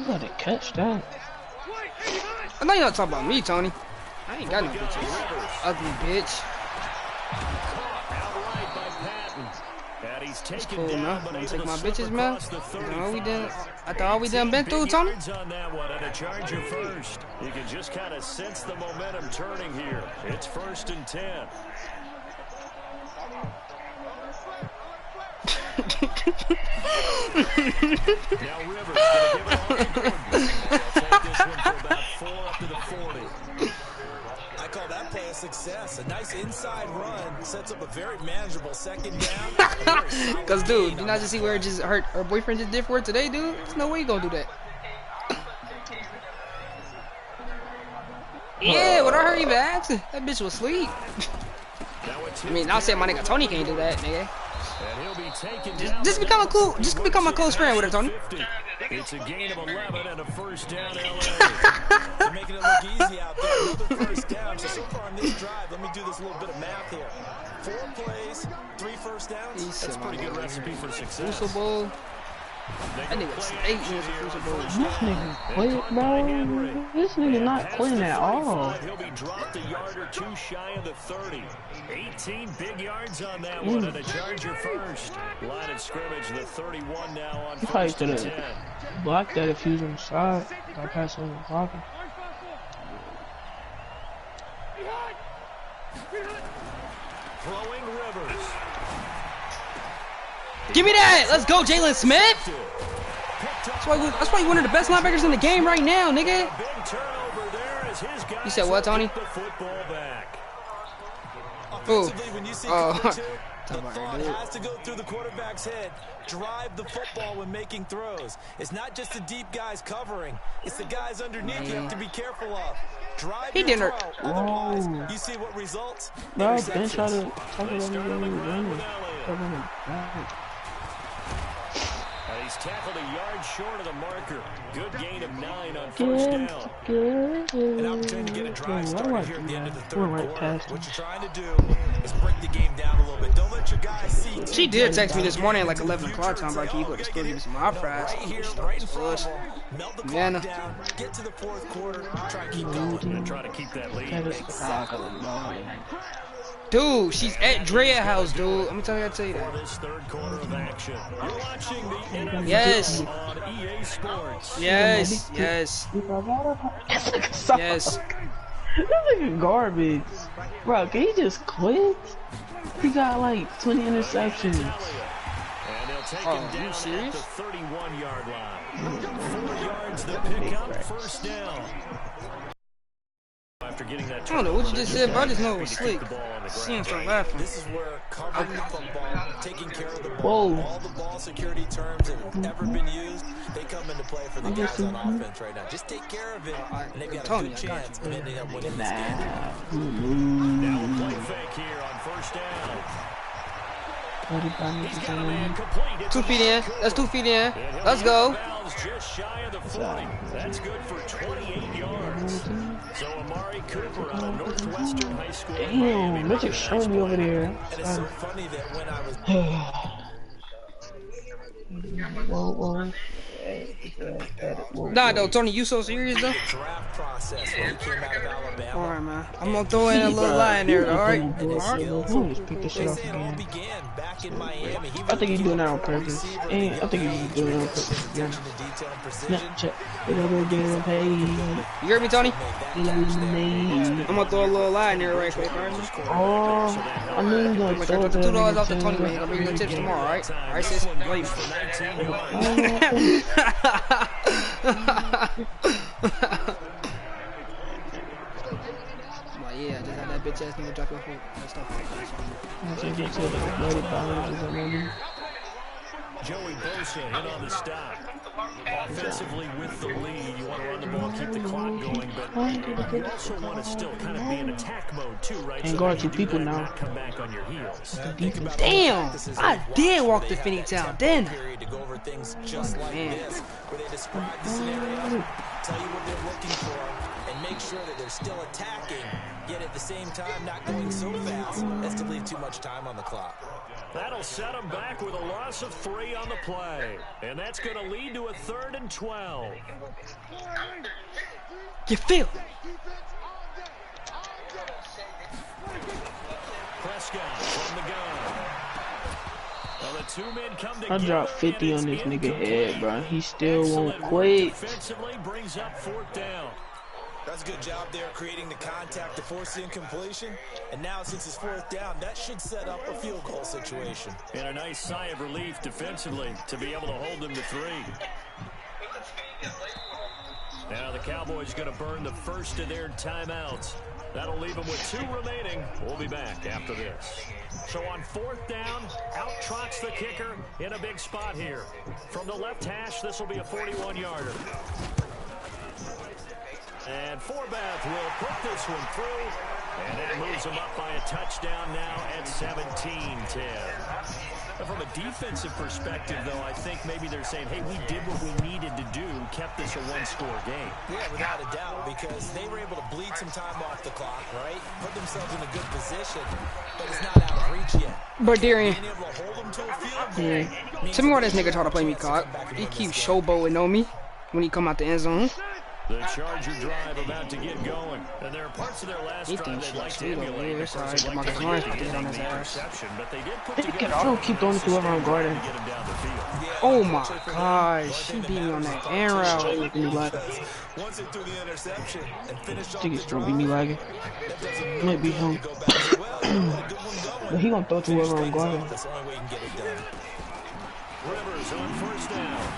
You gotta catch that. I know you're not talking about me, Tony. I ain't got no bitches. Ugly bitch. It's cool, man. Don't take my bitches, man. After all we done been through, Tony. On that one and a Charger first. You can just kind of sense the momentum turning here. It's 1st and 10. Now Rivers going to give it all to Gordon. They'll take this one for about 4 up to the 40. I call that play a success. A nice inside run sets up a very manageable 2nd down. Cause dude, you not just see where it just hurt her boyfriend just did for her today, dude? There's no way you gonna do that. Yeah, what I heard even asking. That bitch was asleep. I mean, I'll say my nigga Tony can't do that, nigga. Just become a close friend with her, Tony. It's a gain of 11 and a 1st down, LA. They're making it look easy out there. Another 1st down. So far on this drive, let me do this little bit of math here. 4 plays, 3 1st downs. That's a pretty good recipe for success. Crucial Bowl. That nigga's 8 years of Crucial Bowl. This nigga quit, bro. This nigga not quitting at all. He'll be dropped a yard or 2 shy of the 30. 18 big yards on that one and a Charger first. Line of scrimmage, the 31 now on 1st and 10. Block that if he was on the side. Got past on the blocking. Throwing Rivers. Give me that! Let's go, Jalen Smith! That's why you're one of the best linebackers in the game right now, nigga. You said what, Tony? Ooh. The thought has to go through the quarterback's head. Drive the football when making throws. It's not just the deep guys covering. It's the guys underneath you have to be careful of. Drive he didn't. Otherwise, you see what results? Bro, Ben tried to talk about me. He's tackled a yard short of the marker. Good gain of 9 on 1st down. An opportunity to get a drive started here at the end of the 3rd quarter. What you're trying to do is break the game down a little bit. Don't let your guys see. She did text me this morning at like 11 o'clock time about you go to school, give me some hot fries. Right in front of them. Melt the clock down. Get to the 4th quarter. Try to keep going. And try to keep that lead. Dude, she's at Drea house, dude. Let me tell you that. This 3rd quarter of action. You're watching the yes. on EA Sports. Yes. Yes. Yes. This nigga garbage. Bro, can he just quit? He got like 20 interceptions. And they'll take him down at the 31-yard line. 4 yards the pickup, 1st down. After getting that, I don't know what you just said, but I just know it was slick. She didn't start laughing. This is where covering the football, taking care of the ball, all the ball security terms that have ever been used, they come into play for the guys on offense right now. Just take care of it, and they've got a good chance of ending up winning this game. Now a play fake here on 1st down. 2 feet in. That's 2 feet in. Let's go. Just shy of the 40. That's good for 28 yards. So Amari Cooper out of Northwestern High School. Damn, Richard showed me over there. And it's so funny that when I was Whoa. Nah, though, Tony, you so serious though? draft process when he came out of Alabama. Alright, man. I'm gonna throw in a little line there, alright? Pick this shit up again. Began back in Miami. I think he's doing that on purpose. And I think he's doing it on purpose. Yeah. Snapchat. We're getting paid. You heard me, Tony? I'm gonna throw a little line there right quick, alright? Oh, I knew you were gonna throw it there. $2 off the 20, man. I'll bring you the tips tomorrow, alright? Alright, sis? Love you. Yeah, I just had that bitch ass nigga drop your foot. Joey Bosa in on the stop. Offensively with the lead, you want to run the ball, keep the clock going, but you also want to still kind of be in attack mode too, right? And guard 2 people now. Come back on your heels. Damn! I did walk to Finneytown, didn't I? Man. Where they describe the scenario, tell you what they're looking for, and make sure that they're still attacking, yet at the same time not going so fast as to leave too much time on the clock. That'll set them back with a loss of 3 on the play. And that's going to lead to a 3rd and 12. You feel? Prescott from the gun. Well, the 2 men come together. I dropped 50 on this nigga head, bro. He still won't quit. Defensively brings up 4th down. That's a good job there creating the contact to force the incompletion. And now since it's 4th down, that should set up a field goal situation. And a nice sigh of relief defensively to be able to hold them to 3. Now the Cowboys going to burn the first of their timeouts. That'll leave them with 2 remaining. We'll be back after this. So on 4th down, out trots the kicker in a big spot here. From the left hash, this will be a 41-yarder. And Forbath will put this one through. And that moves them up by a touchdown now at 17-10. From a defensive perspective, though, I think maybe they're saying, hey, we did what we needed to do, kept this a 1-score game. Yeah, without a doubt, because they were able to bleed some time off the clock, right? Put themselves in a good position, but it's not out of reach yet. But Darian, Being able to hold them to a field goal tell me why this nigga try to play me cock. He keeps showboating on me when he come out the end zone. The Charger drive about to get going. And there are parts of their last drive they'd like to emulate. Of course, they'd like to get on his interception, but they did put together. I don't keep throwing to whoever I'm guarding. Oh my gosh, she beat me on that air route. once they threw the interception and finished off I think it's the gonna drive. be me lagging. Might be him. But he gonna throw to whoever I'm guarding. That's the only way you can get it done. Rivers on 1st down.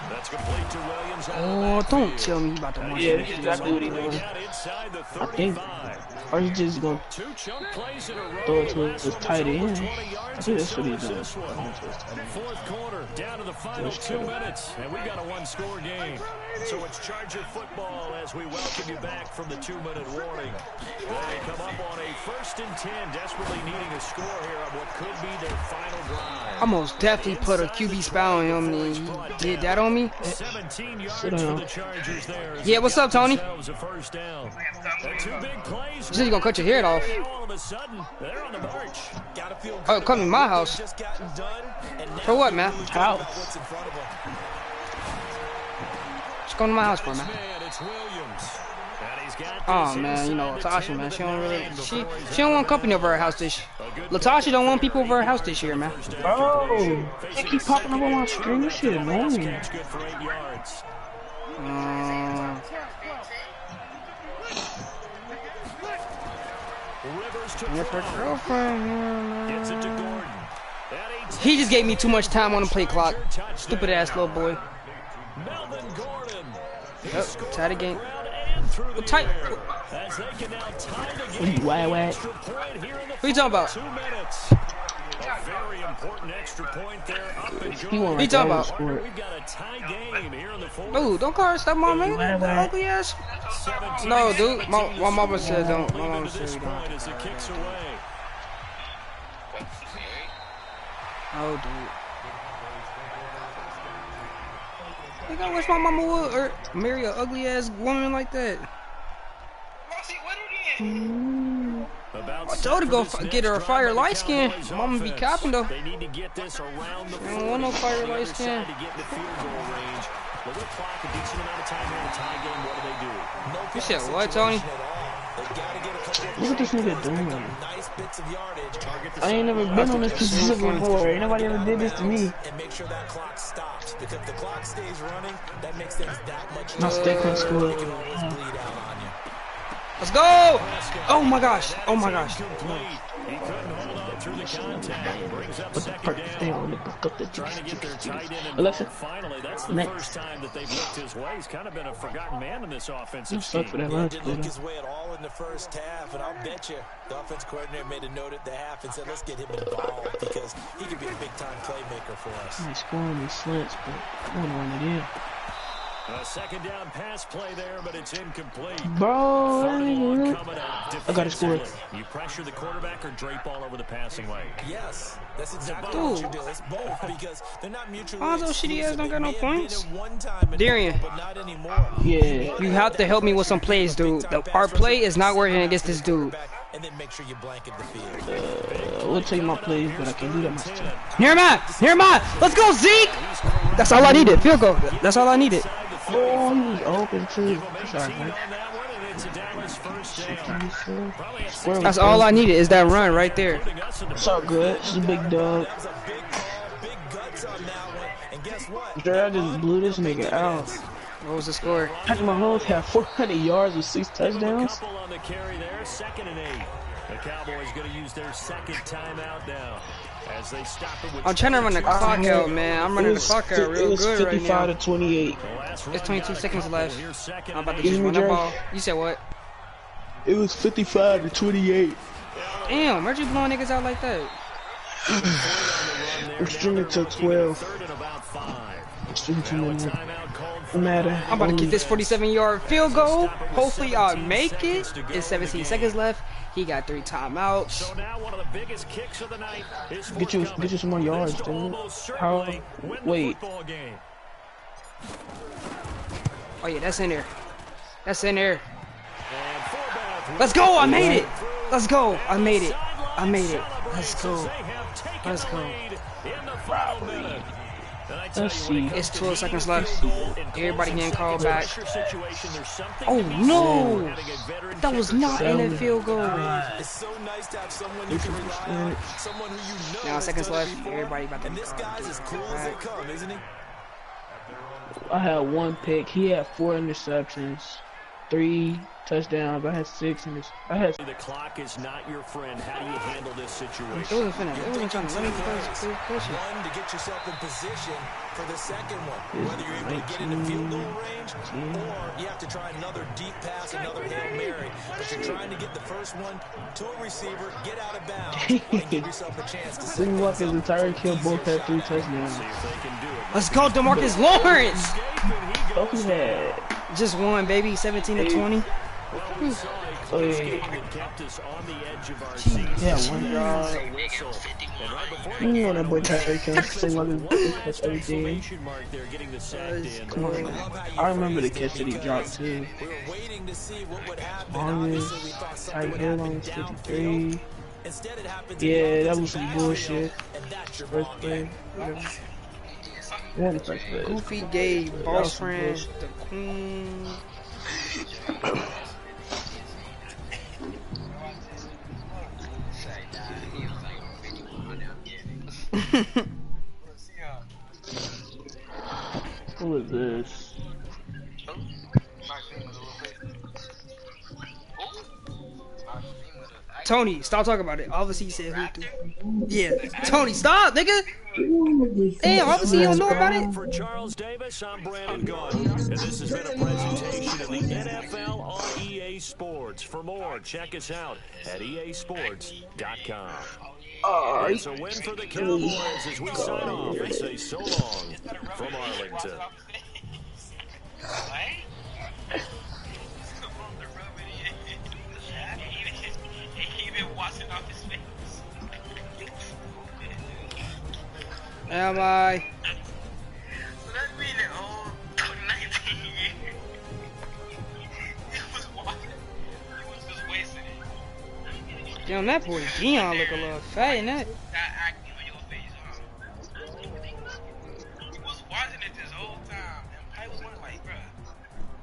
That's complete to Williams. Oh, don't tell me about the one. Yeah, that's exactly what he's doing. Inside the I think. 35. Or he just gonna 2 chunk plays in a row. throw it to his tight end. I think that's what he's doing. 4th quarter, down to the final 2 minutes, and we got a 1-score game. So it's Charger football as we welcome you back from the 2-minute warning. They come up on a 1st and 10, desperately needing a score here on what could be their final drive. I most definitely put a QB spell on him, and he did that on me. 17 yards for the Chargers there. Yeah, what's up, Tony? A first down. 2 big plays. You said you gonna cut your head off. All of a sudden, they're on the march. Gotta feel Oh, come to my house. just gotten done, and now For what, man? How? what's in front of them. Just come to my house for, man. Man, it's Williams. And he's got Oh this man, you know inside the Latasha, 10 man. with She the don't really, hand she before he's don't want out. company over her house this. Latasha don't want people over her house this year, man. Bro, they keep popping up on my screen. This shit annoying. Catch good for 8 yards. Rivers to With her throw. girlfriend. Gets it to Gordon. At 18. He just gave me too much time on the play clock. Stupid ass little boy. Melvin Gordon. Yep, tied again. And through the Tight. air. As they can now tie the game. Wag wag. Extra point here in the Who you talking about? 2 minutes. A very important extra point there. Up and He going. won't He like talking that about? sport. We've got a tie game here in the 4th. Dude, don't call her step mom, man. Wag wag. Ugly ass. 17, No, dude. My 17 mama said don't. My lead mama to said this we don't. point as it kicks away. Oh, dude. Think I wish my mama would or marry a ugly ass woman like that. About I told her to go set for this get her a next fire drive by light the skin. Cowboys Mama be offense. capping though. They need to get this around the I don't want no 40, fire on the light other skin. side to get in the field goal range. Look at the clock, a decent amount of time here in the tie game. What do? You said what, Tony? Look what this nigga doing. Nice bits of yardage. I ain't never been on this position before. Ain't nobody ever did this to me. And make sure that clock stops. Because if the clock stays running, that makes things that much My stick couldn't score. It can always bleed out on you. Let's go! Oh my gosh! Oh my gosh! He couldn't hold on through the contact. Brings up What the second fuck? They down. don't look up the Trying to get their tight end involved. Alexa. Finally, that's the Next. first time that they've looked his way. He's kind of been a forgotten man in this offensive You suck for scheme. that Yeah, lunch, didn't look dude. his way at all in the first half, and I'll bet you the offense coordinator made a note at the half and said, let's get him involved because he could be a big-time playmaker for us. He's scoring these slants, but I don't know what it is. A second down pass play there, but it's incomplete. Bro, Third and one I coming up gotta score. defensively. You pressure the quarterback or drape all over the passing lane. Yes, that's exactly Dude. what you do. It's both because they're not mutually All those shitty ass exclusive. don't got no They may have been points. at one time in Darian. football, but not anymore. Yeah. You have to help me with some plays, dude. Our play is not working against this dude. And then make sure you blanket the field. will take my plays, but I can't do that much time. Near mine! Near mine! Let's go, Zeke! That's all I needed. Field goal. That's all I needed. Oh, he's open too. Sorry, man. That's all I needed is that run right there. It's all good. It's a big dog. Dre, I just blew this nigga out. What was the score? Patrick Mahomes had 400 yards with 6 touchdowns. The Cowboys going to use their second timeout now as they stop it with. I'm trying to run the clock out, man. I'm running the clock out real good right now. 55 to 28. It's 22 seconds left. I'm about to just run the ball. You said what? It was 55 to 28. Damn, where'd you blow niggas out like that? I'm stringing to 12. Stringing to no matter. I'm about to get this 47-yard field goal. Hopefully I'll make it. It's 17 seconds left. He got 3 timeouts. Get you some more yards, dude. How? Wait. Oh yeah, that's in there. That's in there. Let's go! I made it. Let's go! I made it. I made it. Let's go. Let's go. Let's see. It's 12 seconds left. Everybody getting called back. Oh no! That was not in a field goal. Now seconds left. Everybody about to be called back. I had 1 pick. He had 4 interceptions, 3 touchdowns. I had 6 and I had. The clock is not your friend. How do you handle this situation? It wasn't finished. It wasn't trying to let me push. One to get yourself in position for the second one. Whether you're able to get in the field goal range or you have to try another deep pass, another Hail Mary. But you're trying to get the first one to a receiver, get out of bounds, and give yourself a chance to Sing Walker's entire kill both had 3 touchdowns. Let's go, DeMarcus Lawrence! Oh, he had just one, baby. 17 to 20. Oh yeah. Yeah, 1 yard. You know that boy Tyreek Hill sing like his everything. Come on. I remember the catch that he dropped too. Longest, Tyreek Hill on 53. Yeah, that was some bullshit. First play. One first play. Goofy gay boss friend, the queen. Who is this? Tony, stop talking about it. Obviously, he said who do. Yeah, Tony, stop, nigga. Damn, obviously you don't know about it. For Charles Davis, I'm Brandon Gunn, and this has been a presentation of the NFL on EA Sports. For more, check us out at easports.com. It's a win for the Cowboys as we sign off and say so long from Arlington. Am I? So that means that all 19 years, he was walking, he was just wasting it. Damn, that boy Dion look a little fat in that. That acting on your face, huh? He was watching it this whole time, and Pi was wondering, like, bruh,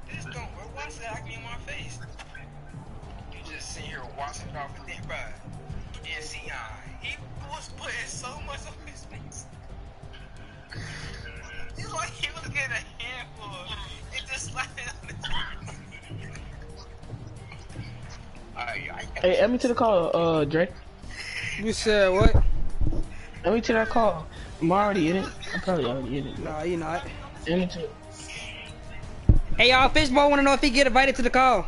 this don't work. Why's that acting on my face? You just sit here watching it off and then, bruh, NCI. He was putting so much on his face. It's like he was getting a handful and just slapping on his Hey, add me to the call, Drake. You said what? Add me to that call. I'm already in it. I'm probably already in it. Nah, you not. Add me to it. Hey, y'all, Fishbowl want to know if he get invited to the call.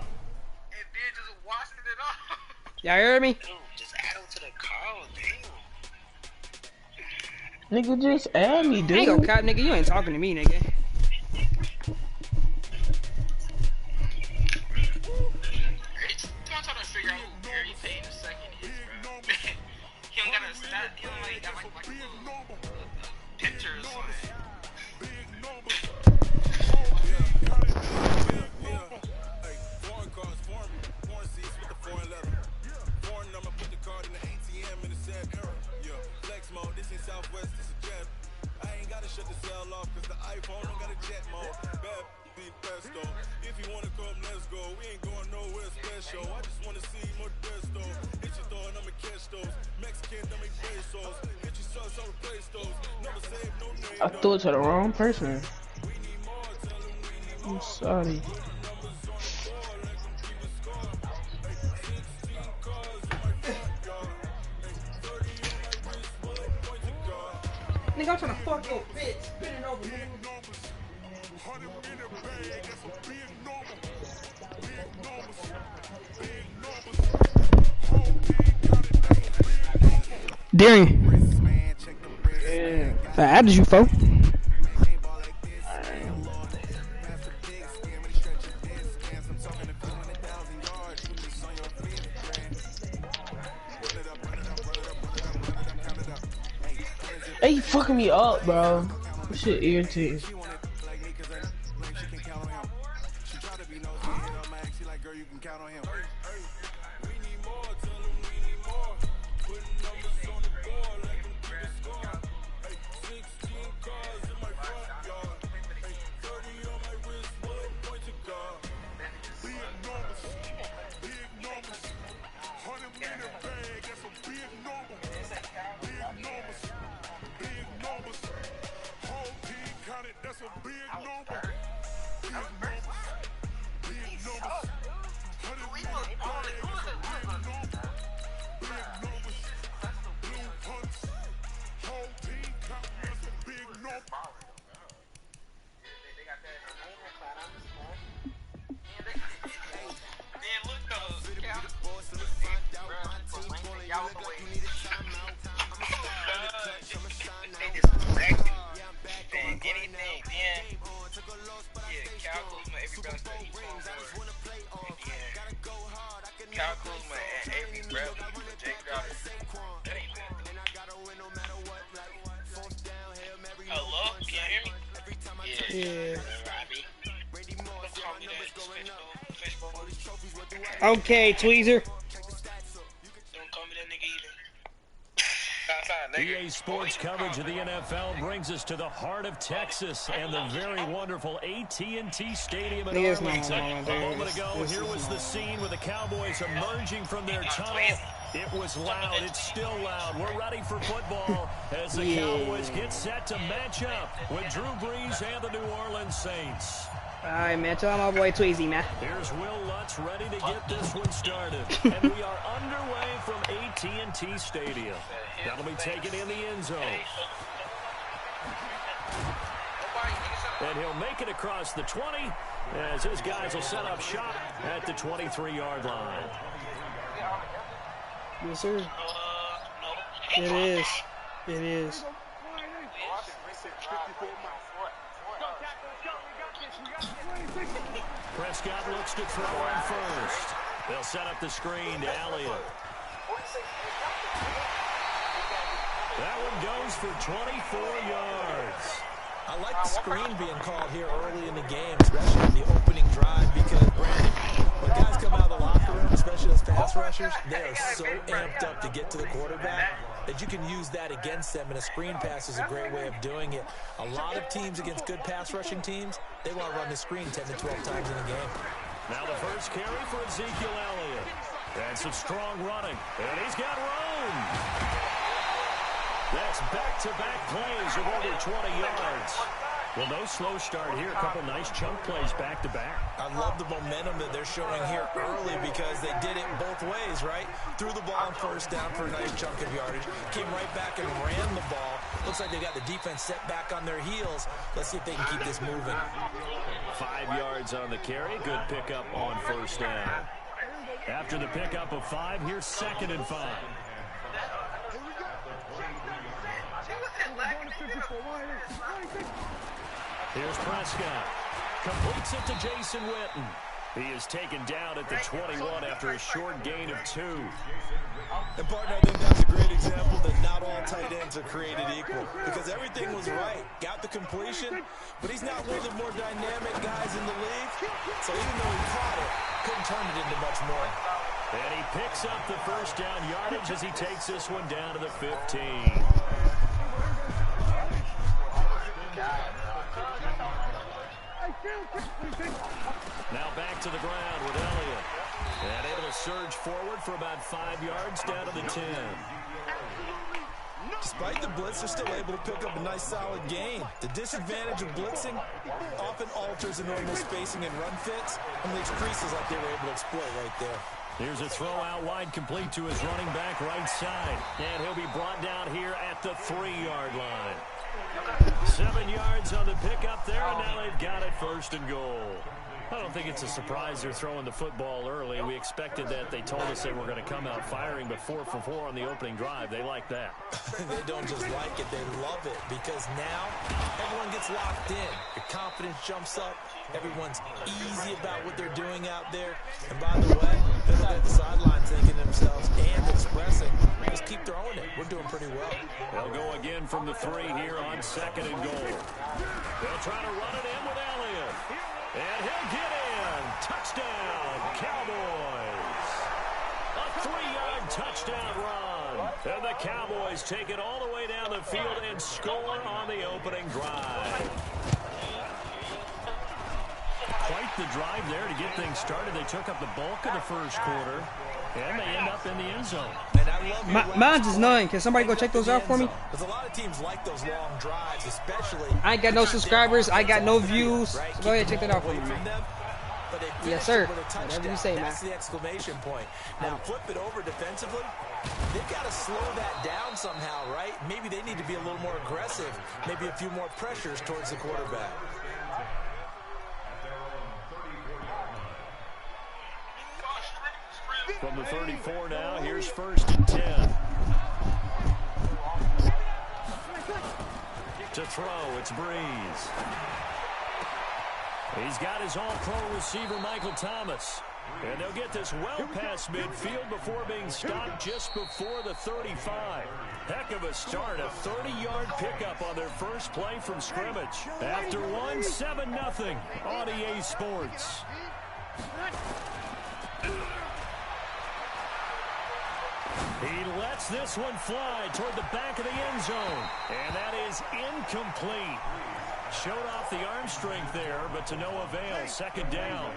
and then just watching it off. Y'all heard me? Dude, just add him to the call, damn. Nigga, just add me, I ain't gonna dude. cop, nigga. You ain't talking to me, nigga. I'm trying to figure out who Gary Payton II is, bro. He don't got a stat, he don't like got like a little picture or something. Foreign cards, foreign seats with the foreign letter. Foreign number, put the card in the ATM in the sad era. I threw it to the wrong person. I'm sorry. Nigga, I'm trying to fuck your bitch. Spin it over, nigga. Darian. Yeah. I added you, fo. Hey, you fucking me up, bro. This shit irritating. Yeah. Okay, Tweezer. EA Sports coverage of the NFL brings us to the heart of Texas and the very wonderful AT&T Stadium in Arlington. A moment ago, here was the scene with the Cowboys emerging from their tunnel. It was loud. It's still loud. We're ready for football as the Cowboys get set to match up with Drew Brees and the New Orleans Saints. All right, man. Tell my boy Tweezy, man. Here's Will Lutz ready to get this one started. And we are underway from AT&T Stadium. That'll be taken in the end zone. And he'll make it across the 20 as his guys will set up shop at the 23-yard line. Yes, sir. It is. It is. Prescott looks to throw in first. They'll set up the screen to Elliott. That one goes for 24 yards. I like the screen being called here early in the game, especially in the opening drive, because, Brandon, when guys come out of the locker room, especially as pass rushers, they are so amped up to get to the quarterback that you can use that against them, and a screen pass is a great way of doing it. A lot of teams against good pass rushing teams, they want to run the screen 10 to 12 times in a game. Now the first carry for Ezekiel Elliott. And some strong running. And he's got room. That's back-to-back plays of over 20 yards. Well, no slow start here. A couple nice chunk plays back-to-back. I love the momentum that they're showing here early because they did it both ways, right? Threw the ball on first down for a nice chunk of yardage. Came right back and ran the ball. Looks like they got the defense set back on their heels. Let's see if they can keep this moving. 5 yards on the carry. Good pickup on first down. After the pickup of 5, here's 2nd and 5. Here's Prescott. Completes it to Jason Witten. He is taken down at the 21 after a short gain of 2. And, partner, I think that's a great example that not all tight ends are created equal, because everything was right. Got the completion, but he's not one of the more dynamic guys in the league. So even though he caught it, couldn't turn it into much more. And he picks up the first down yardage as he takes this one down to the 15. Now back to the ground with Elliott. And able to surge forward for about 5 yards down to the 10. Despite the blitz, they're still able to pick up a nice solid gain. The disadvantage of blitzing often alters the normal spacing and run fits and leaves creases like they were able to exploit right there. Here's a throw out wide, complete to his running back right side. And he'll be brought down here at the 3-yard line. 7 yards on the pickup there, and now they've got it 1st and goal. I don't think it's a surprise they're throwing the football early. We expected that. They told us they were going to come out firing, but 4 for 4 on the opening drive. They like that. They don't just like it, they love it, because now everyone gets locked in. The confidence jumps up. Everyone's easy about what they're doing out there. And by the way, they're at the sideline thinking to themselves and expressing, just keep throwing it. We're doing pretty well. They'll go again from the 3 here on 2nd and goal. They'll try to run it in with Elliott. And he'll get in. Touchdown, Cowboys. A 3-yard touchdown run. And the Cowboys take it all the way down the field and score on the opening drive. Quite the drive there to get things started. They took up the bulk of the 1st quarter, and they end up in the end zone. Mine's is 9. Can somebody go check those out for me? Because a lot of teams like those long drives, especially. I ain't got no subscribers. I got no views. So go ahead and check that out for me, man. Yes, sir. Whatever you say, man. That's the exclamation point. Now, flip it over defensively. They've got to slow that down somehow, right? Maybe they need to be a little more aggressive. Maybe a few more pressures towards the quarterback. From the 34 now, here's 1st and 10. To throw, it's Breeze. He's got his all-pro receiver, Michael Thomas. And they'll get this well past midfield before being stopped just before the 35. Heck of a start, a 30-yard pickup on their first play from scrimmage. After one, 7-0 on EA Sports. He lets this one fly toward the back of the end zone. And that is incomplete. Showed off the arm strength there, but to no avail. 2nd down.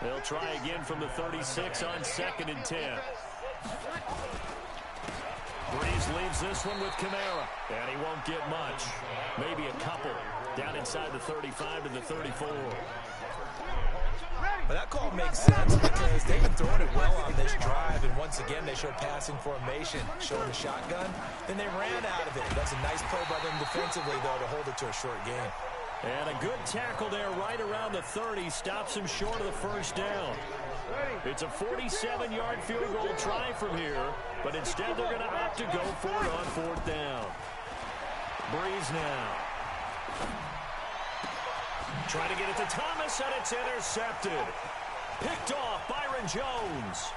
They'll try again from the 36 on 2nd and 10. Breeze leaves this one with Kamara. And he won't get much. Maybe a couple. Down inside the 35 to the 34. But that call makes sense because they've been throwing it well on this drive, and once again they show passing formation, showing the shotgun. Then they ran out of it. That's a nice play by them defensively, though, to hold it to a short game. And a good tackle there right around the 30. Stops him short of the 1st down. It's a 47-yard field goal try from here, but instead they're going to opt to go for it on 4th down. Breeze now. Trying to get it to Thomas, and it's intercepted. Picked off Byron Jones.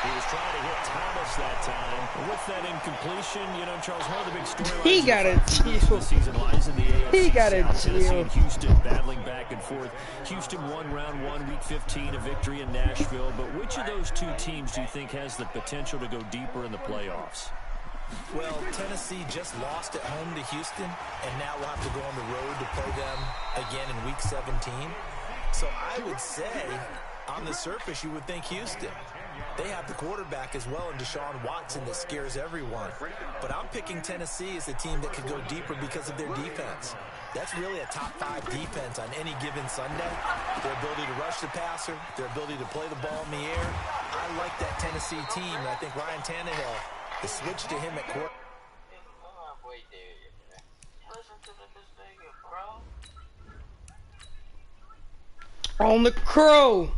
He was trying to hit Thomas that time. With that incompletion, you know, Charles, one of the big storylines. He got a deal. Season lies in the AFC. He got a South. Tennessee deal. and Houston battling back and forth. Houston won round 1, week 15, a victory in Nashville. But which of those two teams do you think has the potential to go deeper in the playoffs? Well, Tennessee just lost at home to Houston, and now we'll have to go on the road to play them again in week 17. So I would say, on the surface, you would think Houston. They have the quarterback as well in Deshaun Watson that scares everyone. But I'm picking Tennessee as a team that could go deeper because of their defense. That's really a top 5 defense on any given Sunday. Their ability to rush the passer, their ability to play the ball in the air. I like that Tennessee team, and I think Ryan Tannehill, the switch to him at quarterback. On the crow.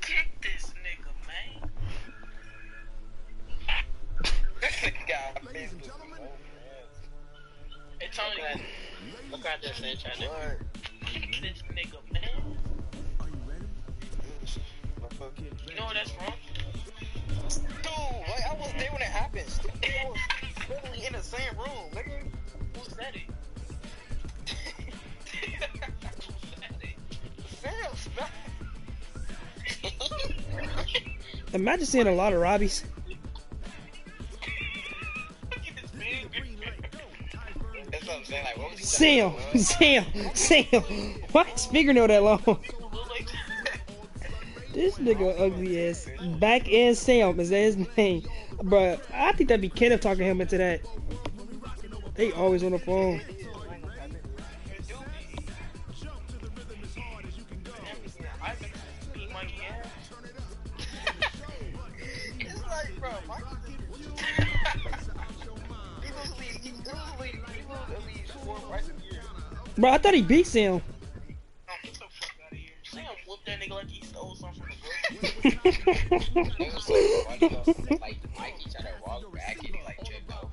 Kick this nigga, man. This nigga got business. Hey, Tony, look out there, saying trying to kick this nigga, man. You know where that's from? Dude, like, I was there when it happened. I was literally in the same room, nigga. Who said it? Imagine seeing a lot of Robbies. That's what I'm saying. Like, what was he Sam. Why his finger know that long? This nigga ugly ass. Back end Sam, is that his name? Bruh, I think that'd be Kenneth talking him into that. They always on the phone. Bro, I thought he beat Sam. Sam whooped that nigga like he stole something from the like Mikey tried to walk back and he like tripped over.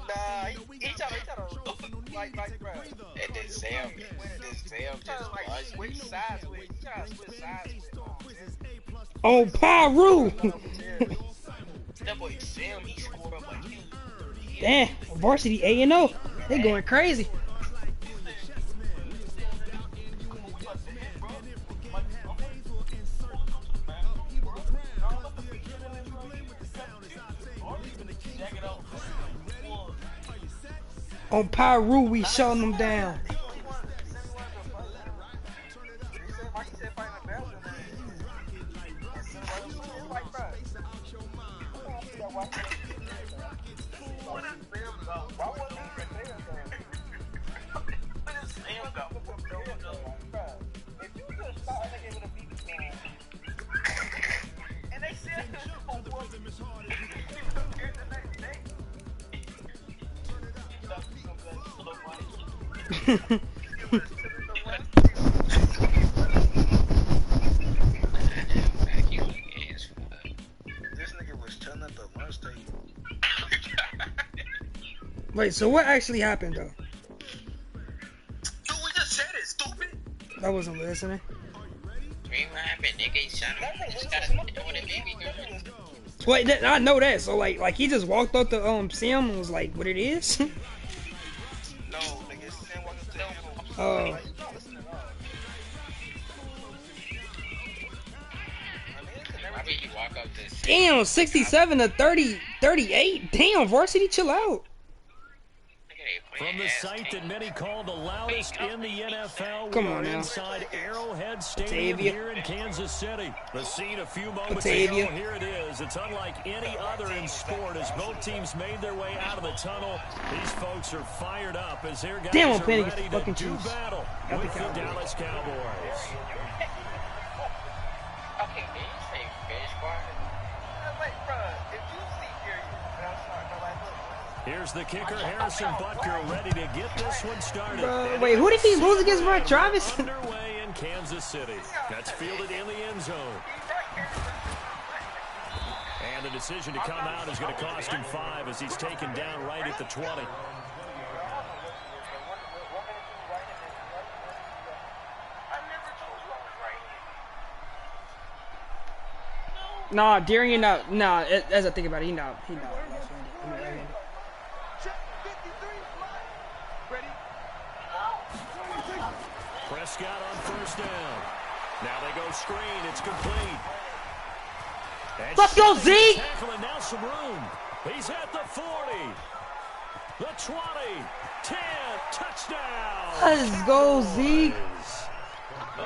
Nah, he tried to like, bro. And then Sam just Like switch sides with. He tried to switch sides with. Oh, Pyru! That boy Sam, he scored up like you. Damn, varsity A&O. They going crazy. On Pyru, we shutting them down. Wait, so what actually happened though? Dude, we just said it, stupid. I wasn't listening. What happened, nigga? He shot him. Just gotta do what a baby does. Wait, I know that. So like he just walked up to Sam and was like, "What it is?" No, nigga, Sam walked up to him. Oh. Why would you walk up to Sam? Damn, 67 to 38. Damn, varsity, chill out. From the site that many call the loudest in the NFL, Come we on are now. inside Arrowhead Stadium Batavia. here in Kansas City. The scene a few moments Batavia. ago, here it is. It's unlike any other in sport as both teams made their way out of the tunnel. These folks are fired up as their guys Damn, I'm are paying ready the to fucking do Chiefs. battle Got the with the Cowboys. Dallas Cowboys. Okay, did you say fish bar? Wait, bro, if you see here, that's not no like look. Here's the kicker, Harrison Butker, ready to get this one started. Wait, who did he lose against, bro? Travis? Underway in Kansas City. That's fielded in the end zone. And the decision to come out is going to cost him 5 as he's taken down right at the 20. Nah, Darian not. Nah, as I think about it, he not left-handed. I mean, right-handed. Prescott on first down. Now they go screen. It's complete. And Let's go, Zeke! tackle, and now some room. He's at the 40. The 20. 10. Touchdown. Let's go, Zeke.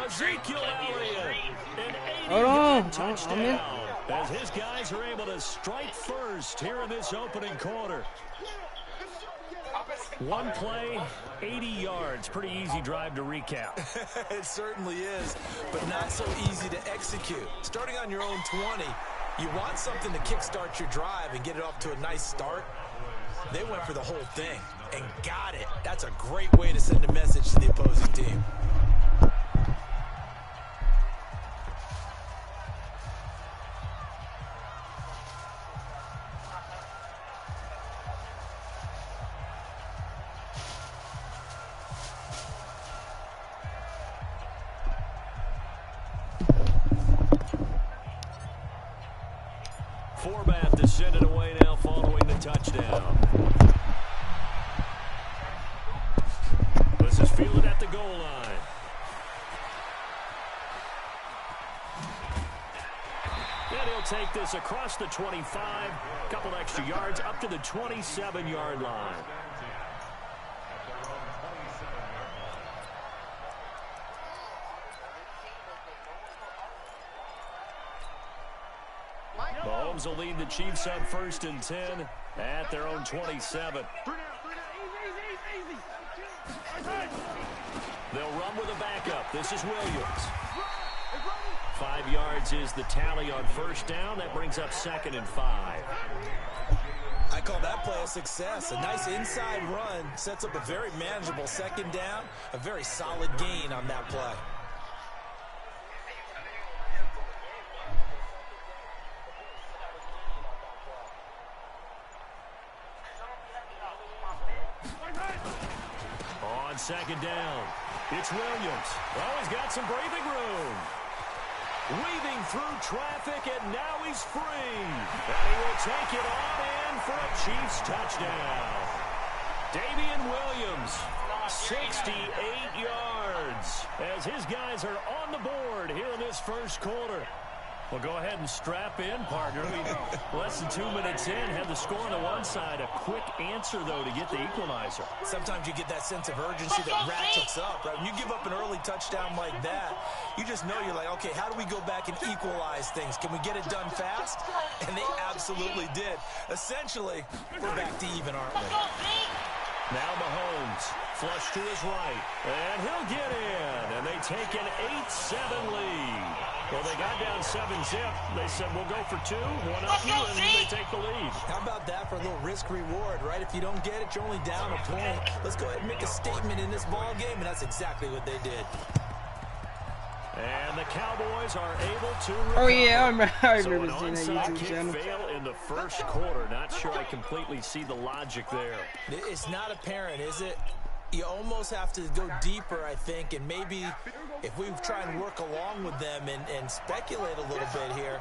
Ezekiel Elliott. An 80-yard Hold on. touchdown. I'm in. As his guys are able to strike first here in this opening quarter. One play, 80 yards. Pretty easy drive to recap. It certainly is, but not so easy to execute. Starting on your own 20, you want something to kickstart your drive and get it off to a nice start. They went for the whole thing and got it. That's a great way to send a message to the opposing team. Forbath to send it away now following the touchdown. This is fielded at the goal line. And he'll take this across the 25, couple extra yards up to the 27-yard line. Mahomes will lead the Chiefs up 1st and 10 at their own 27. They'll run with a backup. This is Williams. 5 yards is the tally on 1st down. That brings up 2nd and 5. I call that play a success. A nice inside run sets up a very manageable 2nd down. A very solid gain on that play. On 2nd down, it's Williams. Oh, he's got some breathing room. Weaving through traffic, and now he's free. And he will take it on in for a Chiefs touchdown. Damian Williams, 68 yards, as his guys are on the board here in this 1st quarter. Well, go ahead and strap in, partner. Less than 2 minutes in, have the score on the one side. A quick answer, though, to get the equalizer. Sometimes you get that sense of urgency that ratchets up, right? When you give up an early touchdown like that, you just know you're like, okay, how do we go back and equalize things? Can we get it done fast? And they absolutely did. Essentially, we're back to even, aren't we? Now Mahomes, flush to his right, and he'll get in, and they take an 8-7 lead. Well, they got down 7-zip. They said, we'll go for 2, 1 up you, and they take the lead. How about that for a little risk-reward, right? If you don't get it, you're only down a point. Let's go ahead and make a statement in this ball game, and that's exactly what they did. And the Cowboys are able to recover. Oh yeah, I remember So an seeing that onside YouTube kick channel. fail in the 1st quarter. Not sure I completely see the logic there. It's not apparent, is it? You almost have to go deeper, I think, and maybe if we try and work along with them and speculate a little bit here,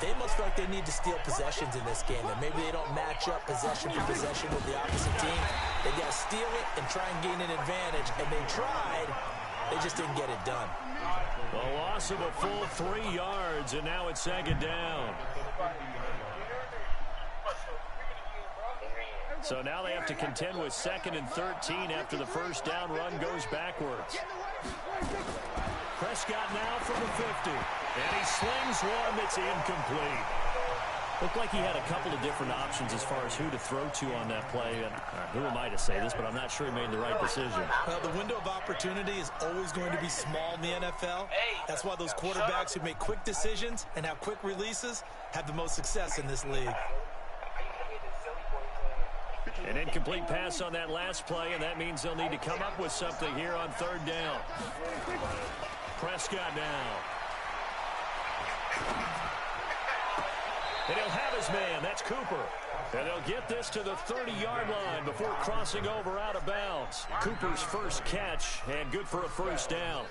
they must feel like they need to steal possessions in this game, and maybe they don't match up possession for possession with the opposite team. They got to steal it and try and gain an advantage, and they tried. They just didn't get it done. A loss of a full 3 yards, and now it's 2nd down. So now they have to contend with 2nd and 13 after the 1st down run goes backwards. Prescott now from the 50, and he slings one that's incomplete. Looked like he had a couple of different options as far as who to throw to on that play. And who am I to say this, but I'm not sure he made the right decision. Well, the window of opportunity is always going to be small in the NFL. That's why those quarterbacks who make quick decisions and have quick releases have the most success in this league. An incomplete pass on that last play, and that means they'll need to come up with something here on 3rd down. Prescott now. And he'll have his man. That's Cooper. And they'll get this to the 30-yard line before crossing over out of bounds. Cooper's first catch, and good for a 1st down.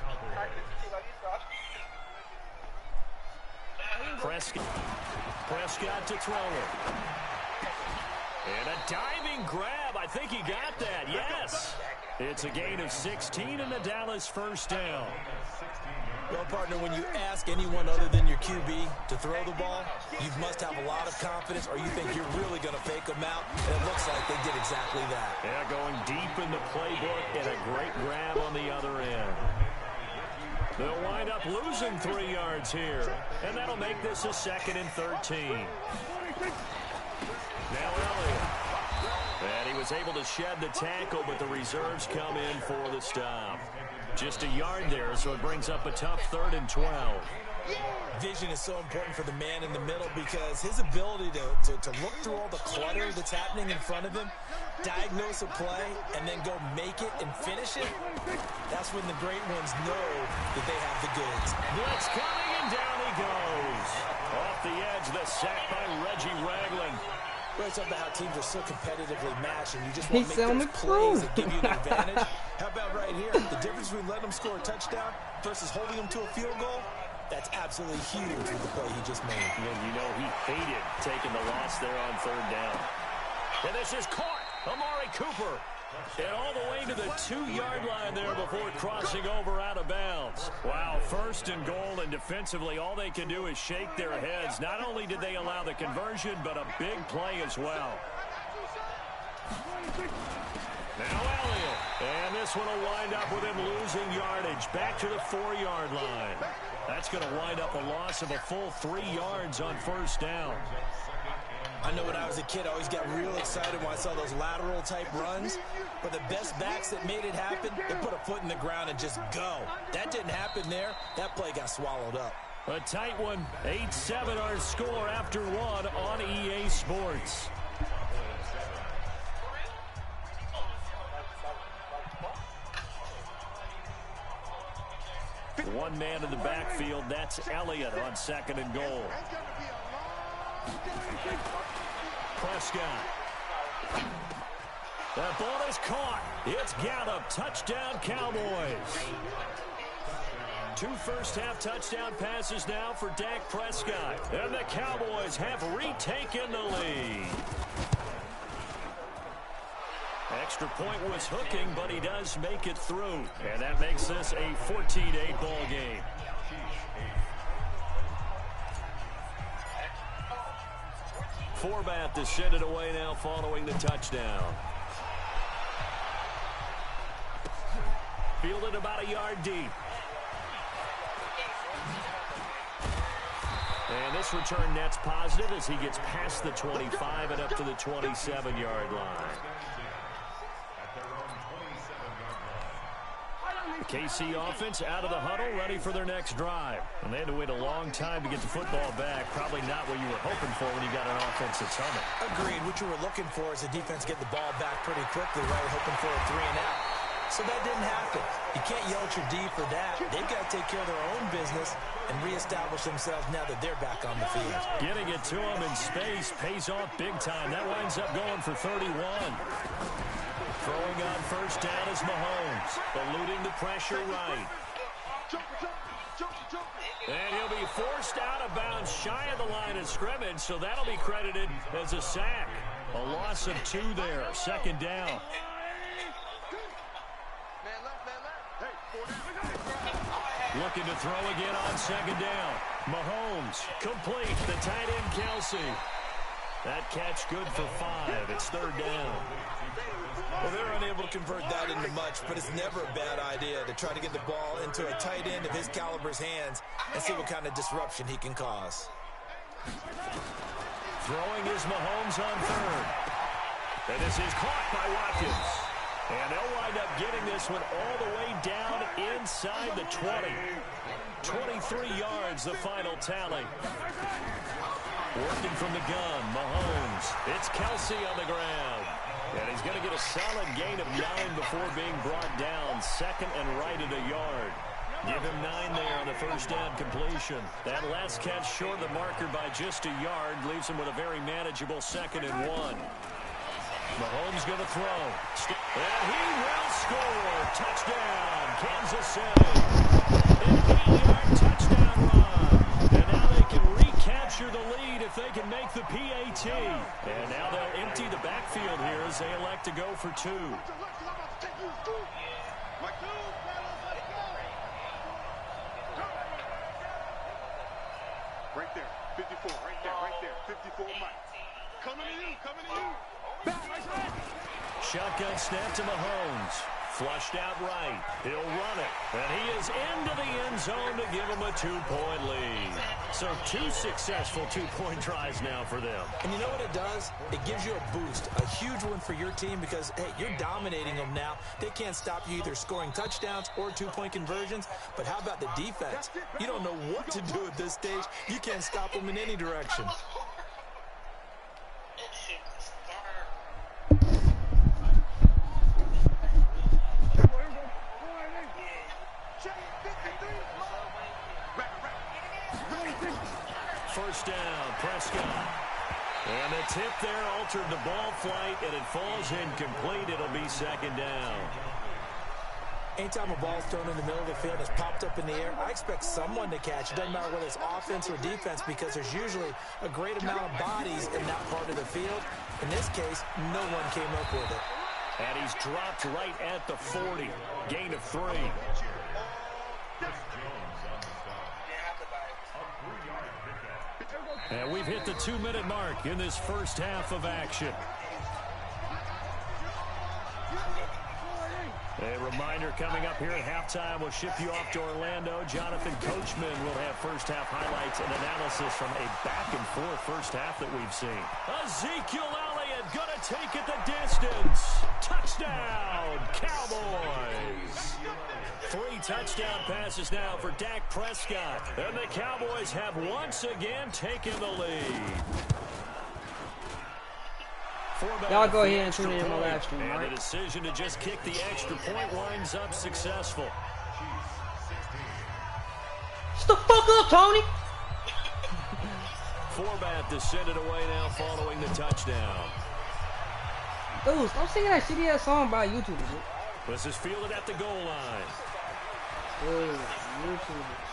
Prescott to throw it. And a diving grab. I think he got that. Yes. It's a gain of 16 and the Dallas 1st down. Well, partner, when you ask anyone other than your QB to throw the ball, you must have a lot of confidence, or you think you're really going to fake them out. And it looks like they did exactly that. Yeah, going deep in the playbook and a great grab on the other end. They'll wind up losing 3 yards here. And that'll make this a 2nd and 13. Now Elliott. And he was able to shed the tackle, but the reserves come in for the stop. Just a yard there, so it brings up a tough 3rd and 12. Vision is so important for the man in the middle because his ability to look through all the clutter that's happening in front of him, diagnose a play, and then go make it and finish it, that's when the great ones know that they have the goods. Blitz coming, and down he goes. Off the edge, the sack by Reggie Ragland. We're talking about how teams are so competitively matched, and you just want to He's make those plays that give you an advantage. How about right here? The difference between letting them score a touchdown versus holding them to a field goal, that's absolutely huge with the play he just made. And you know he hated taking the loss there on 3rd down. And this is caught. Amari Cooper. And all the way to the 2-yard line there before crossing over out of bounds. Wow, 1st and goal, and defensively all they can do is shake their heads. Not only did they allow the conversion, but a big play as well. Now Elliott, And this one will wind up with him losing yardage back to the 4-yard line. That's going to wind up a loss of a full 3 yards on first down. I know when I was a kid, I always got real excited when I saw those lateral-type runs. But the best backs that made it happen, they put a foot in the ground and just go. That didn't happen there. That play got swallowed up. A tight one. 8-7 our score after one on EA Sports. One man in the backfield. That's Elliott on 2nd and goal. Prescott. That ball is caught. It's Gallup. Touchdown, Cowboys. 2 first-half touchdown passes now for Dak Prescott. And the Cowboys have retaken the lead. Extra point was hooking, but he does make it through. And that makes this a 14-8 ball game. Forbat to send it away now following the touchdown. Fielded about a yard deep. And this return net's positive as he gets past the 25 and up to the 27-yard line. KC offense out of the huddle, ready for their next drive. And they had to wait a long time to get the football back. Probably not what you were hoping for when you got an offense that's humming. Agreed. What you were looking for is the defense get the ball back pretty quickly, right? Hoping for a 3-and-out. So that didn't happen. You can't yell at your D for that. They've got to take care of their own business and reestablish themselves now that they're back on the field. Getting it to them in space pays off big time. That winds up going for 31. Throwing on first down is Mahomes, eluding the pressure right. And he'll be forced out of bounds shy of the line of scrimmage, so that'll be credited as a sack. A loss of 2 there, 2nd down. Looking to throw again on 2nd down. Mahomes, complete, the tight end Kelsey. That catch good for 5. It's 3rd down. Well, they're unable to convert that into much, but it's never a bad idea to try to get the ball into a tight end of his caliber's hands and see what kind of disruption he can cause. Throwing is Mahomes on 3rd. And this is caught by Watkins. And they'll wind up getting this one all the way down inside the 20. 23 yards, the final tally. Working from the gun, Mahomes. It's Kelsey on the ground. And he's going to get a solid gain of 9 before being brought down. 2nd and right at a yard. Give him 9 there on the first down completion. That last catch short of the marker by just a yard leaves him with a very manageable 2nd and 1. Mahomes going to throw. And he will score. Touchdown, Kansas City. An 8-yard touchdown run. And now they can recapture the lead if they can make the PAT. And now they'll empty the backfield here as they elect to go for 2. Right there, 54, right there, 54, Mike. Coming to you. Shotgun snap to Mahomes. Flushed out right. He'll run it. And he is into the end zone to give him a 2-point lead. So 2 successful 2-point tries now for them. And you know what it does? It gives you a boost, a huge one for your team because, hey, you're dominating them now. They can't stop you either scoring touchdowns or 2-point conversions. But how about the defense? You don't know what to do at this stage. You can't stop them in any direction. First down, Prescott. And the tip there altered the ball flight, and it falls incomplete. It'll be 2nd down. Anytime a ball's thrown in the middle of the field and it's popped up in the air, I expect someone to catch. It doesn't matter whether it's offense or defense because there's usually a great amount of bodies in that part of the field. In this case, no one came up with it. And he's dropped right at the 40. Gain of 3. And we've hit the 2-minute mark in this first half of action. Reminder coming up here at halftime, we'll ship you off to Orlando. Jonathan Coachman will have first half highlights and analysis from a back-and-forth first half that we've seen. Ezekiel Elliott gonna take it the distance. Touchdown, Cowboys. 3 touchdown passes now for Dak Prescott. And the Cowboys have once again taken the lead. Y'all go ahead and tune in my live stream, and right? the decision to just kick the extra point winds up successful. Shut the fuck up, Tony! Forbat descended away now following the touchdown. Dude, stop singing that shitty ass song by YouTubers. This is fielded at the goal line. Dude, YouTubers.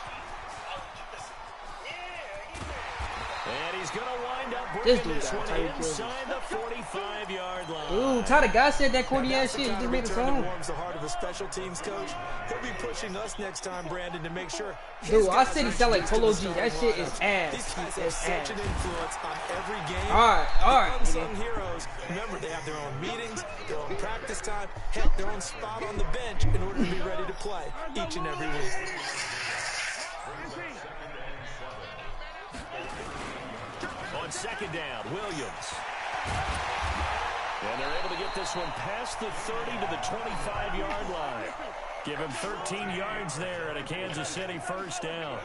And he's going to wind up This bringing dude this got one Tyreek inside the 45-yard line. Dude, Tyler God said that corny ass shit. You just made a song. Warms the heart of a special teams coach. He'll be pushing us next time, Brandon, to make sure. Dude, I said he sound like Polo G. That shit is ass. These guys have such an influence on every game. Alright. Unsung heroes. Remember, they have their own meetings, their own practice time, heck, their own spot on the bench in order to be ready to play each and every week. On second down, Williams. And they're able to get this one past the 30 to the 25-yard line. Give him 13 yards there at a Kansas City first down.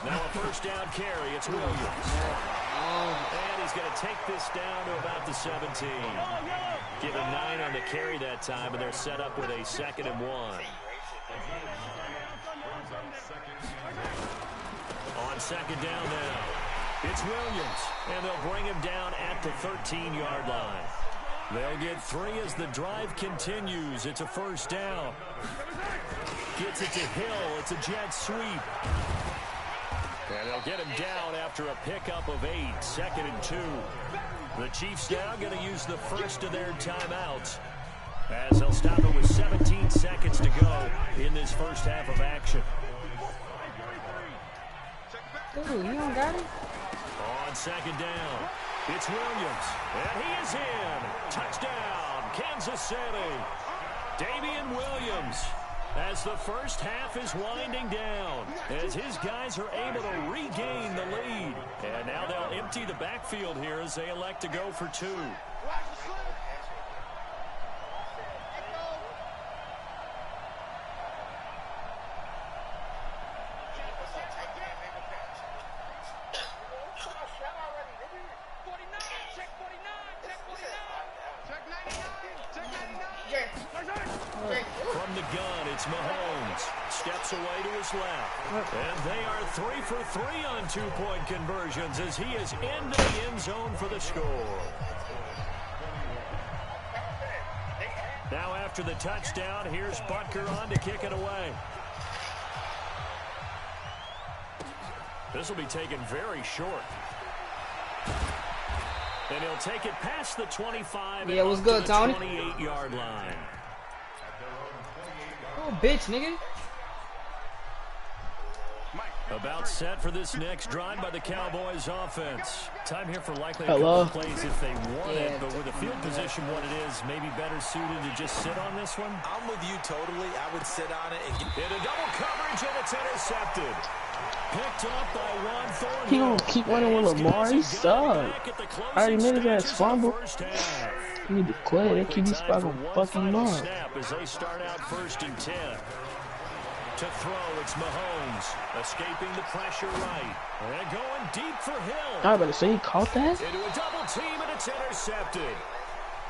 Now a first down carry. It's Williams. And he's going to take this down to about the 17. Give him 9 on the carry that time, and they're set up with a 2nd and 1. On second down now, it's Williams, and they'll bring him down at the 13-yard line. They'll get 3 as the drive continues. It's a first down. Gets it to Hill. It's a jet sweep. And they'll get him down after a pickup of 8, 2nd and 2. The Chiefs now going to use the first of their timeouts, as they'll stop it with 17 seconds to go in this first half of action. Ooh, you don't got it? On second down, it's Williams, and he is in. Touchdown, Kansas City. Damian Williams, as the first half is winding down, as his guys are able to regain the lead. And now they'll empty the backfield here as they elect to go for 2. From the gun, it's Mahomes. Steps away to his left. And they are 3 for 3 on 2-point conversions as he is into the end zone for the score. Now after the touchdown, here's Butker on to kick it away. This will be taken very short. And he'll take it past the 25 Yeah, what's good, Tony? 28-yard line. Oh, bitch, nigga. About set for this next drive by the Cowboys offense. Time here for likely a Hello. couple plays if they want it, but with the field position what it is, maybe better suited to just sit on this one. I'm with you totally. I would sit on it and get In a double coverage, and it's intercepted. Picked up by Juan Thornhill. He gonna keep running with Lamar. He sucks. I already made his ass fumble. You need to quit. That QB spot gonna fucking Lamar. Snap as they start out 1st and 10. To throw, it's Mahomes, escaping the pressure right. And going deep for Hill. I was about to say, he caught that? Into a double team, and it's intercepted.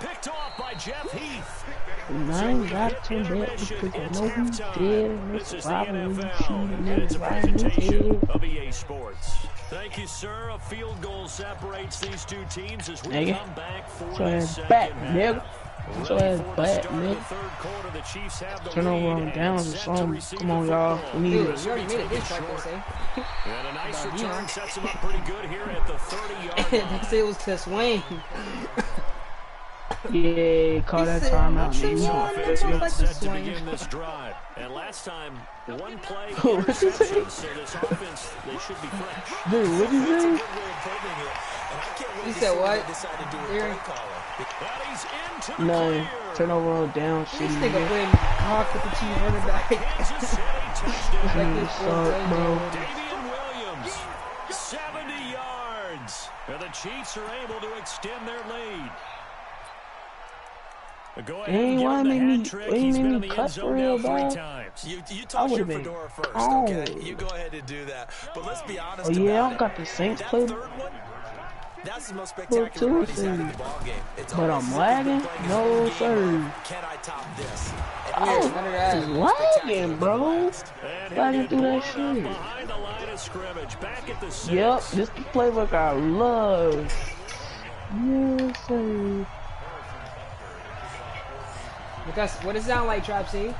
Picked off by Jeff Heath. Nine got to that because I know he did, and This it's is the robbing NFL, and and it's a riding his presentation head. of EA Sports. Thank you, sir. A field goal separates these two teams as we Nigga. come back for So the ass second back, half. nigga. So Ready ass for the back, start of the nigga. third quarter. The Chiefs have the Turn over lead on and downs or set to something. receive Come the on, y'all. football. We need Dude, it. you already made it this track, they say. And a nice About return you. sets him up pretty good here at the 30-yard line. They say it was to swing. Yeah, call that said, timeout. "What's Nigga. the You one? gonna I flip don't your like the Set to swing." begin this drive. And last time, one play What you say? interception. So this offense, they should be fresh. Dude, what you That's a say? good way of putting it. And I can't wait You to said see what what? they decide to do with Aaron? play calling. But he's into the None. clear. Turnover on down, This shitty nigga nigga. playing cock with the chief running back. Kansas City touchdown. Like You this suck, bro. Damian Williams, 70 yards. And the Chiefs are able to extend their lead. Go ahead and Ain't give why him the make hat me trick. ain't He's make been me in the end cut zone real now 3 bad. times. You I toss your would've been fedora first, on. okay? You go ahead and do that. But let's be honest Oh yeah, I about don't got the it. Saints That play. third one, that's the most Well, spectacular run too he's had in soon. the ball game. It's But almost I'm as if he's been lagging? playing his No, own game sir. of, can I top this? I Here, was none of that. lagging, bro. And he'll Lagging get through blown that up shit. behind the line of scrimmage. Back at the 6. Yep, this the playbook I love. Yes, sir. What does it sound like, Trap C? And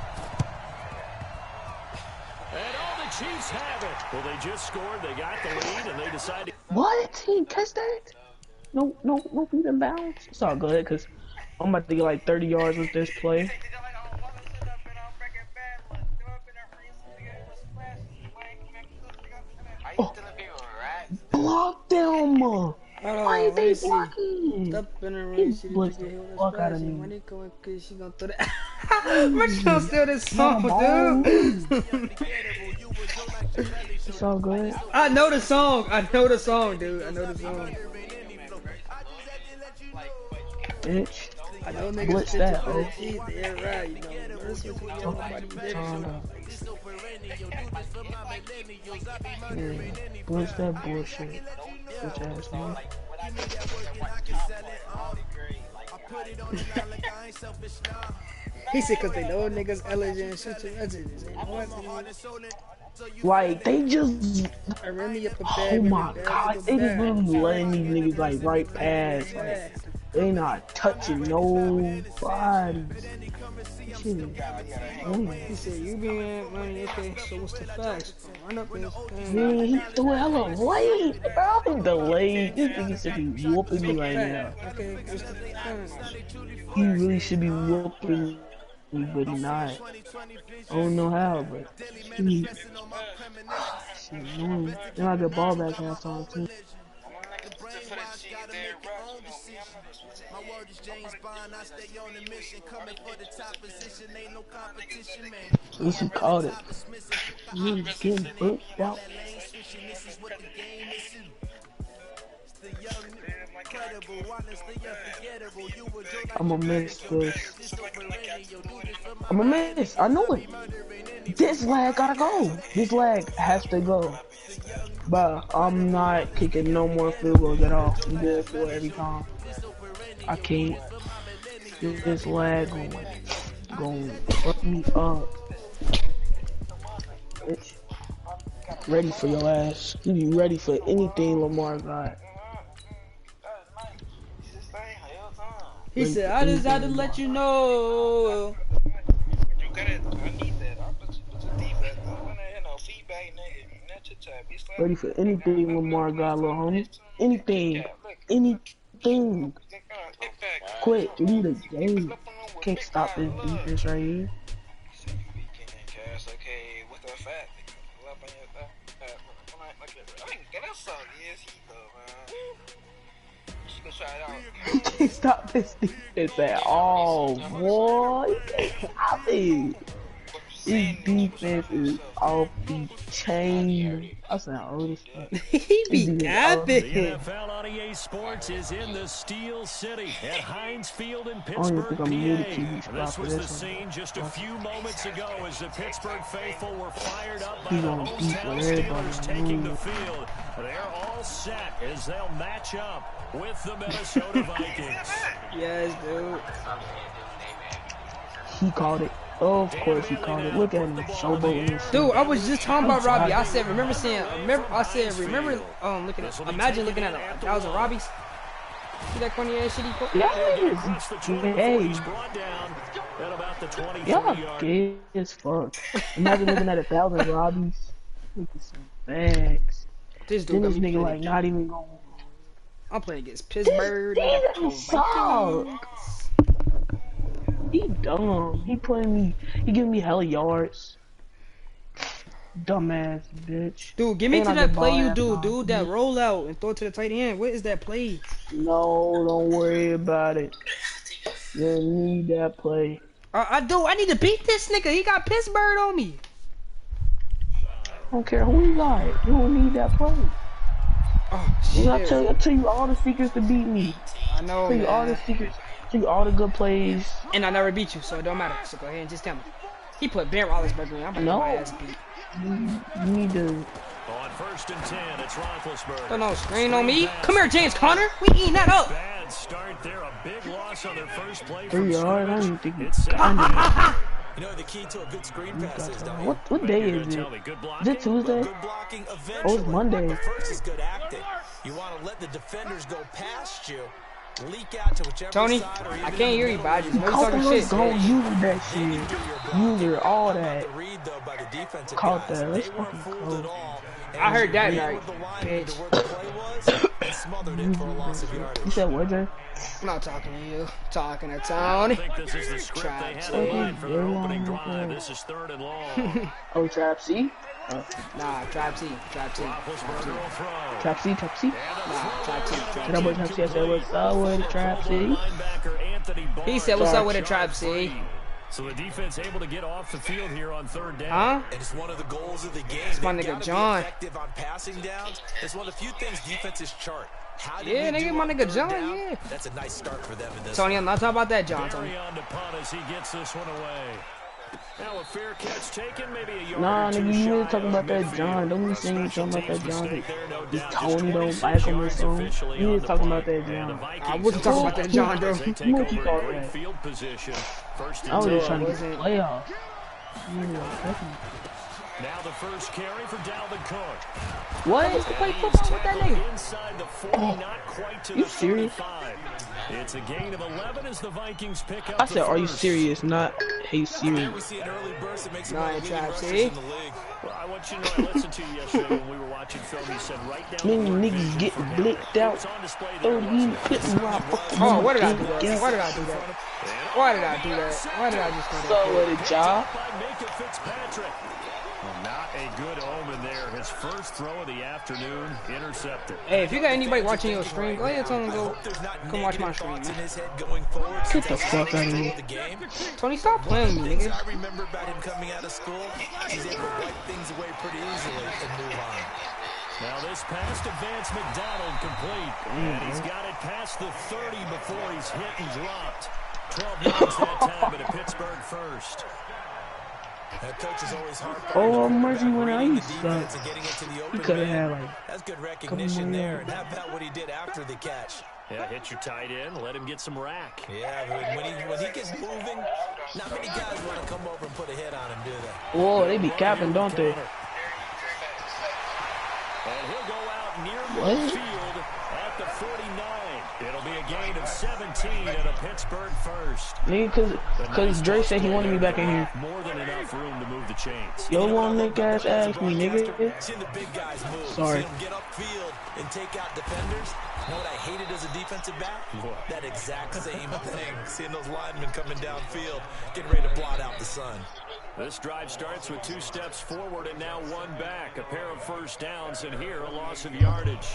all the Chiefs have it. Well, they just scored. They got the lead, and they decided. What? He didn't catch that? No feet in bounds. It's all good, because I'm about to get like 30 yards with this play. Oh, block them! Why ain't they blocking? Up in the He rain, she blitzed the fuck out of me. Money going cause she gonna throw that. Rick don't steal this song, dude. It's all good. I know the song, dude. I know the song. Bitch. I know niggas Blitz fit that, to oh. eat, they're right, you know. First with the yellow body Yeah, blitz that bullshit. Bitch ass man. He said cause they know niggas eligible shit to residents. Like, they just... I ran me up a Oh bag. my god, they just really letting these niggas like right past. Like, they not touching nobody. Shit. He said, you being money, okay, so what's the facts? Run up this thing. Man, he threw it hella late, bro. I'm delayed. This nigga should be whooping me right now. Okay, what's the facts? He really should be whooping me, but he not. I don't know how, but shit, annoying. Then I get ball back half time too. At least he called it. You getting booked out. I'ma miss this. I'ma miss. I know it. This lag gotta go. This lag has to go. But I'm not kicking no more field goals at all. I'm good for it every time. I can't. This lag going fuck me up. Bitch. Ready for your ass. You be ready for anything Lamar got. He said, I just had to let you know. You got it. I need that. I put your defense. I want to hear no feedback, nigga. Ready for anything Lamar got, little homie. Anything. Anything. Quit. Lead the game. Can't stop this defense right here. Okay, what's the fact? That's so easy though, man. She gonna try it out. Can't stop this defense at all, boy. You can't stop it. This defense is off the chain. I sound old as fuck. He be capping. The NFL on EA Sports is in the Steel City at Heinz Field in I don't even Pittsburgh, think I'm muted PA. TV spot This for was the this one. scene just a few moments ago as the Pittsburgh faithful were fired up by He's the on beat hometown with everybody. Steelers taking the field. They're all set as they'll match up with the Minnesota Vikings. Yes, dude. He called it. Of course he called it. Look at him showboating this shit. Dude, I was just talking about Robbie. I said, remember imagine looking at 1,000 Robbies. See that corny ass shit he put? Yes. Hey. Y'all gay as fuck. Imagine looking at 1,000 Robbies. Look at some bags. This Then dude this got me nigga like playing. not even going. I'm playing against Pittsburgh. This sucks. He dumb. He putting me. He giving me hella yards. Dumbass bitch. Dude, give me And to I that get play ball you half do, time. dude. That rollout and throw it to the tight end. What is that play? No, don't worry about it. You don't need that play. I do. I need to beat this nigga. He got Pittsburgh on me. I don't care who you got. You don't need that play. Oh I shit. tell you all the secrets to beat me. I know, Tell you all the man. secrets. Tell you all the good plays. And I never beat you, so it don't matter. So go ahead and just tell me. He put Ben Roethlisberger in. I'm about to get my ass beat. You need to. On 1st and 10, it's Roethlisberger. Don't know, screen on me. Come here, James Conner. We eating that up. Bad start there. A big loss on their first play. 3 yards. I don't even think It's you got You know, the key to a good screen pass is, don't you? What day is it? Is it Tuesday? Good blocking eventually. Oh, it's Monday. But first is good acting. You want to let the defenders go past you, leak out to whichever Tony, side, or I even can't in hear the you, middle. but I just know you Caught talking let's shit. go use that shit. User, all that. The read, though, by the defensive Caught guys. that. Let's They weren't fucking fooled go. at all. I heard that And right, the lineman bitch. to where the play was and smothered it for a loss of You yardage. said what, Jay? I'm not talking to you. Talking to I Tony. think this is the script they had in mind for their opening drive. This is 3rd and long. Oh, Trap C? Nah, Trap C. Trap C. Roethlisberger will throw. Trap C, Trap C. Nah, Trap C. Trap That boy Trap C, I said, what's up with the Trap C? Linebacker Anthony Barr. He said, what's up with a Trap C? So the defense able to get off the field here on 3rd down. Huh? And it's one of the goals of the game. It's my They've nigga gotta be John. effective on passing downs. It's one of the few things defenses chart. How did Yeah, we nigga, do my on nigga 3rd John, down? yeah. That's a nice start for them in this. Tony, I'm not talking about that, John. Tony. Barry on to punt as he gets this one away. Now a fair catch taken, maybe a yard Nah, or two nigga, you shy ain't talking of about that midfield. John. Don't be A saying special something about teams that John. mistake there, no This doubt. Tony don't 26 like him or yards something. officially You on ain't the talking punt. about that And the John. Vikings I wasn't talking about that John, though. as they take What you over call a great that? field position. 1st I was and just 10. trying to get wasn't- playoff. Now the first carry for Dalvin Cook. What? What's the play football with that nigga? Inside the 40, not quite to You the serious? 35. It's a gain of 11 as the Vikings pick up I said, the are you first. serious? Not, hey, There serious. we see an early burst that makes him Nah, one of the leading Trap rushers C. in the league. Well, I want you to know I listened to you yesterday when we were watching film. You said right down Many the word niggas vision getting for Dalvin. blicked out. It's on display there, 30 wasn't it? putting my fucking Oh, why did I do that? game. Why did I do that? Why did I do that? Why did I just do So that? with a job. By Minka Fitzpatrick. Well, not a good omen there. His first throw of the afternoon intercepted. Hey, if you got anybody watching your stream, go ahead and tell them to go come watch my stream, In man. his head going forward Get since the his fuck first out of throw here. of the game. Tony, stop playing with me, Things nigga. I remember about him coming out of school, he's able to wipe things away pretty easily and move on. Now this pass to Vance McDonald complete. And he's got it past the 30 before he's hit and dropped. 12 yards that time, but a Pittsburgh first. That coach is always hard. Oh, mercy, when I reading the used defense to. and getting it to the He open could have man. had like. That's good recognition more there. yards. And how about what he did after the catch? Yeah, hit your tight end, let him get some rack. Yeah, but when he gets moving, not many guys want to come over and put a hit on him, do they? Whoa, they be capping, don't they? And he'll go out near What? midfield at the 49. It'll be a gain of 17 and a Pittsburgh first. Nigga, cause Dre said he wanted me back in here. More than enough room to move the chains. Yo, won't make ass ask me, nigga. Seeing the big guys move. Sorry. Seeing them get upfield and take out defenders. You know what I hated as a defensive back? What? That exact same thing. Seeing those linemen coming downfield, getting ready to blot out the sun. This drive starts with 2 steps forward and now 1 back. A pair of first downs, and here a loss of yardage.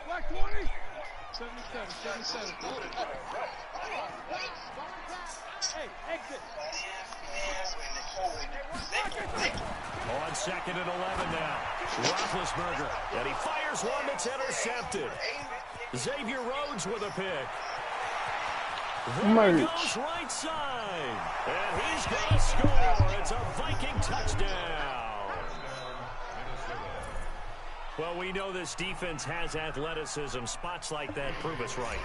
Black 20. 77. Hey, exit. On 2nd and 11 now. Roethlisberger. And he fires one that's intercepted. Xavier Rhodes with a pick. There he Merch. goes right side. And he's going to score. It's a Viking touchdown. Well, we know this defense has athleticism. Spots like that prove us right.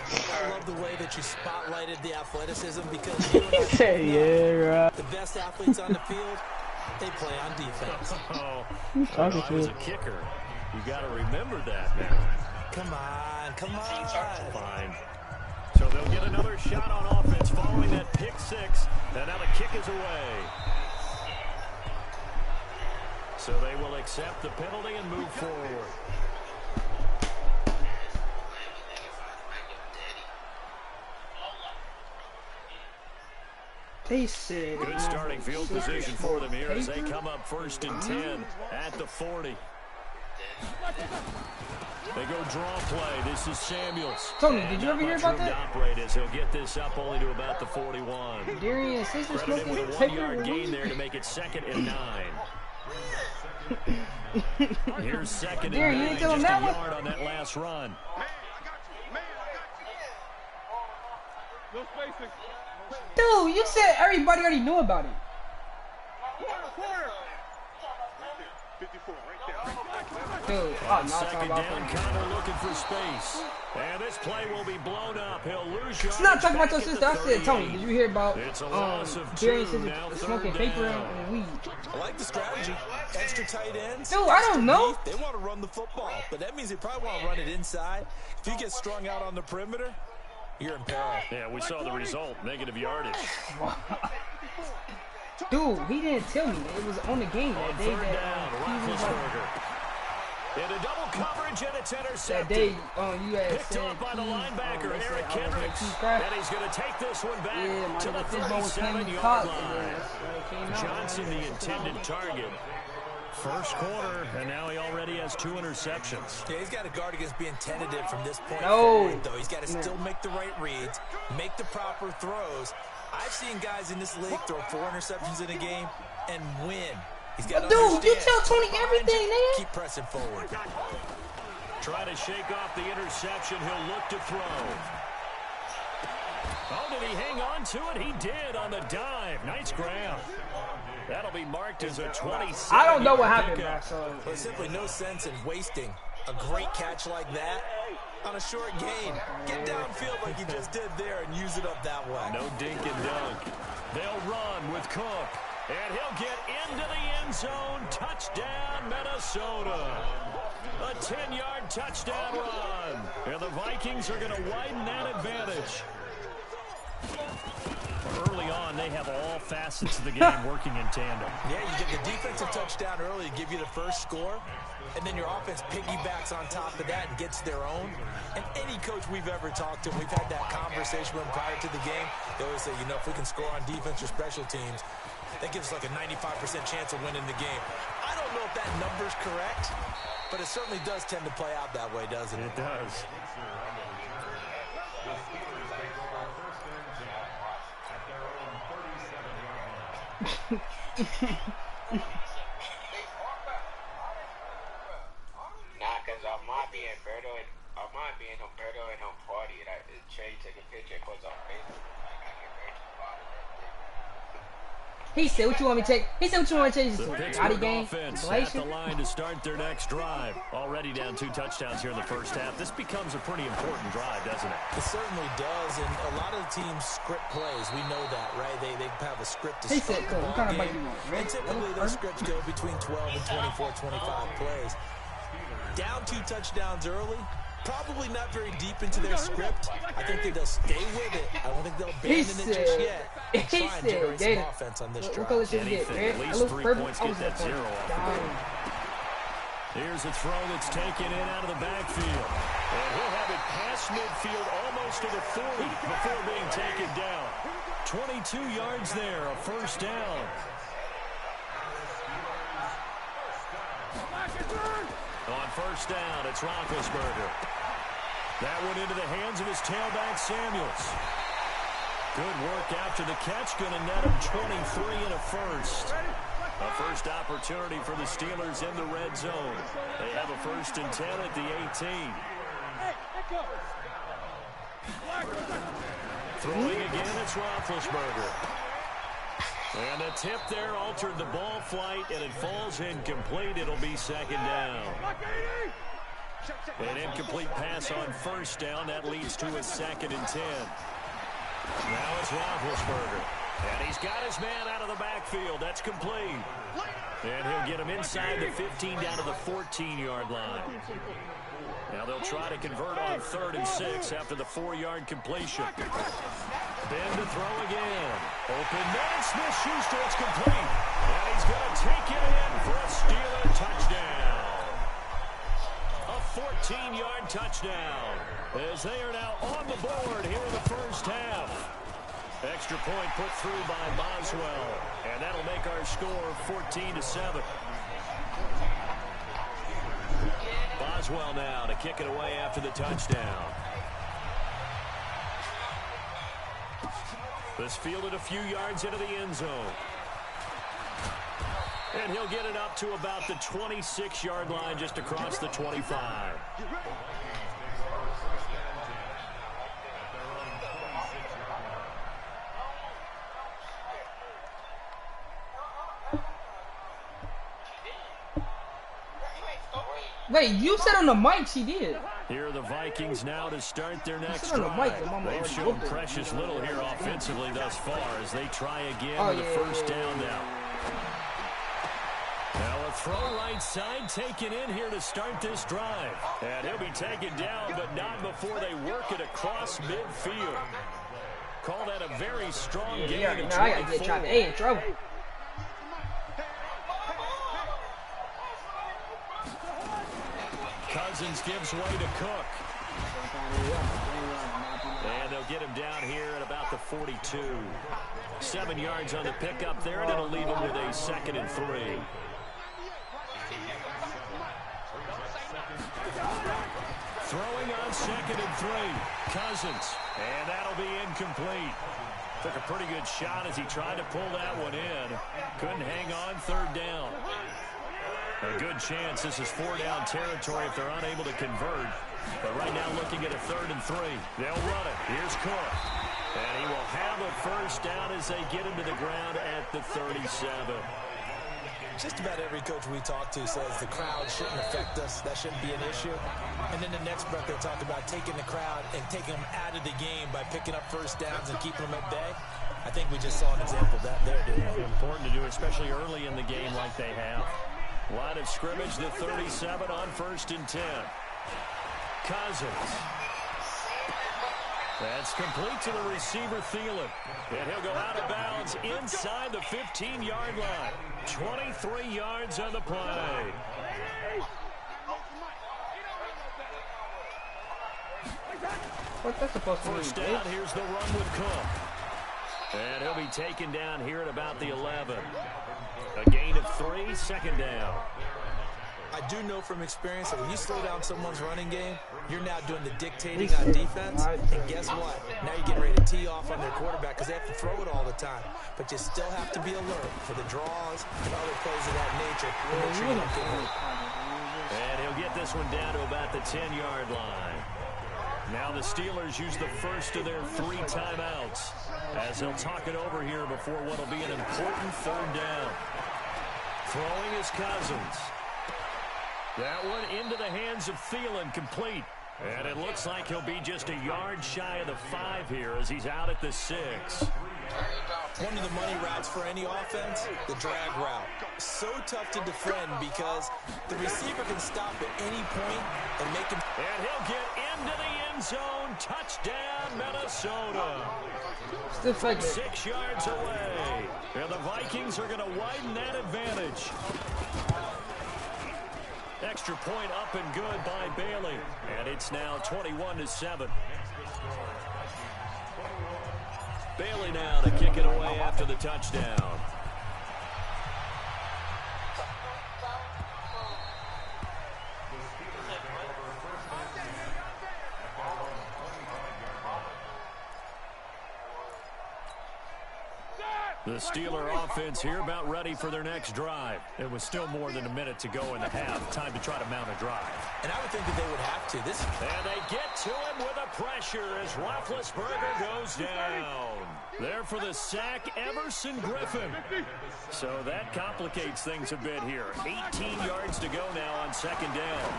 I love the way that you spotlighted the athleticism because you and I Say, yeah, right. the best athletes on the field, they play on defense. Oh, You talking I was to? a kicker. You got to remember that now. Come on. Fine. So they'll get another shot on offense following that pick 6. And now the kick is away. So they will accept the penalty and move forward. They said. Good starting field position for them here as they come up 1st and 10 at the 40. They go draw play. This is Samuels. Tony, did you ever hear about that? Operate as he'll get this up only to about the 41. Darian Sister Credit him smoking with a paper. 1-yard gain there to make it 2nd and 9. Here's 2nd and 9. Darian, you didn't tell him Just a that one? yard on that last run. No spacing. Dude, you said everybody already knew about it. Quarter. 54 right there. Dude, I'm not talking 2nd about down, it. Connor looking for space. And this play will be blown up. He'll lose It's not talking about your back at sister. I the said, Tony, 38. did you hear about It's a loss of Darian 2, Sister now smoking 3rd paper down. and weed? I like the strategy. Extra tight ends. Dude, I don't know. They want to run the football, but that means they probably want to run it inside. If you get strung out on the perimeter, you're in peril. Yeah, we saw the result. Negative yardage. Dude, he didn't tell me. It was on the game that On day 3rd that down, he was like, Roethlisberger. Into double coverage, and it's that intercepted. day you had Picked said up by the linebacker, they said Eric I was like Kendricks. Keith Craft. And he's going to take this one back Yeah, my to the nigga Fishbone was playing 37-yard cop, and line. then that's when it came out. Johnson, the intended target. First quarter, and now he already has 2 interceptions. Yeah, he's got to guard against being tentative from this point No. forward, though. He's got to still make the right reads, make the proper throws. I've seen guys in this league throw 4 interceptions in a game and win. He's got to Dude, you understand. tell Tony everything, nigga. Keep pressing forward. Try to shake off the interception. He'll look to throw. Oh, did he hang on to it? He did on the dive. Nice grab. That'll be marked as a 27. I don't know what happened, man. So There's simply no sense in wasting a great catch like that on a short gain. Get downfield like you just did there and use it up that way. No dink and dunk. They'll run with Cook. And he'll get into the end zone. Touchdown, Minnesota. A 10-yard touchdown run. And the Vikings are going to widen that advantage. Early on, they have all facets of the game working in tandem. Yeah, you get the defensive touchdown early to give you the first score, and then your offense piggybacks on top of that and gets their own. And any coach we've ever talked to, we've had that conversation with them prior to the game. They always say, you know, if we can score on defense or special teams, that gives us like a 95% chance of winning the game. I don't know if that number's correct, but it certainly does tend to play out that way, doesn't it? It does. Nah, cause Ahmad being Humberto and him party, and Trey took a picture and puts on Facebook. Like, I get very bothered. he said, "What you want me to take?" He said, "What you want me to change this The to?" Body Pittsburgh game, offense at Glacier. the line to start their next drive. Already down 2 touchdowns here in the first half. This becomes a pretty important drive, doesn't it? It certainly does, and a lot of the teams script plays. We know that, right? They have a script to He start said, the "Cool, what kind of ball bike game. you want? And Red, typically yellow, those purple?" scripts go between 12 and 24, 25 plays. Down 2 touchdowns early, probably not very deep into their script. I think they'll stay with it. I don't think they'll abandon it just yet. And try and generate some offense on this What drive. color should you get? Anything, Red, at least yellow, 3 purple. points, I get was that like, 0 off the "Damn." board. Here's a throw that's taken in out of the backfield. And he'll have it past midfield almost to the 40 before being taken down. 22 yards there, a first down. On first down, it's Roethlisberger. That went into the hands of his tailback, Samuels. Good work after the catch, going to net him 23 and a first. A first opportunity for the Steelers in the red zone. They have a 1st and 10 at the 18. Throwing again, it's Roethlisberger. And the tip there altered the ball flight, and it falls incomplete. It'll be 2nd down. An incomplete pass on first down. That leads to a 2nd and 10. Now it's Roethlisberger. And he's got his man out of the backfield. That's complete. And he'll get him inside the 15 down to the 14-yard line. Now they'll try to convert on 3rd and 6 after the 4-yard completion. Then to throw again. Open man, Smith-Schuster, it's complete. And he's going to take it in for a Steeler touchdown. A 14-yard touchdown as they are now on the board here in the first half. Extra point put through by Boswell. And that'll make our score 14-7. Boswell now to kick it away after the touchdown. This fielded a few yards into the end zone. And he'll get it up to about the 26-yard line just across the 25. Wait, you said on the mic she did. Here are the Vikings now to start their next drive. They've shown precious little here offensively thus far as they try again with a first down now. Now a throw right side taken in here to start this drive. And he'll be taken down, but not before they work it across midfield. Call that a very strong game. Yeah, now I gotta get Chop A in trouble. Cousins gives way to Cook. And they'll get him down here at about the 42. 7 yards on the pickup there, and it'll leave him with a 2nd and 3. Throwing on 2nd and 3. Cousins. And that'll be incomplete. Took a pretty good shot as he tried to pull that one in. Couldn't hang on 3rd down. A good chance this is 4-down territory if they're unable to convert. But right now looking at a 3rd and 3. They'll run it. Here's Cook. And he will have a first down as they get him to the ground at the 37. Just about every coach we talk to says the crowd shouldn't affect us. That shouldn't be an issue. And then the next breath they talk about taking the crowd and taking them out of the game by picking up first downs and keeping them at bay. I think we just saw an example of that there, didn't we? Important to do, especially early in the game like they have. Line of scrimmage, the 37 on 1st and 10. Cousins. That's complete to the receiver, Thielen. And he'll go out of bounds inside the 15-yard line. 23 yards on the play. What's that supposed to mean? First down, here's the run with Cook. And he'll be taken down here at about the 11. A gain of 3, 2nd down. I do know from experience that when you slow down someone's running game, you're now doing the dictating on defense. And guess what? Now you're getting ready to tee off on their quarterback because they have to throw it all the time. But you still have to be alert for the draws and other plays of that nature. And he'll get this one down to about the 10-yard line. Now the Steelers use the first of their 3 timeouts as they'll talk it over here before what will be an important 3rd down. Throwing is Cousins. That one into the hands of Thielen, complete. And it looks like he'll be just a yard shy of the 5 here as he's out at the 6. One of the money routes for any offense, the drag route. So tough to defend because the receiver can stop at any point and make him. And he'll get into the end zone. Touchdown, Minnesota. From 6 yards away. And the Vikings are going to widen that advantage. Extra point up and good by Bailey. And it's now 21-7. Bailey now to kick it away after the touchdown. The Steeler offense here about ready for their next drive. It was still more than a minute to go in the half. Time to try to mount a drive. And I would think that they would have to. And they get to him with a pressure as Roethlisberger goes down. There for the sack, Everson Griffin. So that complicates things a bit here. 18 yards to go now on 2nd down.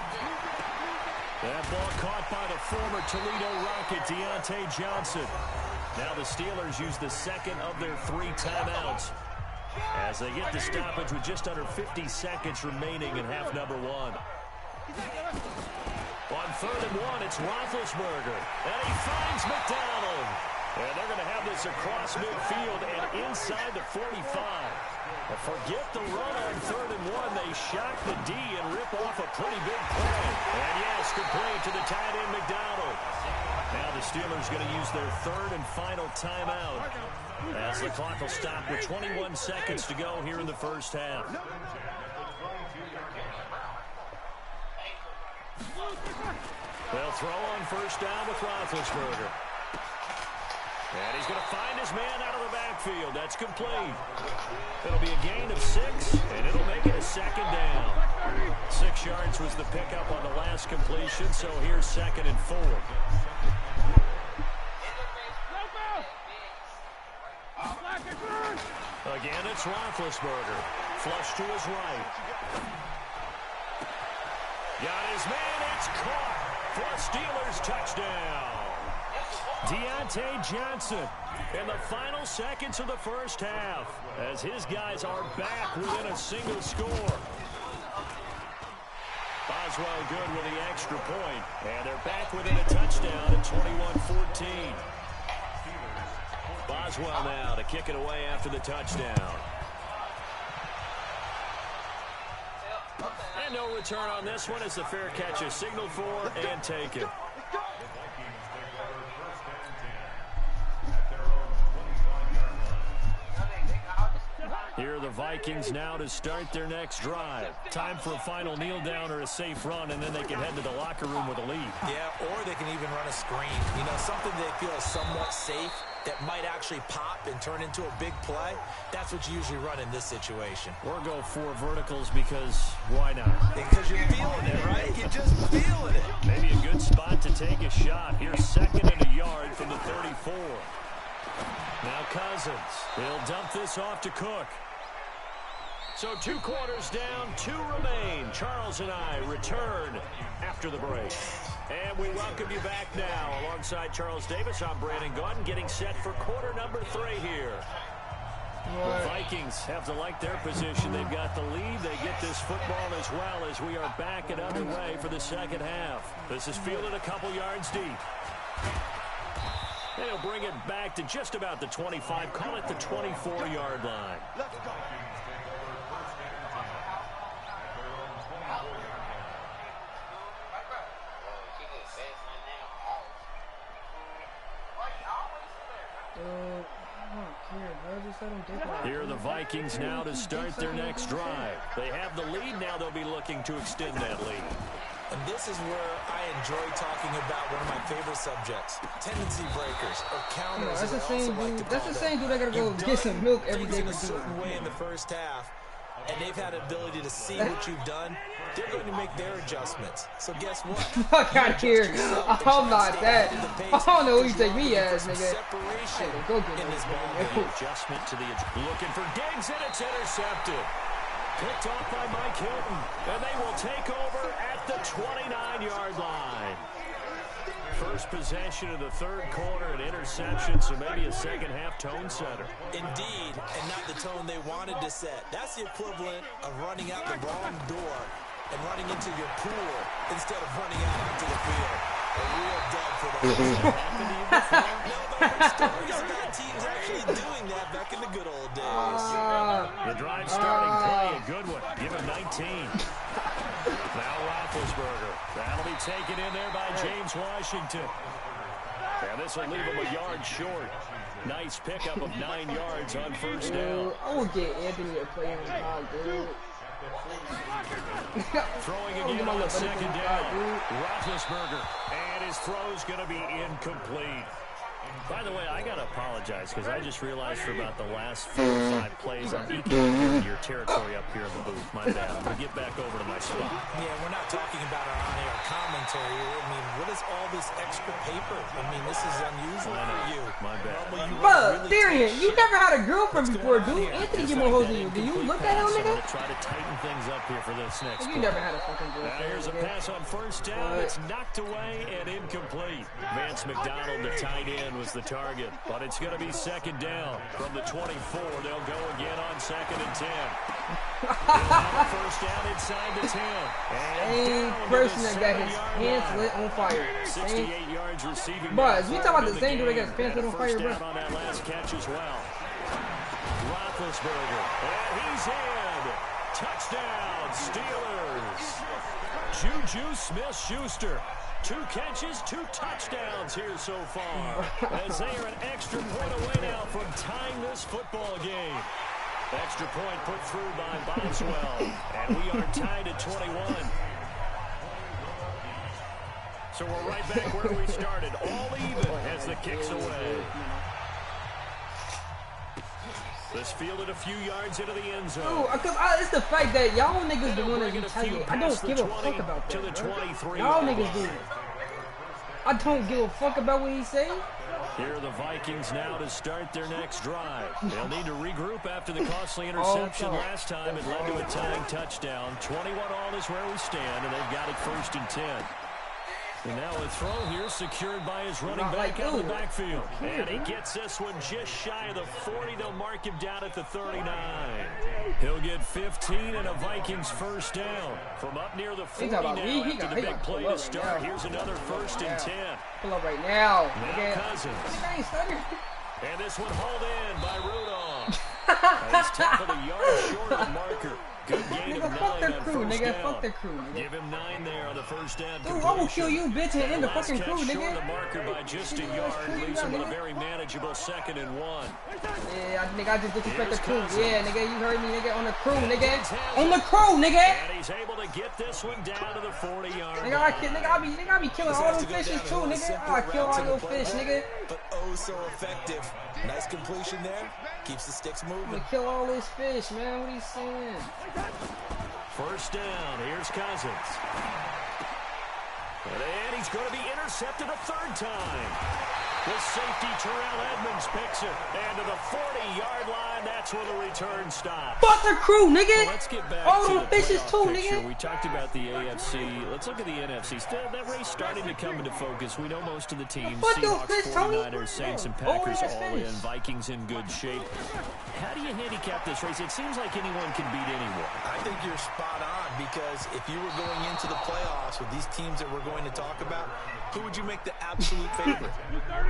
That ball caught by the former Toledo Rocket, Deontay Johnson. Now the Steelers use the 2nd of their 3 timeouts as they get the stoppage with just under 50 seconds remaining in half number 1. On 3rd and 1, it's Roethlisberger, and he finds McDonald. And they're going to have this across midfield and inside the 45. Forget the run on 3rd and 1. They shock the D and rip off a pretty big play. And yes, complete to the tight end McDonald. Now the Steelers going to use their third and final timeout as the clock will stop with 21 seconds to go here in the first half. They'll throw on first down with Roethlisberger. And he's going to find his man out of the backfield. That's complete. It'll be a gain of 6, and it'll make it a second down. 6 yards was the pickup on the last completion, so here's 2nd and 4. Again, it's Roethlisberger. Flush to his right. Got his man. It's caught for a Steelers touchdown. Deontay Johnson in the final seconds of the first half as his guys are back within a single score. Boswell good with the extra point, and they're back within a touchdown at 21-14. Boswell now to kick it away after the touchdown. And no return on this one as the fair catch is signaled for and taken. Here are the Vikings now to start their next drive. Time for a final kneel down or a safe run, and then they can head to the locker room with a lead. Yeah, or they can even run a screen. You know, something they feel is somewhat safe that might actually pop and turn into a big play. That's what you usually run in this situation. Or go 4 verticals because why not? Because you're feeling it, right? You're just feeling it. Maybe a good spot to take a shot. Here's 2nd and a yard from the 34. Now Cousins. He'll dump this off to Cook. So 2 quarters down, 2 remain. Charles and I return after the break. And we welcome you back now. Alongside Charles Davis, I'm Brandon Gordon, getting set for quarter number 3 here. The Vikings have to like their position. They've got the lead. They get this football as well as we are back and underway for the second half. This is fielded a couple yards deep. And he'll bring it back to just about the 25. Call it the 24-yard line. Let's go. Here are the Vikings now to start their next drive. They have the lead. Now they'll be looking to extend that lead. And this is where I enjoy talking about one of my favorite subjects, tendency breakers or counters. That's the same dude. That's the same dude that gotta go get some milk every day. A certain way in the first half, and they've had an ability to see what you've done. They're going to make their adjustments. So guess what? Fuck out here. I'm not that. I don't know who you take me as, nigga. Separation go get in this ball game. Adjustment to the looking for Diggs, and it's intercepted. Picked off by Mike Hilton, and they will take over at the 29-yard line. First possession of the third quarter, an interception, so maybe a second-half tone setter. Indeed, and not the tone they wanted to set. That's the equivalent of running out the wrong door and running into your pool instead of running out onto the field. A real dub for that. Happened to you before? No, but I heard stories about teams actually doing that back in the good old days. The drive starting play, a good one. Give him 19. Now Roethlisberger. That'll be taken in there by James Washington. And this will leave him a yard short. Nice pickup of 9 yards on first down. I will get Anthony to play on top, dude. Throwing again on second down. Roethlisberger. And his throw's going to be incomplete. By the way, I got to apologize because I just realized for about the last 4 or 5 plays I'm eking your territory up here in the booth. My bad. I'm going to get back over to my spot. Yeah, we're not talking about our on-air commentary. I mean, what is all this extra paper? I mean, this is unusual for you. My bad. Bro, Darian, you never had a girlfriend before, dude. Anthony get more hoes than you. Do you look at him, nigga? I'm going to try to tighten things up here for this next You never had a fucking girlfriend. Now here's a pass on first down. It's knocked away and incomplete. Vance McDonald, the tight end, was the target, but it's going to be second down from the 24. They'll go again on 2nd and 10. First down inside the 10. Same person that got his pants lit on fire. 68 yards receiving. Bro, is we talking about the same dude that got his pants lit on fire, bro? On that last catch as well. Roethlisberger, and he's in. Touchdown, Steelers. Juju Smith-Schuster. 2 catches, 2 touchdowns here so far. As they are an extra point away now from tying this football game. Extra point put through by Boswell. And we are tied at 21. So we're right back where we started. All even as the kick's away. This fielded a few yards into the end zone. Oh, it's the fact that y'all niggas the one that retaliate. I don't give a fuck about that. Y'all niggas do it. I don't give a fuck about what he say. Here are the Vikings now to start their next drive. They'll need to regroup after the costly interception last time. It led to a tying touchdown. 21-all is where we stand, and they've got it 1st and 10. And now a throw here secured by his running back out of the backfield. And he gets this one just shy of the 40. They'll mark him down at the 39. He'll get 15 and a Vikings 1st down. From up near the 40 now after the big play to start. Here's another 1st and 10. Pull up right now. Now Cousins. And this one hauled in by Rudolph. He's tackled a yard short of the marker. Good gain of 9 fuck their on crew, 1st nigga. down. Fuck their crew, nigga. Give him 9 there on the 1st down. Dude, I will kill you, bitch, and end the fucking crew, Short nigga. the marker by just a yard, leaves him with a very manageable 2nd and 1. Yeah, nigga, I just disrespect the crew. Yeah, nigga, you heard me, nigga, on the crew, nigga. On the crew, nigga. And he's able to get this one down to the 40-yard line. Nigga, I be killing all them fishes too, nigga. I kill all your fish, nigga. But oh, so effective. Nice completion there. Keeps the sticks moving. I'm gonna kill all these fish, man. What are you saying? 1st down. Here's Cousins. And he's going to be intercepted a 3rd time. The safety, Terrell Edmonds, picks it. And to the 40-yard line, that's where the return stops. Fuck the crew, nigga. Well, let's get back all to them the fishes too, picture. nigga. We talked about the AFC. Let's look at the NFC. That race starting to come into focus. We know most of the teams. Seahawks, 49ers, Saints, and Packers all in. Vikings in good shape. How do you handicap this race? It seems like anyone can beat anyone. I think you're spot on, because if you were going into the playoffs with these teams that we're going to talk about, who would you make the absolute favorite?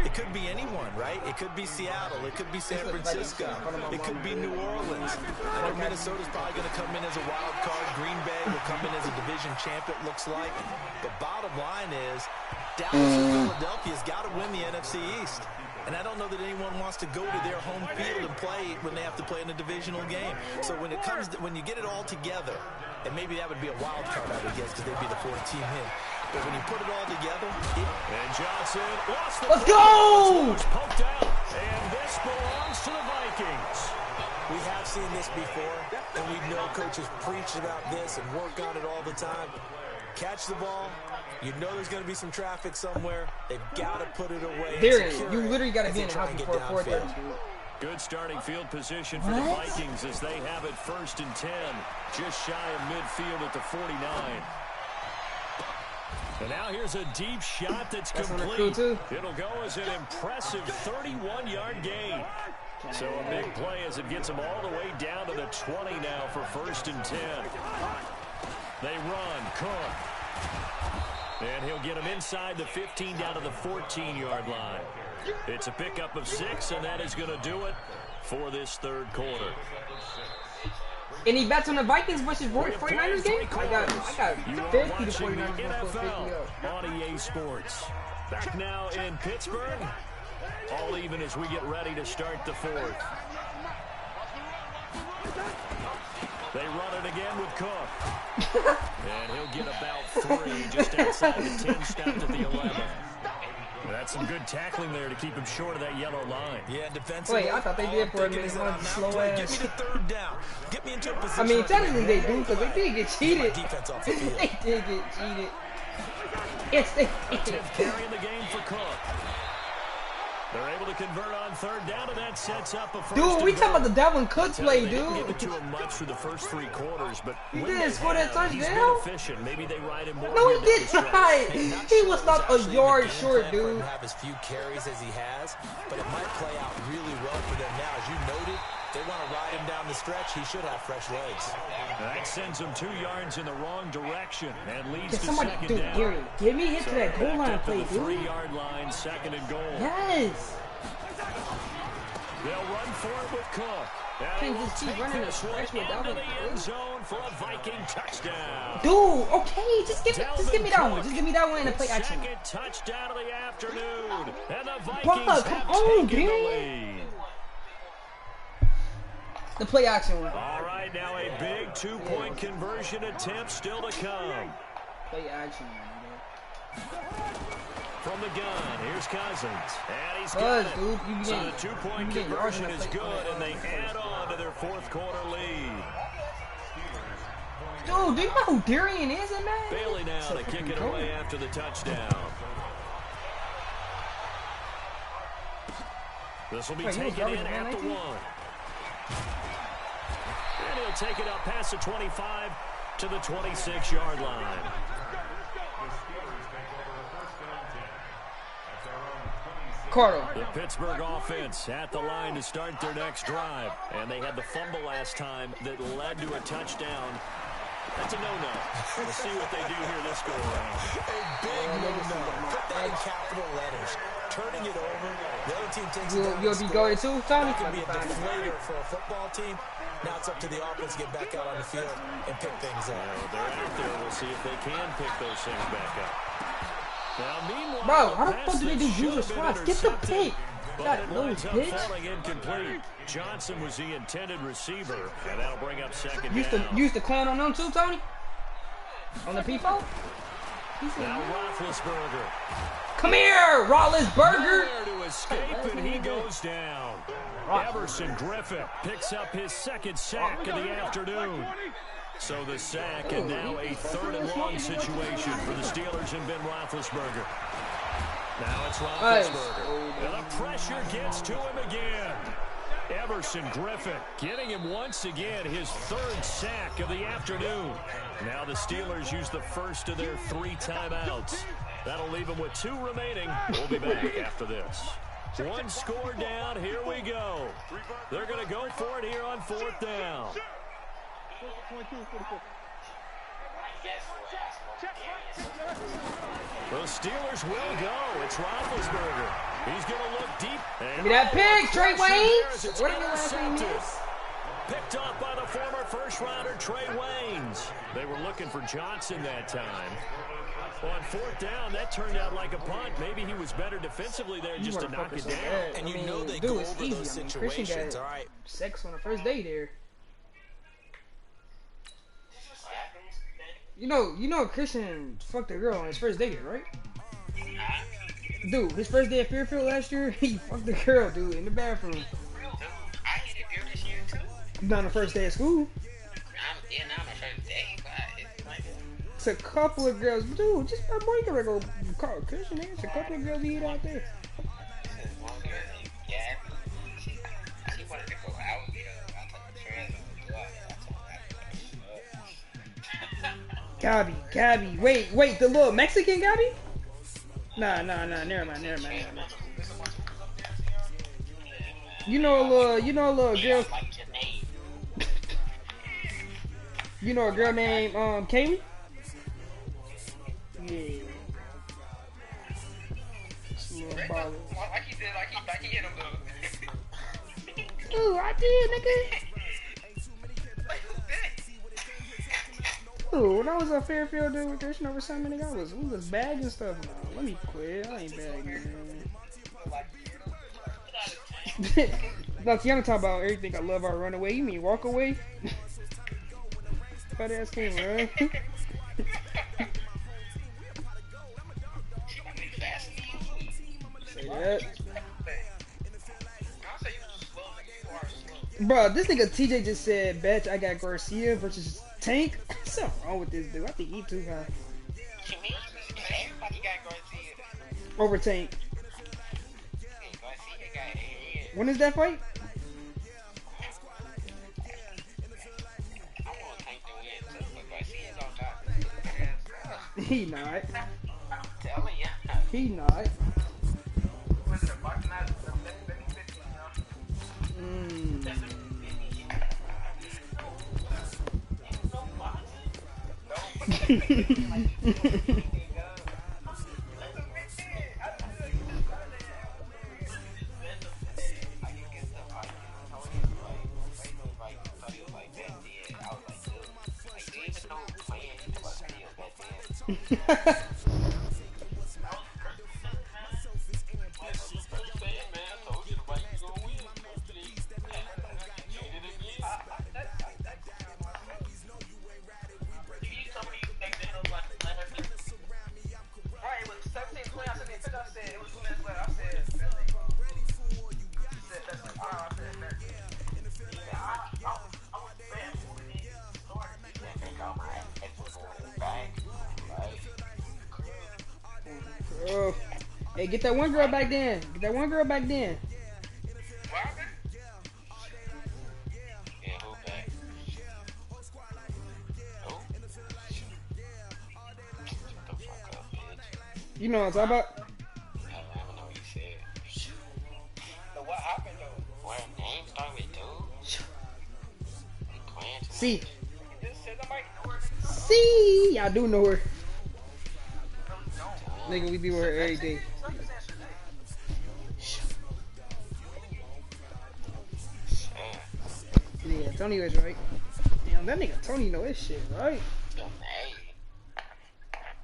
It could be anyone, right? It could be Seattle. It could be San Francisco. It could be New Orleans. I know Minnesota's probably going to come in as a wild card. Green Bay will come in as a division champ, it looks like. The bottom line is Dallas and Philadelphia's got to win the NFC East. And I don't know that anyone wants to go to their home field and play when they have to play in a divisional game. So when it comes to, when you get it all together, and maybe that would be a wild card, I would guess, because they'd be the 4th team in. But when you put it all together, and Johnson lost the Let's go! Poked out, and this belongs to the Vikings. We have seen this before, and we know coaches preach about this and work on it all the time. Catch the ball. You know there's going to be some traffic somewhere. They've got to put it away. You literally got to be in the house before 4:30. Good starting field position for the Vikings as they have it 1st and 10. Just shy of midfield at the 49. And now here's a deep shot that's complete. It'll go as an impressive 31-yard gain. So a big play as it gets them all the way down to the 20 now for 1st and 10. They run. Cook. And he'll get him inside the 15 down to the 14-yard line. It's a pickup of 6, and that is going to do it for this 3rd quarter. Any bets on the Vikings versus 49ers game? I got 50 to 49ers on EA Sports. Back now in Pittsburgh. All even as we get ready to start the 4th. They run it again with Cook. And he'll get about 3 just outside the 10, stopped at the 11. That's some good tackling there to keep him short of that yellow line. Yeah, defensive. Wait, I thought they did for a minute. Slow ass. Get me to 3rd down. Get me into a position. I mean, technically they do, because they did get cheated. Defense off the field. They did get cheated. Yes, they did. 10th carry in the game for Cook. They're able to convert on 3rd down, and that sets up a 1st. Dude, we talking about the Dalvin Cook play, dude. They didn't give it to him much for the first 3 quarters, but he when did score that touchdown. He's been efficient. Maybe they ride him more. No, he did not. He was not a yard short, dude. Have as few carries as he has, but it might play out really well for them now. As you noted, they want to ride him down the stretch. He should have fresh legs. That sends him 2 yards in the wrong direction and leads to somebody, 2nd dude, down. Gary, give me hit to that goal line play, dude. 3-yard line, 2nd and goal. Yes. They'll run for it with Cook. Can't just keep running the stretch without into the end zone for a Viking touchdown. Dude, okay, just give me that one. Just give me that one and the play action. Second touchdown of the afternoon. And the Vikings Bruh, come on, taken the dude. lead. The play action one. All right, now a big two-point conversion attempt still to come. Play action, man. From the gun, here's Cousins. And he's Buzz, got it. dude, you So getting- the two-point you getting conversion yards is in the good, play- and they add on to their fourth quarter lead. Dude, do you know who Darian is in that? Bailey now to kick it away after the touchdown. This will be Wait, taken in at the 1. And he'll take it up past the 25 to the 26-yard line. Carter. The Pittsburgh offense at the line to start their next drive. And they had the fumble last time that led to a touchdown. That's a no-no. We'll see what they do here this go around. A big no-no. Put that in capital letters. Turning it over. The other team takes it down. You'll be going too, Tony? That can be a deflator for a football team. Now it's up to the offense to get back out on the field and pick things up. Well, they're out there. We'll see if they can pick those things back up. Now, meanwhile, Bro, how the fuck do they do user spots? Get the pick. But God it knows, winds up bitch. falling incomplete. Johnson was the intended receiver, and that'll bring up second Used down. to clown on them too, Tony? On the people? Now Roethlisberger. Come here, Roethlisberger. Nowhere to escape, and he goes down. Everson Griffin picks up his second sack of the afternoon. So the sack, and now a 3rd and long situation for the Steelers and Ben Roethlisberger. Now it's Roethlisberger. And the pressure gets to him again. Everson Griffin getting him once again his 3rd sack of the afternoon. Now the Steelers use the first of their 3 timeouts. That'll leave them with 2 remaining. We'll be back after this. 1 score down. Here we go. They're going to go for it here on 4th down. The Steelers will go. It's Roethlisberger. He's going to look deep. Give me that pick, Trey Waynes. It's Whatever your last name intercepted. is. Picked off by the former first-rounder Trey Waynes. They were looking for Johnson that time. On 4th down, that turned out like a punt. Maybe he was better defensively there just to knock it down. And you know they dude, go it's over easy. those I mean, situations, Christian got all right? sex on the first day there. You know Christian fucked a girl on his first day there, right? Dude, his first day at Fairfield last year, he fucked a girl, dude, in the bathroom. I hit a girl this year too. Not on the first day of school. Not my first day, but it's like It's a couple of girls, dude. Just my boy can go call Christian. It's a couple of girls he hit out there. one girl named Gabby. She wanted to go out with me. I told her friends to go out. I told her Gabby. Wait, the little Mexican Gabby? Nah, never mind. You know a little girl. like Janae. You know a girl named Kaylee? Yeah. Just a little baller. Like he did, like he hit him though. Ooh, I did, nigga. Like who did? Ooh, when I was at Fairfield dude with Christian over something, nigga, we was bagging stuff. No, let me quit. I ain't bagging, man. No, see, I'm talking about everything I love our run away. You mean walk away? Fat ass can't run. Say that. Bro, this nigga TJ just said, "Bitch, I got Garcia versus Tank." Something wrong with this dude. I think he too high. Everybody got Garcia. Over Tank. Garcia got head. When is that fight? I want Tank to win too, but Garcia's on top. He not. I'm telling ya. He not. Was it a boxing out? Oh. Hey, get that one girl back then. Get that one girl back then. You know what I'm talking about? I don't know what you said. So what happened though? What her name start with dude? See. See, I do know her. Nigga, we be with her every day. Yeah, Tony was right. Damn, that nigga Tony know his shit, right?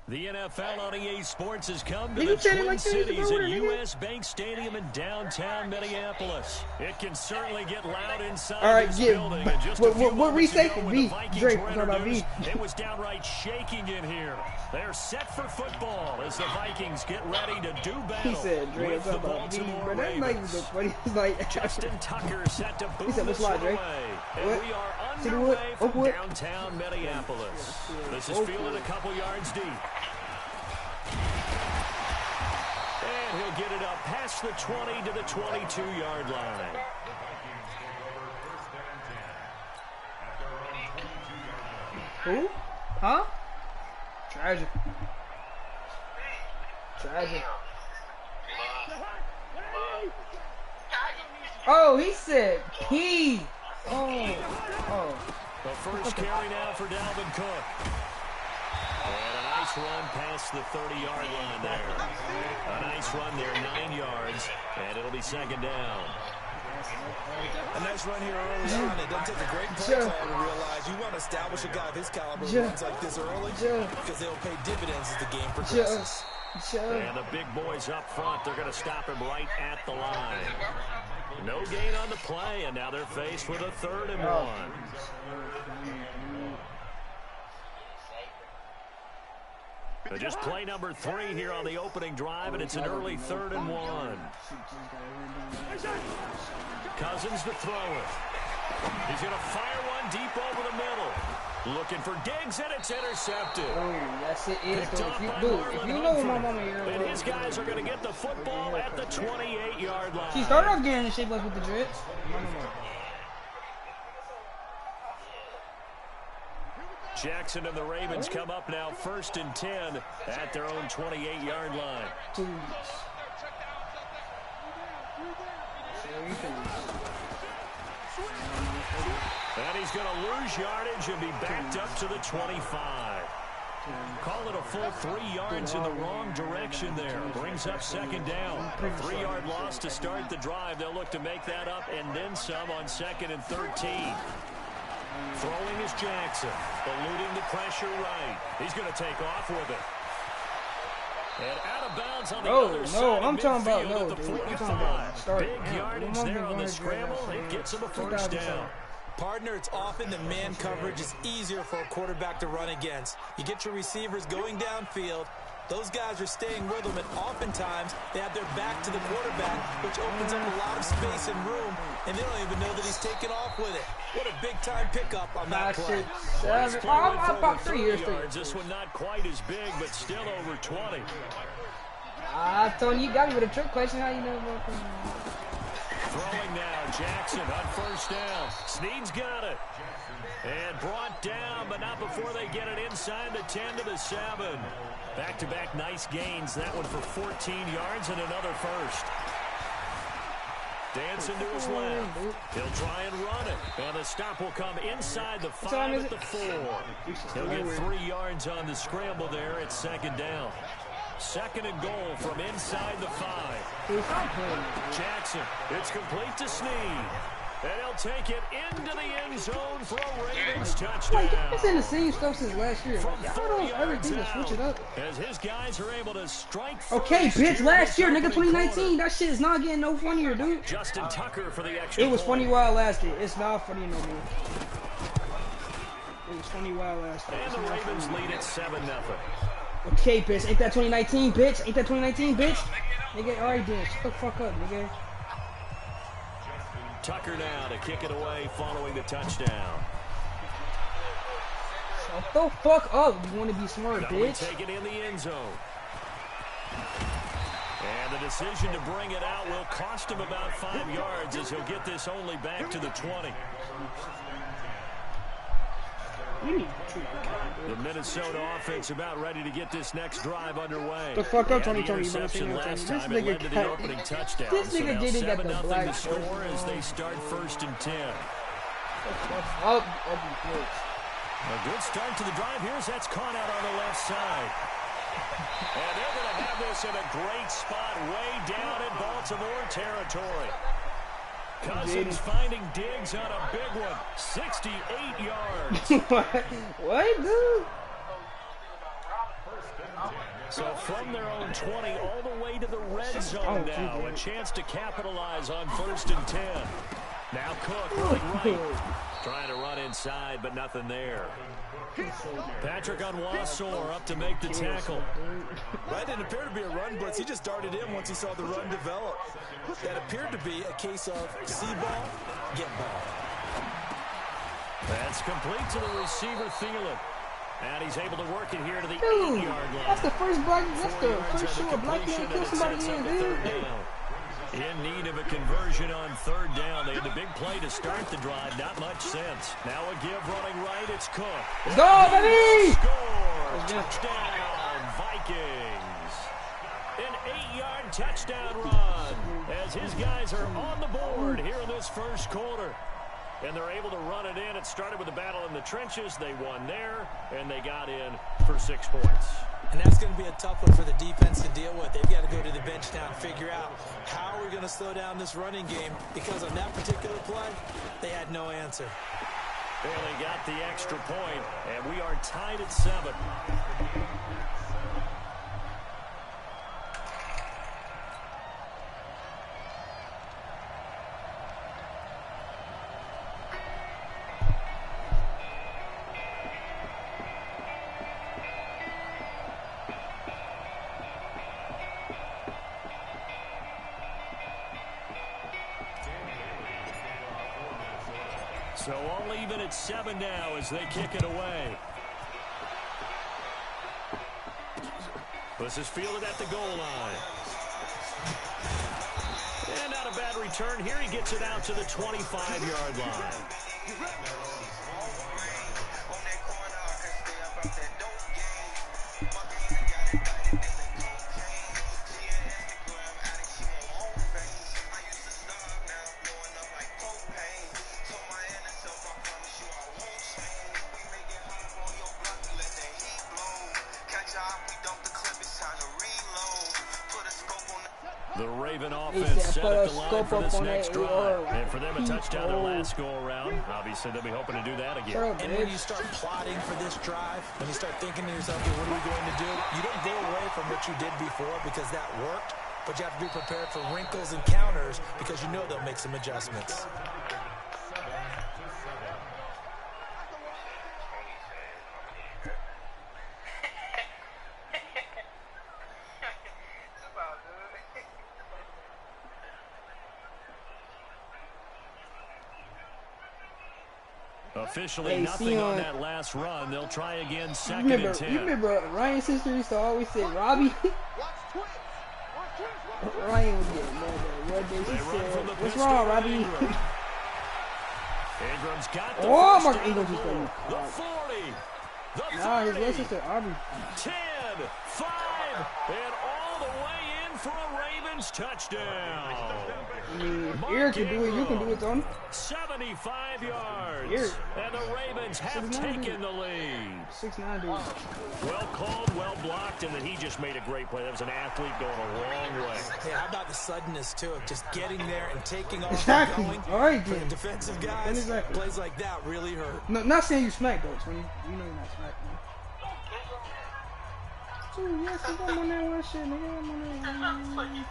The NFL on EA Sports has come to the Twin Cities at US Bank Stadium in downtown Minneapolis. It can certainly get loud inside this building. And just a few moments ago, when the Vikings were introduced, it was downright shaking in here. They're set for football as the Vikings get ready to do battle with the Baltimore Ravens. Justin Tucker set to boom this one away. And we are underway from downtown Minneapolis. This is fielded a couple yards deep. And he'll get it up past the 20 to the 22-yard line. Who? Huh? Tragic. Tragic. Oh, he said he. Oh. The first carry now for Dalvin Cook. And a nice run past the 30-yard line there. A nice run there, 9 yards, and it'll be second down. A nice run here early on. It doesn't take a great play call to realize you want to establish a guy of his caliber who runs like this early because they'll pay dividends as the game progresses. And the big boys up front, they're going to stop him right at the line. No gain on the play, and now they're faced with a 3rd and 1. Just play number 3 here on the opening drive, and it's an early 3rd and 1. Cousins to throw it. He's going to fire one deep over the middle. Looking for Diggs, and it's intercepted. Oh, that's it. Picked up by Marlon Humphrey. And his guys are going to get the football at the 28-yard line. She started off getting in shape with the dreads. Jackson and the Ravens come up now 1st and 10 at their own 28-yard line. And he's going to lose yardage and be backed up to the 25. Call it a full 3 yards in the wrong direction there. Brings up second down. A 3-yard loss to start the drive. They'll look to make that up and then some on 2nd and 13. Throwing is Jackson, eluding the pressure right. He's going to take off with it. And out of bounds on the other side. I'm talking about at the 45. Big yardage there on the scramble. It gets him a first down. Partner, it's often the man coverage is easier for a quarterback to run against. You get your receivers going downfield. Those guys are staying with them, and oftentimes they have their back to the quarterback, which opens up a lot of space and room, and they don't even know that he's taking off with it. What a big-time pickup on that play. About 3 years. This one not quite as big, but still over 20. Tony, you got me with a trick question. How you know about that? Throwing now, Jackson on first down. Snead's got it. And brought down, but not before they get it inside the 10 to the 7. Back-to-back nice gains. That one for 14 yards and another first. Dancing to his left. He'll try and run it. And the stop will come inside the 5 at the 4. He'll get 3 yards on the scramble there at second down. 2nd and goal from inside the 5. Jackson, it's complete to Snead. And he'll take it into the end zone for a Ravens touchdown. Like, it's in the same stuff since last year. Like, y'all don't ever think to switch it up. As his guys are able to strike. Okay, bitch, last year, nigga, 2019, that shit is not getting no funnier, dude. Justin Tucker for the extra It was funny while it lasted. It's not funny no more. It was funny while it lasted. And the Ravens lead at 7-0. Okay, bitch, ain't that 2019, bitch? Ain't that 2019, bitch? Nigga, alright then, shut the fuck up, nigga. Tucker now to kick it away following the touchdown. Shut the fuck up. You want to be smart, bitch. Take it in the end zone. And the decision to bring it out will cost him about 5 yards as he'll get this only back to the 20. The Minnesota offense about ready to get this next drive underway. The fuck up, Tony. Interception last time it led to the opening touchdown. This nigga didn't get the black to score as they start 1st and 10. Up, A good start to the drive. That's caught out on the left side. And they're going to have this in a great spot way down in Baltimore territory. Cousins finding Diggs on a big one. 68 yards. What, dude? So from their own 20 all the way to the red zone now. A chance to capitalize on 1st and 10. Now Cook running right. Trying to run inside, but nothing there. Patrick Onwuasor up to make the tackle. That didn't appear to be a run blitz. He just darted in once he saw the run develop. That appeared to be a case of see ball, get ball. That's complete to the receiver, Thielen. And he's able to work it here to the 8-yard line. That's the first black, that's the first show a black man kill somebody in, dude. In need of a conversion on 3rd down. They had a big play to start the drive. Not much sense. Now a give running right. It's Cook. Let's go, baby! Score! Touchdown, Vikings. An 8-yard touchdown run as his guys are on the board here in this 1st quarter. And they're able to run it in. It started with a battle in the trenches. They won there, and they got in for 6 points. And that's going to be a tough one for the defense to deal with. They've got to go to the bench now and figure out how are we going to slow down this running game, because on that particular play, they had no answer. Well, they got the extra point, and we are tied at 7. So all even at 7 now as they kick it away. This is fielded at the goal line. And not a bad return here. He gets it out to the 25-yard line. The Raven offense set up the line for this next drive. And for them, a touchdown their last go-around. Obviously, they'll be hoping to do that again. And when you start plotting for this drive, when you start thinking to yourself, what are we going to do? You don't go away from what you did before because that worked, but you have to be prepared for wrinkles and counters because you know they'll make some adjustments. Officially nothing on that last run. They'll try again 2nd and 10. You remember Ryan's sister used to always say, Robbie? Ryan was getting mad at what day she said. What's wrong, Robbie? Ingram's got the Mark Ingram just got me. The 40. The Nah, his little sister, Aubrey. 10, 5, and all the way in for a Ravens touchdown. I mean, if Eric can do it, you can do it, Tony. 75 yards. Eric. And the Ravens have taken the lead. 6'9", dude. Well called, well blocked, and then he just made a great play. That was an athlete going a long way. Hey, how about the suddenness to it? Just getting there and taking off Exactly. and going. All right, For the then. defensive guys, Exactly. plays like that really hurt. No, not saying you smacked, though, Tony. You know you're not smacked, man. Dude, yes, you got on that one shit, nigga. I'm on that one.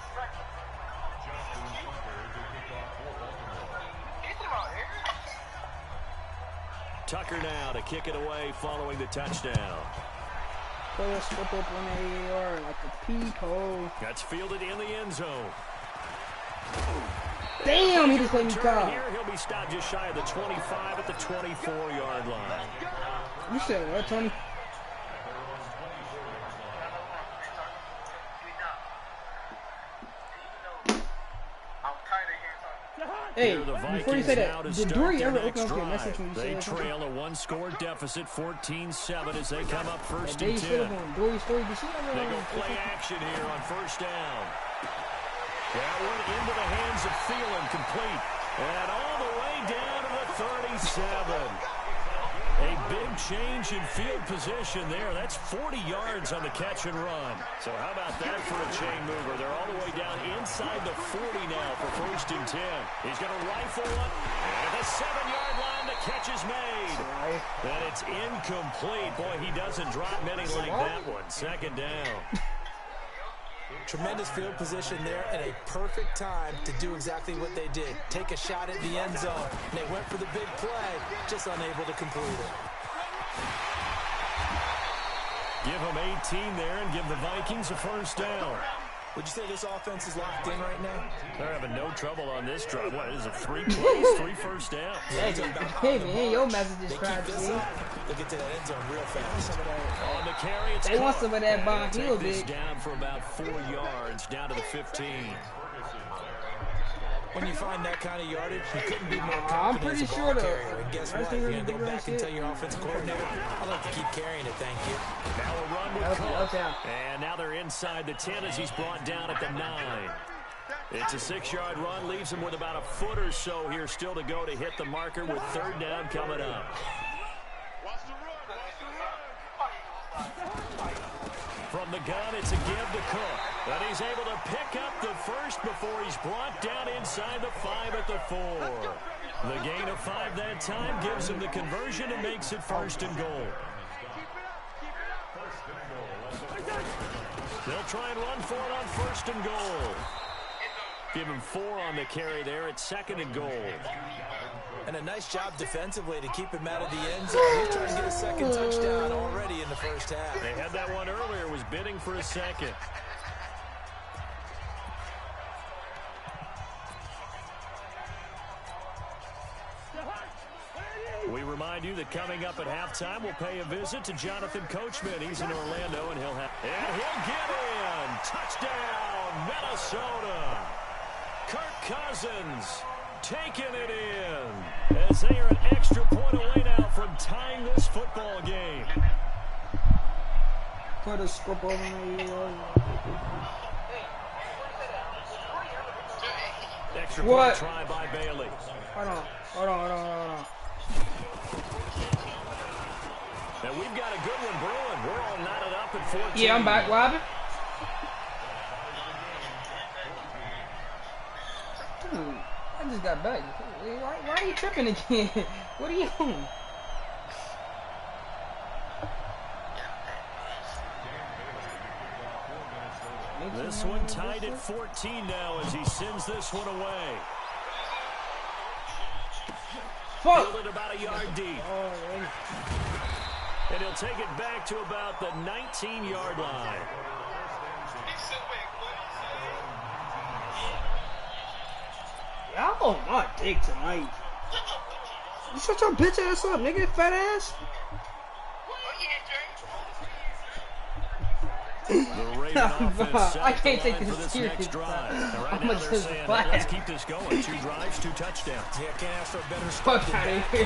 Tucker now to kick it away following the touchdown. Play a slip up on the AR like a peephole. That's fielded in the end zone. Damn, he just let me call. Here, he'll be stopped just shy of the 25 at the 24-yard line. You said what, Tony? Hey, before you say that, did Dory ever open up your message when you They said that? trail a one-score deficit, 14-7 as they come up first Hey, and 10. Dory's story, did she ever They go play action here on first down. That one into the hands of Thielen, complete. And all the way down to the 37. A big change in field position there. That's 40 yards on the catch and run. So how about that for a chain mover? They're all the way down inside the 40 now for first and 10. He's going to rifle one. And the 7-yard line, the catch is made. And it's incomplete. Boy, he doesn't drop many like that one. Second down. Tremendous field position there and a perfect time to do exactly what they did. Take a shot at the end zone. And they went for the big play, just unable to complete it. Give them 18 there and give the Vikings a first down. Would you say this offense is locked in right now? They're having no trouble on this drive. What is it, 3 plays, 3 first downs? Hey, man, your message is trying to see. They'll get to that end zone real fast. On the carry, it's They want Cook. some of that Bon Hill, Take this big. down for about 4 yards, down to the 15. When you find that kind of yardage, you couldn't be more I'm confident pretty as a sure ball the carrier. And guess what? You're going to go back and tell your offensive coordinator, I'd like to keep carrying it, thank you. Now a run with Cook. Okay. And now they're inside the 10 as he's brought down at the 9. It's a 6-yard run, leaves him with about a foot or so here still to go to hit the marker with third down coming up. From the gun, it's a give to Cook. And he's able to pick up the first before he's brought down inside the 5 at the 4. The gain of 5 that time gives him the conversion and makes it first and goal. They'll try and run for it on first and goal. Give him 4 on the carry there at second and goal. And a nice job defensively to keep him out of the end zone. He's trying to get a second touchdown already in the first half. They had that one earlier, was bidding for a second. We remind you that coming up at halftime, we'll pay a visit to Jonathan Coachman. He's in Orlando, and he'll get in. Touchdown, Minnesota. Kirk Cousins taking it in as they are an extra point away now from tying this football game. Put a scope on me. Extra What? point try by Bailey. Hold on. Now we've got a good one brewing. We're all knotted up at 14. Yeah, I'm back. What happened? I just got back. Why are you tripping again? What are you doing? This one tied at 14 now as he sends this one away. Fuck! Fielded about a yard deep. And he'll take it back to about the 19-yard line. Y'all on my dick tonight. You shut your bitch ass up, nigga, fat ass. I can't take this serious. I'm gonna just laugh. Let's keep this going. 2 drives, 2 touchdowns. Yeah, can't ask for a better start. Fuck out of here.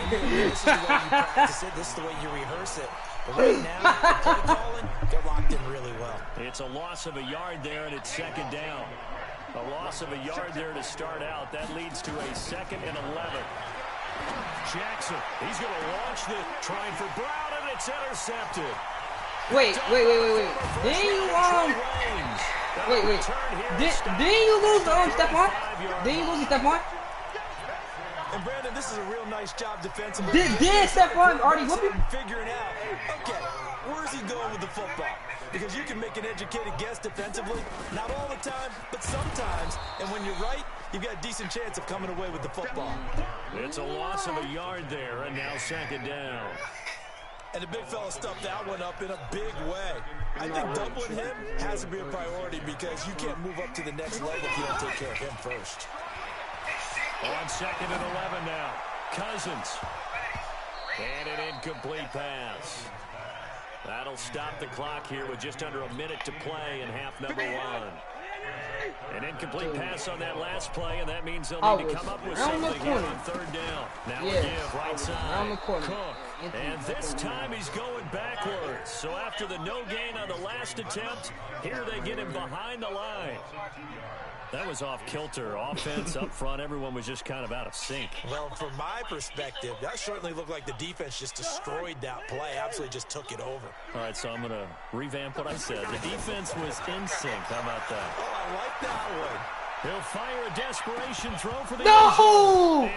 This is the way you practice it. This is the way you rehearse it. But right now, the play calling, they're locked in really well. It's a loss of a yard there, and it's second down. A loss of a yard there to start out. That leads to a 2nd and 11. Jackson, he's going to launch the trying for Brown, and it's intercepted. Wait. Didn't you Didn't you lose the Stephon? Didn't you lose the Stephon? And Brandon, this is a real nice job defensively. Did Stephon already whoop him? Figuring out, okay, where's he going with the football? Because you can make an educated guess defensively, not all the time, but sometimes. And when you're right, you've got a decent chance of coming away with the football. It's a loss of a yard there, and now second down. And the big fella stuffed that one up in a big way. I think doubling him has to be a priority because you can't move up to the next level if you don't take care of him first. On 2nd and 11 now. Cousins. And an incomplete pass. That'll stop the clock here with just under a minute to play in half number 1. An incomplete pass on that last play, and that means they'll need to come up with something here on 3rd down. Now give right side. Cook. And this time he's going backwards. So after the no gain on the last attempt, here they get him behind the line. That was off kilter. Offense up front, everyone was just kind of out of sync. Well, from my perspective, that certainly looked like the defense just destroyed that play, absolutely just took it over. All right, so I'm going to revamp what I said. The defense was in sync. How about that? Oh, I like that one. He'll fire a desperation throw for the No,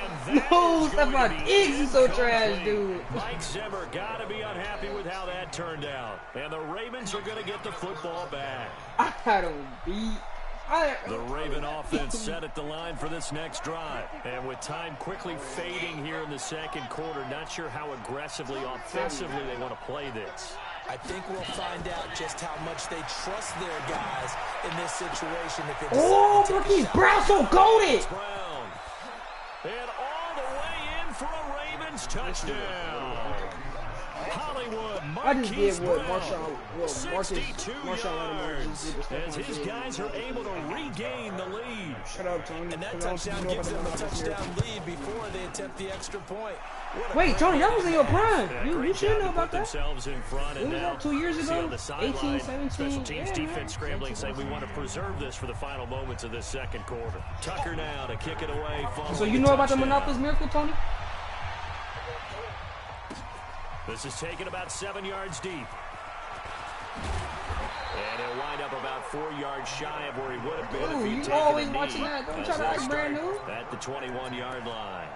Stephon Diggs is so trash, dude. Mike Zimmer got to be unhappy with how that turned out. And the Ravens are going to get the football back. I don't beat. The Raven offense set at the line for this next drive. And with time quickly fading here in the second quarter, not sure how aggressively, offensively they want to play this. I think we'll find out just how much they trust their guys in this situation. If they Marquise Brown so goated! Brown. And all the way in for a Ravens touchdown. Hollywood, I just did what Marshawn as his guys are able to regain the lead. Shut up, Tony. And that touchdown gives them a touchdown lead before they attempt the extra point. Wait, Tony, that was in your prime. You should know about that. Themselves in front, and now 2 years ago, the 18, 17. Special teams defense scrambling, saying we want to preserve this for the final moments of this second quarter. Tucker now to kick it away. So you know about the Monopolis Miracle, Tony? This is taken about 7 yards deep. And he'll wind up about 4 yards shy of where he would have been if he'd taken always a knee. watching that. Don't try to act brand new. At the 21-yard line.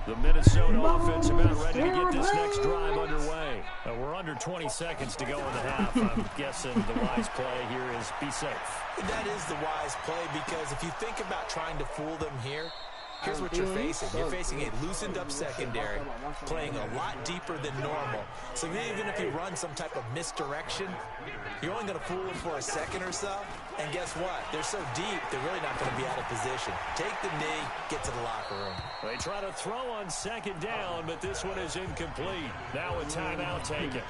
The Minnesota offense about ready to get this next drive underway. We're under 20 seconds to go in the half. I'm guessing the wise play here is be safe. That is the wise play because if you think about trying to fool them here, here's what you're facing. You're facing a loosened-up secondary, playing a lot deeper than normal. So even if you run some type of misdirection, you're only going to fool them for a second or so. And guess what? They're so deep, they're really not going to be out of position. Take the knee, get to the locker room. They try to throw on second down, but this one is incomplete. Now a timeout taken.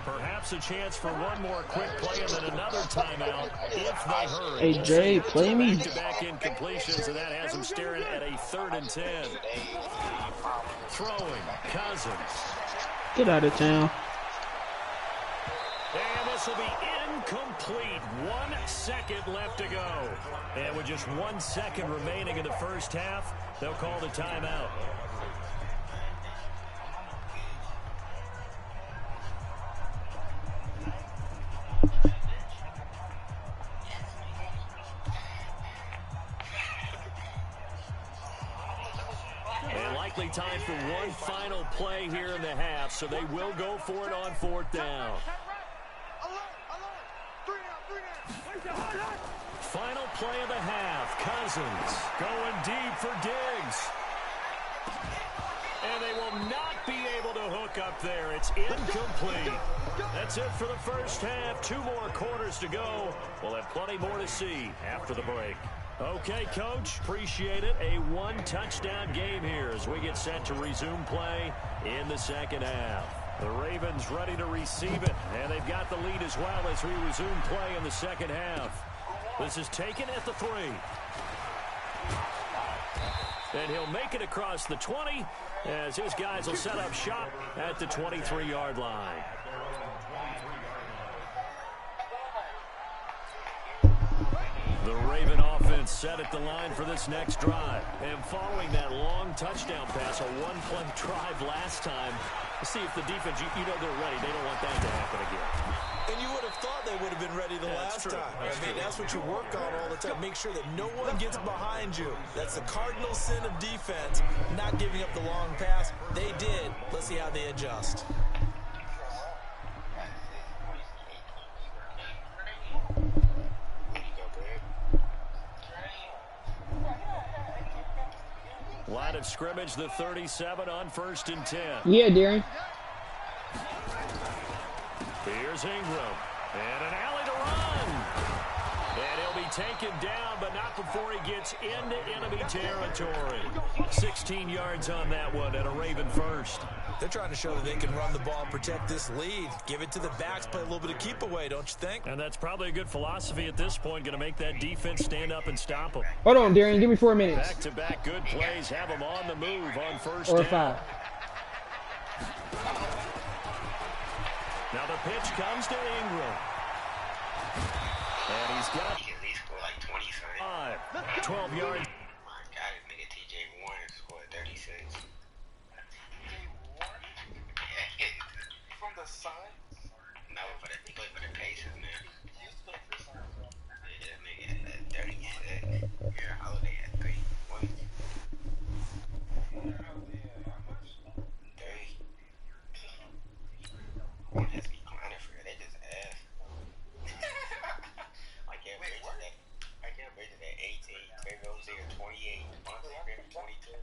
Perhaps a chance for one more quick play and then another timeout if they hurry. Hey, Jay, play me. Back-to-back incompletions, and that has them staring at a 3rd and 10. Throwing, Cousins. Get out of town. And this will be incomplete. 1 second left to go. And with just 1 second remaining in the first half, they'll call the timeout. And likely time for one final play here in the half, so they will go for it on 4th down. Final play of the half. Cousins going deep for Diggs. And they will not be able to hook up there. It's incomplete. That's it for the first half. 2 more quarters to go. We'll have plenty more to see after the break. Okay, Coach, appreciate it. A 1-touchdown game here as we get set to resume play in the second half. The Ravens ready to receive it, and they've got the lead as well as we resume play in the second half. This is taken at the 3. And he'll make it across the 20 as his guys will set up shop at the 23-yard line. The Raven offense set at the line for this next drive. And following that long touchdown pass, a one-play drive last time, see if the defense, you know they're ready. They don't want that to happen again. And you would have thought they would have been ready the last time. That's what you work on all the time. Make sure that no one gets behind you. That's the cardinal sin of defense, not giving up the long pass. They did. Let's see how they adjust. Line of scrimmage, the 37 on 1st and 10. Yeah, Darren. Here's Ingram. And an alley to run. And he'll be taken down, but not before he gets into enemy territory. 16 yards on that one and a Raven first. They're trying to show that they can run the ball and protect this lead. Give it to the backs, play a little bit of keep away, don't you think? And that's probably a good philosophy at this point. Going to make that defense stand up and stop them. Hold on, Darren. Give me 4 minutes. Back-to-back good plays. Have them on the move on first or down. 5. Now the pitch comes to Ingram. And he's got At least score like 25. 12 yards. My God, this nigga TJ Warren scored 36. From the side? No, he played for the Pacers, man. Yeah, that nigga had 36. Yeah, Holiday had 3 points. 30. Has to be clowning for it. They just ass. I can't bridge it at 18. Terry Rozier 28. Monster Griffin 22.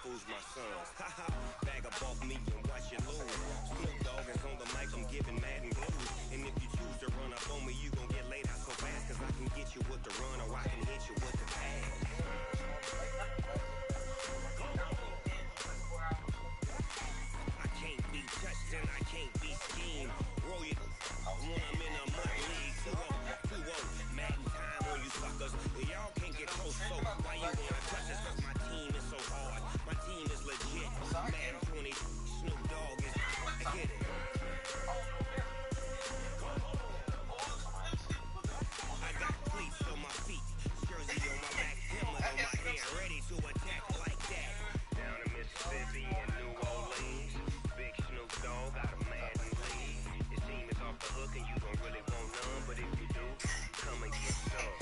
Fools my sons. Haha, bag up off me and watch you lose. Snoop Dogg is on the mic, I'm giving Madden blues. And if you choose to run up on me, you gon' get laid out so fast. Cause I can get you with the run or I can hit you with the pass. I can't be touched and I can't be schemed. Roll you when I'm in a mud league. 2-0, Madden time on you suckers. Y'all can't get close, so why you wanna touch us? Cause my team is so hard. My team is legit. Madden 20, Snoop Dogg is. I get it. I got cleats on my feet, jersey on my back, helmet on my head, ready to attack like that. Down in Mississippi and New Orleans, big Snoop Dogg got a Madden lead. His team is off the hook and you don't really want none, but if you do, come and get some.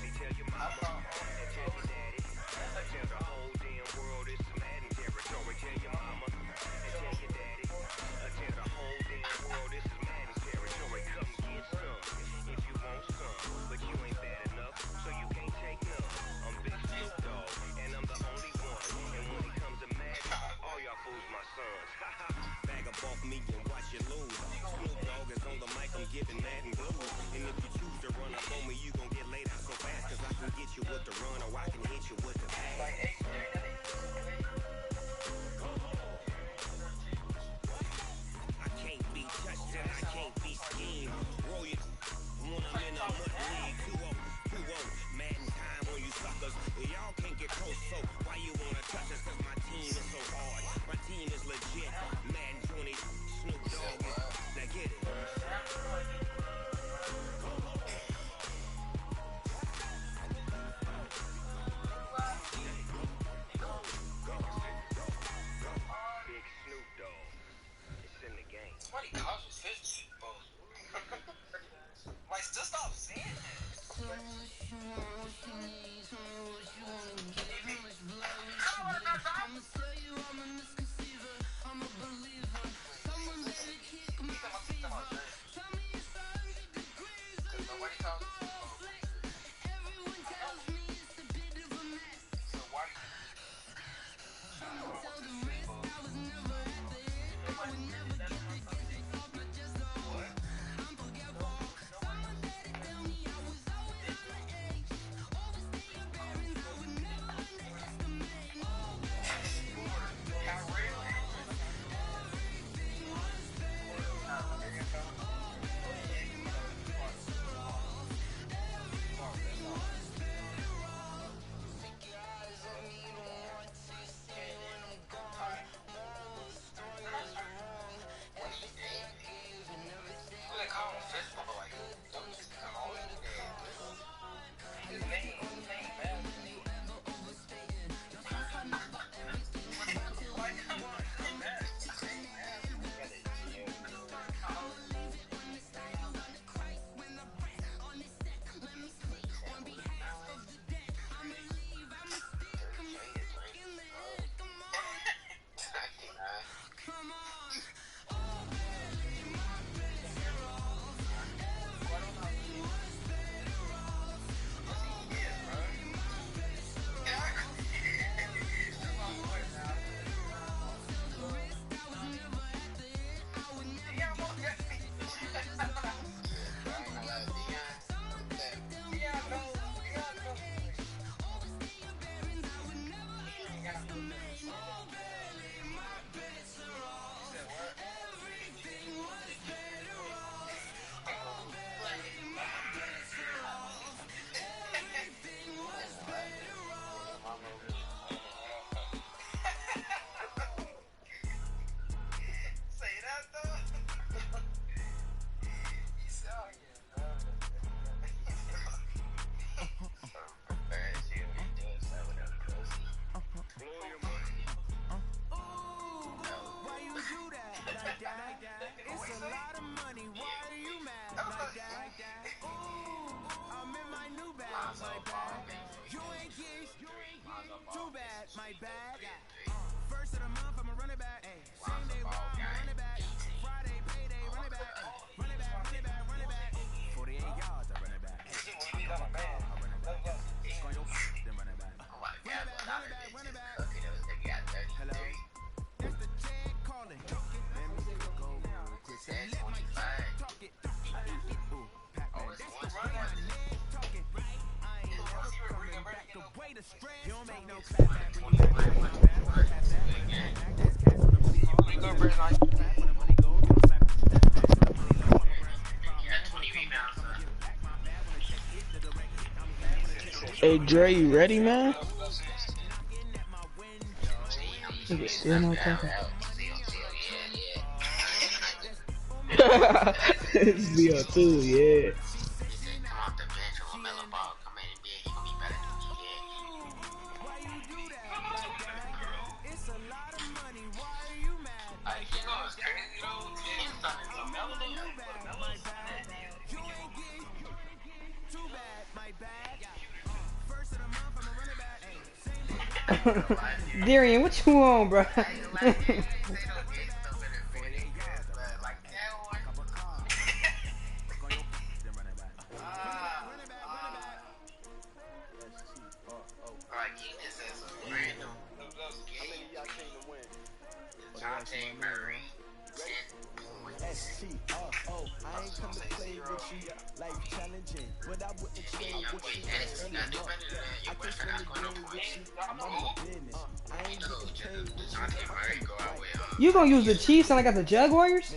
See, tell your mama and tell your daddy, tell the whole damn world it's Madden territory. Tell your mama and tell your daddy, tell the whole damn world this is Madden territory. Come get some if you want some, but you ain't bad enough, so you can't take none. I'm big Snoop Dogg and I'm the only one. And when it comes to Madden, all y'all fools my sons. Haha, bag up off me and watch you lose. Snoop Dogg is on the mic, I'm giving Madden blues. And if you choose to run up on me, you gon' get laid out so fast. Cause I can get you with the run or I can hit you with the pass. I can't be touched and I can't be schemed. Roll you when I'm in a mud league. 2-0, Madden time on you suckers. Y'all can't get close, so why you wanna touch us? Cause my team is so hard. My team is legit. Madden 20, Snoop Dogg is. Now get it. Big Snoop Dogg. It's in the game. Somebody cautious his people. Like, just stop saying that. Nobody talks. So why do you You ain't geese. Too bad, my bad. First of the month, I'm a running back. Same day, running back. Friday, payday, running back. Running back, running back, running back. 48 yards, I run it back. Running back. Hello. That's the J calling. Let me go real quick. Let my talk it. Ooh, Pac-Man. That's the way my leg talking. I ain't never coming back. The way the strand. You don't make no clap back when you clap back. That's cash when the money fall. Clap when the money go. You don't slap. That's cash when the money low. I'm a grind. Got 20 rebounds. I'ma give it back my bad when the check hit the direct hit. I'm glad when the check. Hey Dre, you ready, man? Nigga still not talking. It's BO2, yeah. Darian, what you on, bro? I ain't come to play with you, life challenging, but I wouldn't trade with you. I can swing the game with you, I'm on my business. I ain't getting paid with you. You gonna use the Chiefs and I got the Jaguars?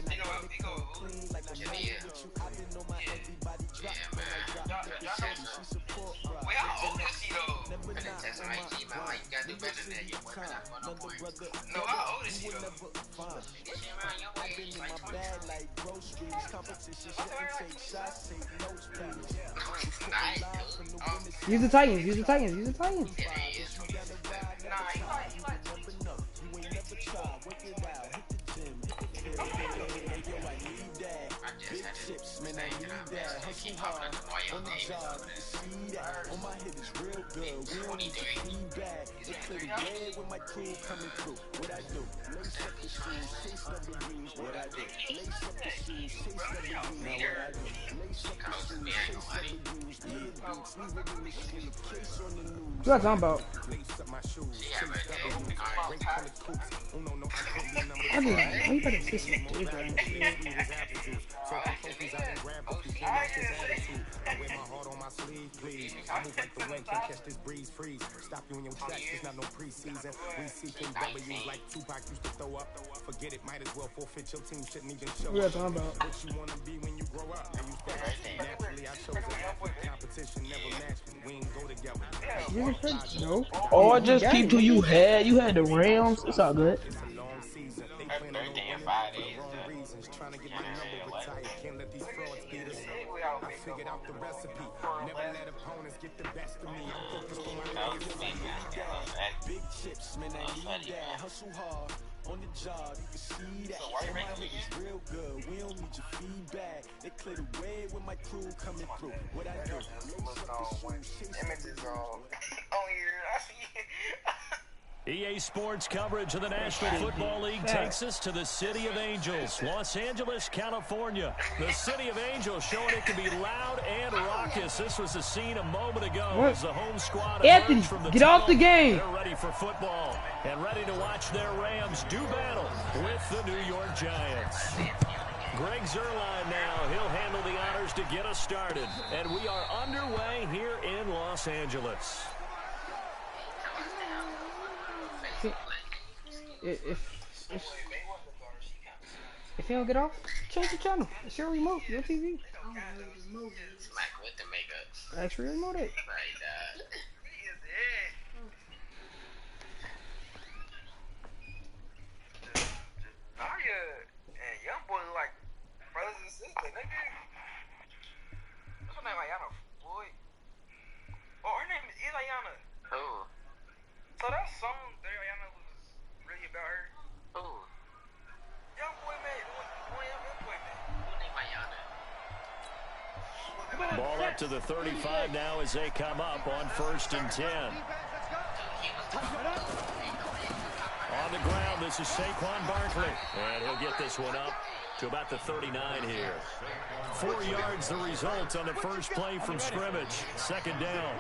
No, how old is he though? I've been in my bag like groceries, competition, take shots, take notes, Use the Titans, use the Titans, use the Titans. On my head is real good. We don't need feedback. They clear the red when my crew coming through. What I do? Lace up the shoes, chase W's. What I do? Lace up the shoes, chase W's. Now what I do? Lace up the shoes, chase W's. Lead beats, we ripping the street. Case on the news. What you talking about? Lace up my shoes, chase W's. Break on the coops. Oh no, I couldn't be number I mean, why you better kiss me? I wear my heart on my sleeve, please. I move like the wind, can't catch this breeze, freeze. Stop you in your tracks, there's not no preseason. We seeking W's like Tupac used to throw up. Forget it, might as well forfeit your team, shouldn't even show up. What you talking about? What you wanna be when you grow up? And you start naturally, I chose it. Competition never matched me. We ain't go together. No. Oh, just keep who you had. You had the Rams. It's all good. It's a long season. They Her plan on birthday in winning 5 for the days. wrong reasons. Trying to get my number retired. Can't let these frauds beat us. I figured out the recipe. Never let opponents get the best of me. I'm focused on my legacy. Big chips, man, I need that. Hustle hard on the job, you can see that. My head is real good. We don't need your feedback. They clear the way when my crew coming through. What I do? EA Sports coverage of the National Football League takes us to the City of Angels, Los Angeles, California. The City of Angels showing it can be loud and raucous. This was the scene a moment ago as the home squad Anthony, emerged from the get off the game. They're ready for football and ready to watch their Rams do battle with the New York Giants. Greg Zuerlein now, he'll handle the honors to get us started. And we are underway here in Los Angeles. If you don't get off, change the channel. It's your remote, your TV. Smack with the makeup. Actually, remote it. Arya and Young Boy look like brothers and sisters, nigga. What's her name, Ayana Floyd? Oh, her name is Ayana. Who? So that song that Ayana was really about her? Who? Young Boy, man. Young Boy, man. Who named Ayana? Ball up to the 35 now as they come up on 1st and 10. On the ground, this is Saquon Barkley. And he'll get this one up to about the 39 here. 4 yards the result on the first play from scrimmage. 2nd down.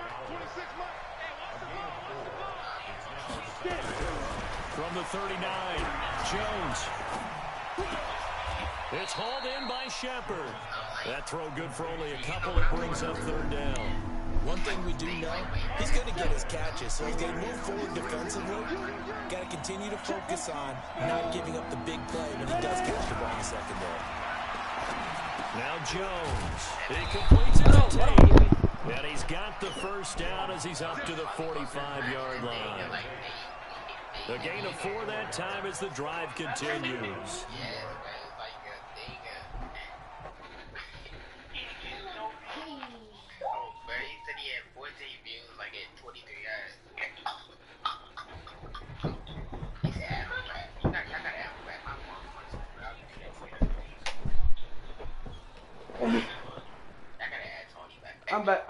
From the 39, Jones. It's hauled in by Shepard. That throw good for only a couple. It brings up 3rd down. One thing we do know, he's going to get his catches, so as they move forward defensively, got to continue to focus on not giving up the big play when he does catch the ball in the secondary. Now Jones, he completes it to Tate, and he's got the 1st down as he's up to the 45-yard line. A gain of 4 that time as the drive continues.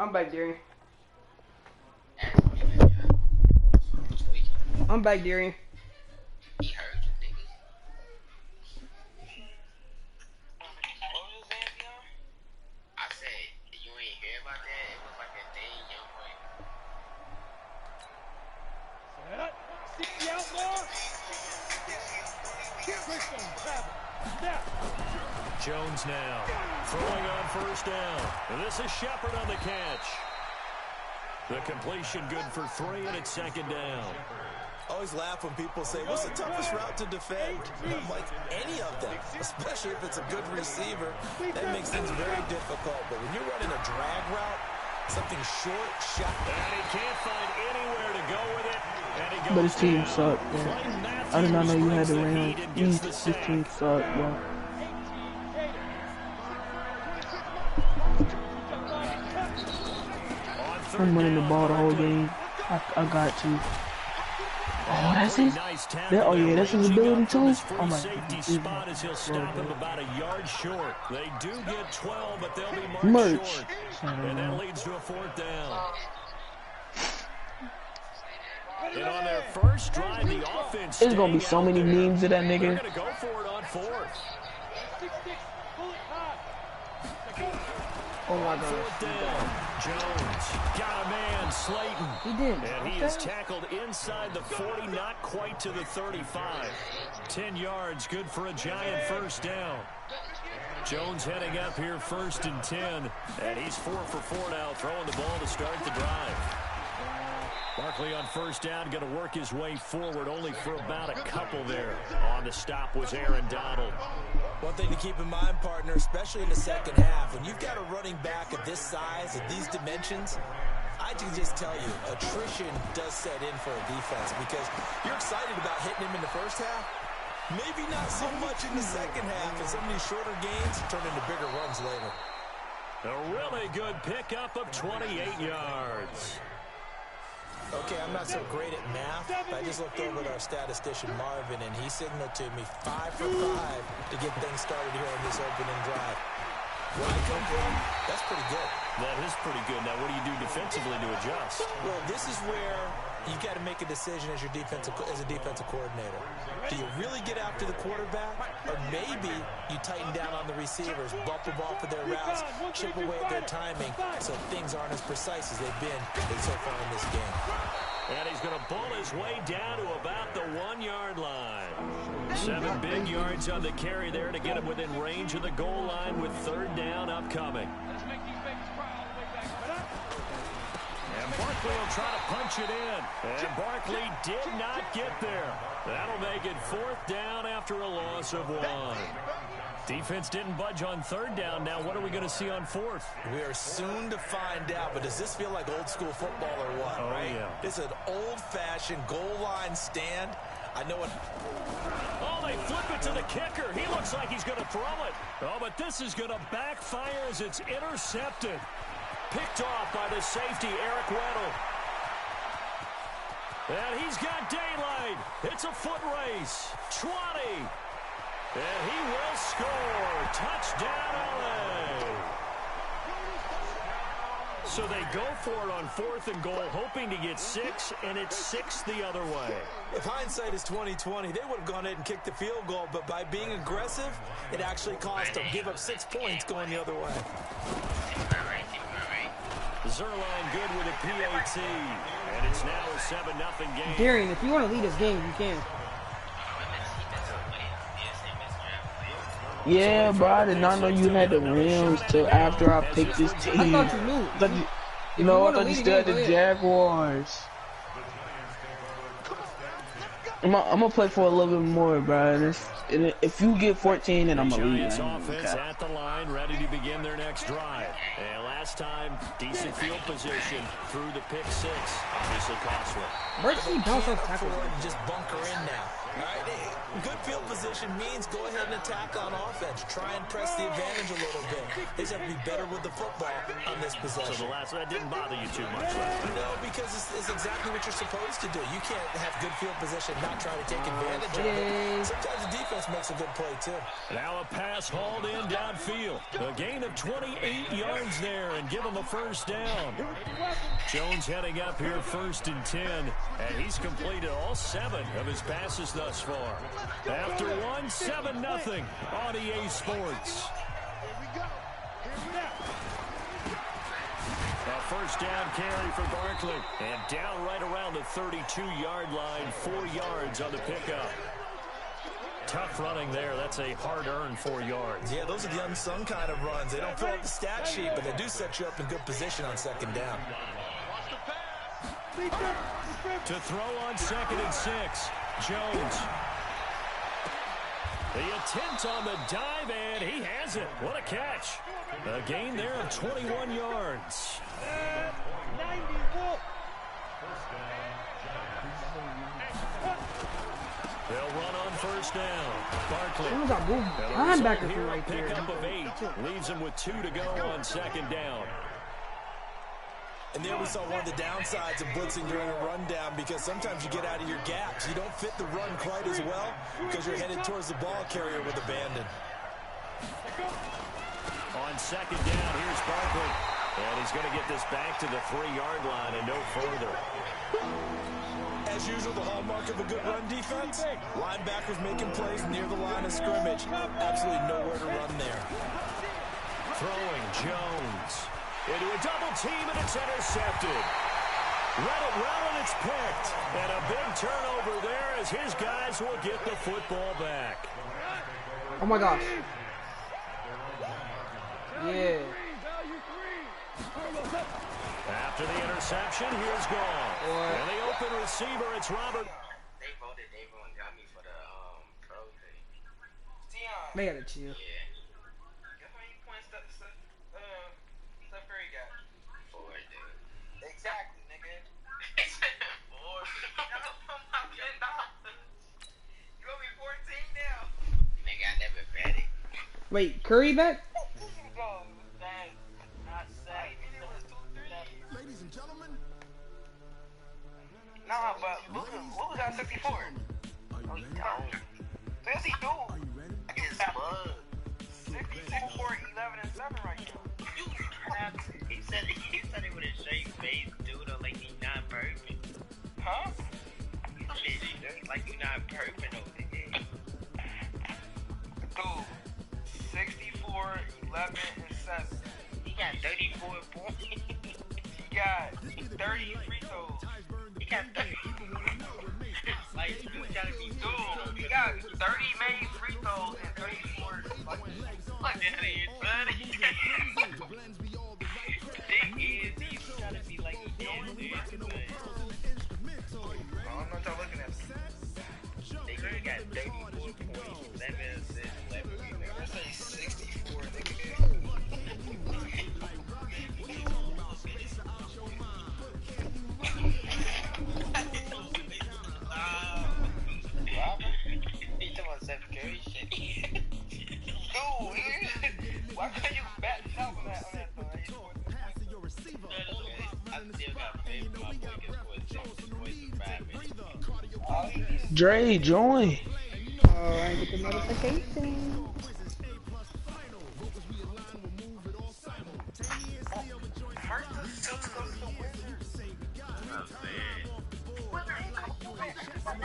I'm back, Darian. I'm back, Darian. He heard you, nigga. What was you saying, Dion? I said, you ain't hear about that? It was like a day, young boy. See the outlaw? Jones now throwing on 1st down. And this is Shepard on the catch. The completion good for 3, and it's 2nd down. I always laugh when people say, what's the toughest route to defend? And I'm like, any of them, especially if it's a good receiver. That makes things very difficult. But when you're running a drag route, something short, shot. And he can't find anywhere to go with it. And he goes But his team sucked, bro. I did not know you had to ran. His team sucked, bro. I'm running the ball the whole game. I got to. Oh, that's it. Oh yeah, that's his ability too. Oh my safety spot as he'll stop him about a yard short. They do get 12, but they'll be marked merch. Short. And that leads to a 4th down. And on their first drive, the offense. There's gonna be so many memes of that nigga. They're gonna go for it on 4th. Oh my God. 4th down. Jones got a man, Slayton. He did. And he is tackled inside the 40, not quite to the 35. 10 yards, good for a giant 1st down. Jones heading up here 1st and 10. And he's 4 for 4 now, throwing the ball to start the drive. Barkley on 1st down, going to work his way forward, only for about a couple there. On the stop was Aaron Donald. One thing to keep in mind, partner, especially in the second half, when you've got a running back of this size, of these dimensions, I can just tell you, attrition does set in for a defense because you're excited about hitting him in the first half. Maybe not so much in the second half, and some of these shorter gains turn into bigger runs later. A really good pickup of 28 yards. Okay, I'm not so great at math, but I just looked over at our statistician, Marvin, and he signaled to me 5 for 5 to get things started here on this opening drive. Where I come from, that's pretty good. That is pretty good. Now, what do you do defensively to adjust? Well, this is where you've got to make a decision as a defensive coordinator. Do you really get after the quarterback, or maybe you tighten down on the receivers, bump them off of their routes, chip away at their timing, so things aren't as precise as they've been so far in this game. And he's going to pull his way down to about the 1-yard line. 7 big yards on the carry there to get him within range of the goal line with 3rd down upcoming. And Barkley will try to punch it in. And Barkley did not get there. That'll make it 4th down after a loss of 1. Defense didn't budge on 3rd down. Now what are we going to see on 4th? We are soon to find out, but does this feel like old school football or what? Oh, right? Yeah. It's an old-fashioned goal line stand. I know it. Oh, they flip it to the kicker. He looks like he's going to throw it. Oh, but this is going to backfire as it's intercepted. Picked off by the safety, Eric Weddle. And he's got daylight. It's a foot race. 20. And he will score. Touchdown, LA. So they go for it on 4th and goal, hoping to get 6, and it's 6 the other way. If hindsight is 20/20, they would have gone ahead and kicked the field goal, but by being aggressive, it actually cost them. Give up 6 points going the other way. Zerline good with a PAT, and it's now a 7-0 game. Darian, if you want to lead this game, you can. Yeah, bro, I did not know you had the Rams till after I picked this team. I thought you knew. I thought you still had the Jaguars. I'm gonna play for a little bit more, bro. And if you get 14, then I'm gonna leave. Giants offense at the line, ready to begin their next drive. And last time, decent field position through the pick 6. Obviously costly. Where did he bounce off tackle? Just bunker in now. All right, good field position means go ahead and attack on offense. Try and press the advantage a little bit. They just have to be better with the football on this possession. So the last one didn't bother you too much. No, because it's exactly what you're supposed to do. You can't have good field position, not try to take advantage of it. Sometimes the defense makes a good play too. Now a pass hauled in downfield. A gain of 28 yards there and give him a first down. Jones heading up here 1st and 10, and he's completed all 7 of his passes thus far. After 1, 7-0 on EA Sports. A first down carry for Barkley, and down right around the 32-yard line, 4 yards on the pickup. Tough running there. That's a hard-earned 4 yards. Yeah, those are the unsung kind of runs. They don't fill up the stat sheet, but they do set you up in good position on 2nd down. To throw on 2nd and 6, Jones. The attempt on the dive, and he has it. What a catch. A gain there of 21 yards. They'll run on first down. Barkley. Linebacker from right there. Pickup of 8. Leaves him with 2 to go on 2nd down. And there we saw one of the downsides of blitzing during a rundown, because sometimes you get out of your gaps. You don't fit the run quite as well because you're headed towards the ball carrier with abandon. On 2nd down, here's Barkley. And he's going to get this back to the 3-yard line and no further. As usual, the hallmark of a good run defense, linebackers making plays near the line of scrimmage. Absolutely nowhere to run there. Throwing Jones into a double team, and it's intercepted. Read it well, and it's picked. And a big turnover there as his guys will get the football back. Oh my gosh. Yeah. After the interception, here's Gall. And the open receiver, it's Robert. They voted everyone got me for the pro thing. Dion. They gotta chill. Yeah. Guess how many points Steph Curry got? 4, dude. Exactly, nigga. 4. You owe me 14 now. Nigga, I never bet it. Wait, Curry back? Nah, but Luka got 64. Oh, he don't. Yes, he do. I get his bug. 64, 11, and 7 right now. He said it with a straight face, dude, like he's not perfect. Huh? Like you're not perfect over there. Dude, 64, 11, and 7. He got 34 points. He got 30 free throws. He got 30. Like, dude, he got 30 made free throws and 34. Like that is, buddy. He's trying to be like he did, but I don't know what y'all looking at. They got 34 points, 11 assists, 11 rebounds. Let's say 64, nigga. He talking about Steph Curry shit. Dude, why couldn't you bat top on that though? I still got faith in my boy gets Dre, join. I get the notification. First Louis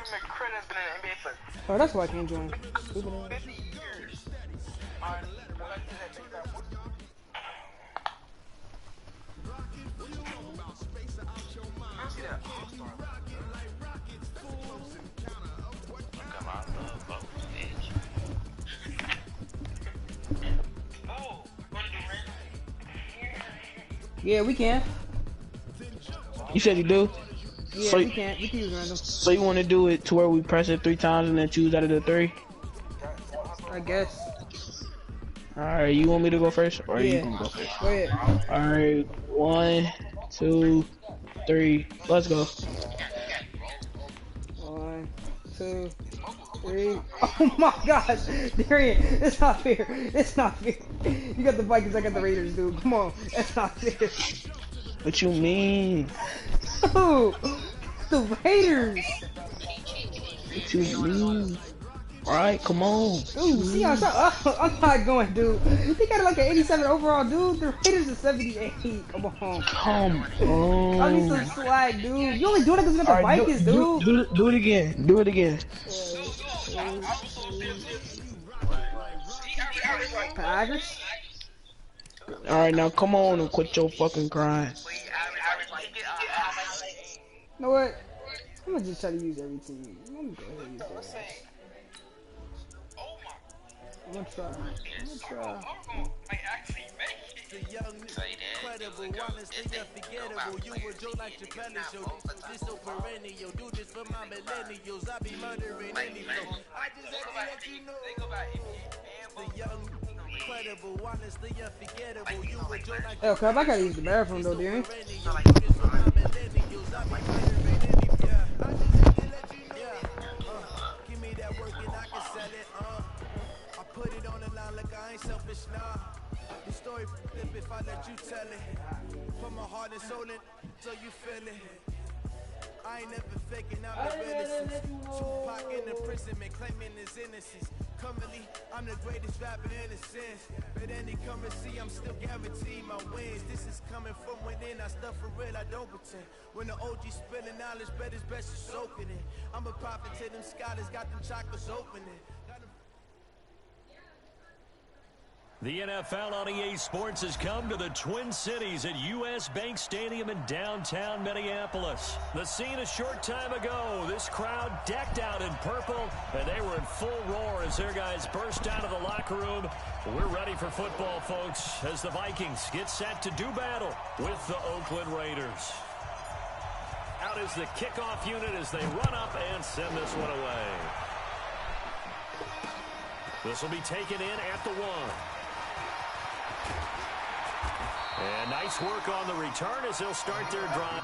McCrit has been in the NBA for Oh, that's why I can't join. Stupid ass. 50 years. Alright, let's do that. Take that one. I see that all-star. Come on, vote, bitch. Oh, wanna do random? Yeah, we can. You said you do? Yeah, So, we can. We can use random. so you want to do it to where we press it 3 times and then choose out of the 3? I guess. Alright, you want me to go first? Or you Yeah. can go first? Go ahead. Alright, 1, 2, 3, let's go. 1, 2, 3. Oh my gosh, Darian, it's not fair. It's not fair. You got the Vikings, I got the Raiders, dude. Come on, that's not fair. What you mean? Dude, the Raiders. What you mean? Alright, come on. Dude, see, I'm not going, dude. They got like an 87 overall, dude. The Raiders are 78. Come on. Come I need some on. swag, dude. You only doing it because you got the Alright, Vikings, dude. do it again. Do it again. Packers? Alright, now come on and quit your fucking crying. You know what? I'm gonna just try to use every team. Let me go ahead and use that. I'm gonna try. Like, actually make it. Say that. Honestly, unforgettable. You were Joe like Chappelle Show. This so perennial. Do this for my millennials. I be murdering any flow. I just had to let you know. The young, incredible, honestly unforgettable. You were Joe like Yo, Cub, I gotta use the bathroom though, Darren. Give me that work and I can sell it. I put it on the line like I ain't selfish, nah. The story flip if I let you tell it. Put my heart and soul in so you feel it. I ain't never faking, I'm the realest. Tupac in the prison, man, claiming his innocence. Currently, I'm the greatest rapper in a sense. But any currency, I'm still guaranteed my wins. This is coming from within, I stuff for real, I don't pretend. When the OG spilling knowledge, bet it's best to soak it in. I'm a prophet to them scholars, got them chakras opening. The NFL on EA Sports has come to the Twin Cities at U.S. Bank Stadium in downtown Minneapolis. The scene a short time ago, this crowd decked out in purple, and they were in full roar as their guys burst out of the locker room. We're ready for football, folks, as the Vikings get set to do battle with the Oakland Raiders. Out is the kickoff unit as they run up and send this one away. This will be taken in at the 1. And nice work on the return as they'll start their drive.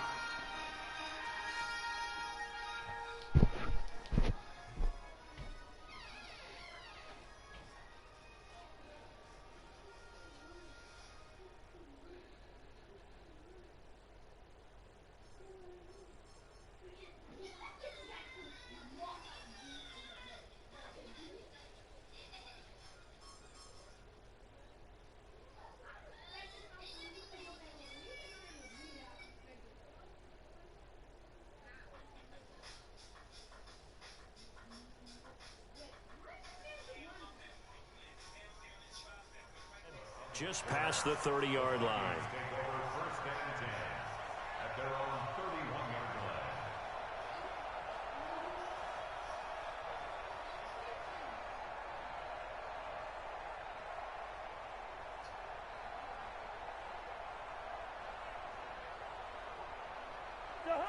Just past the 30-yard line.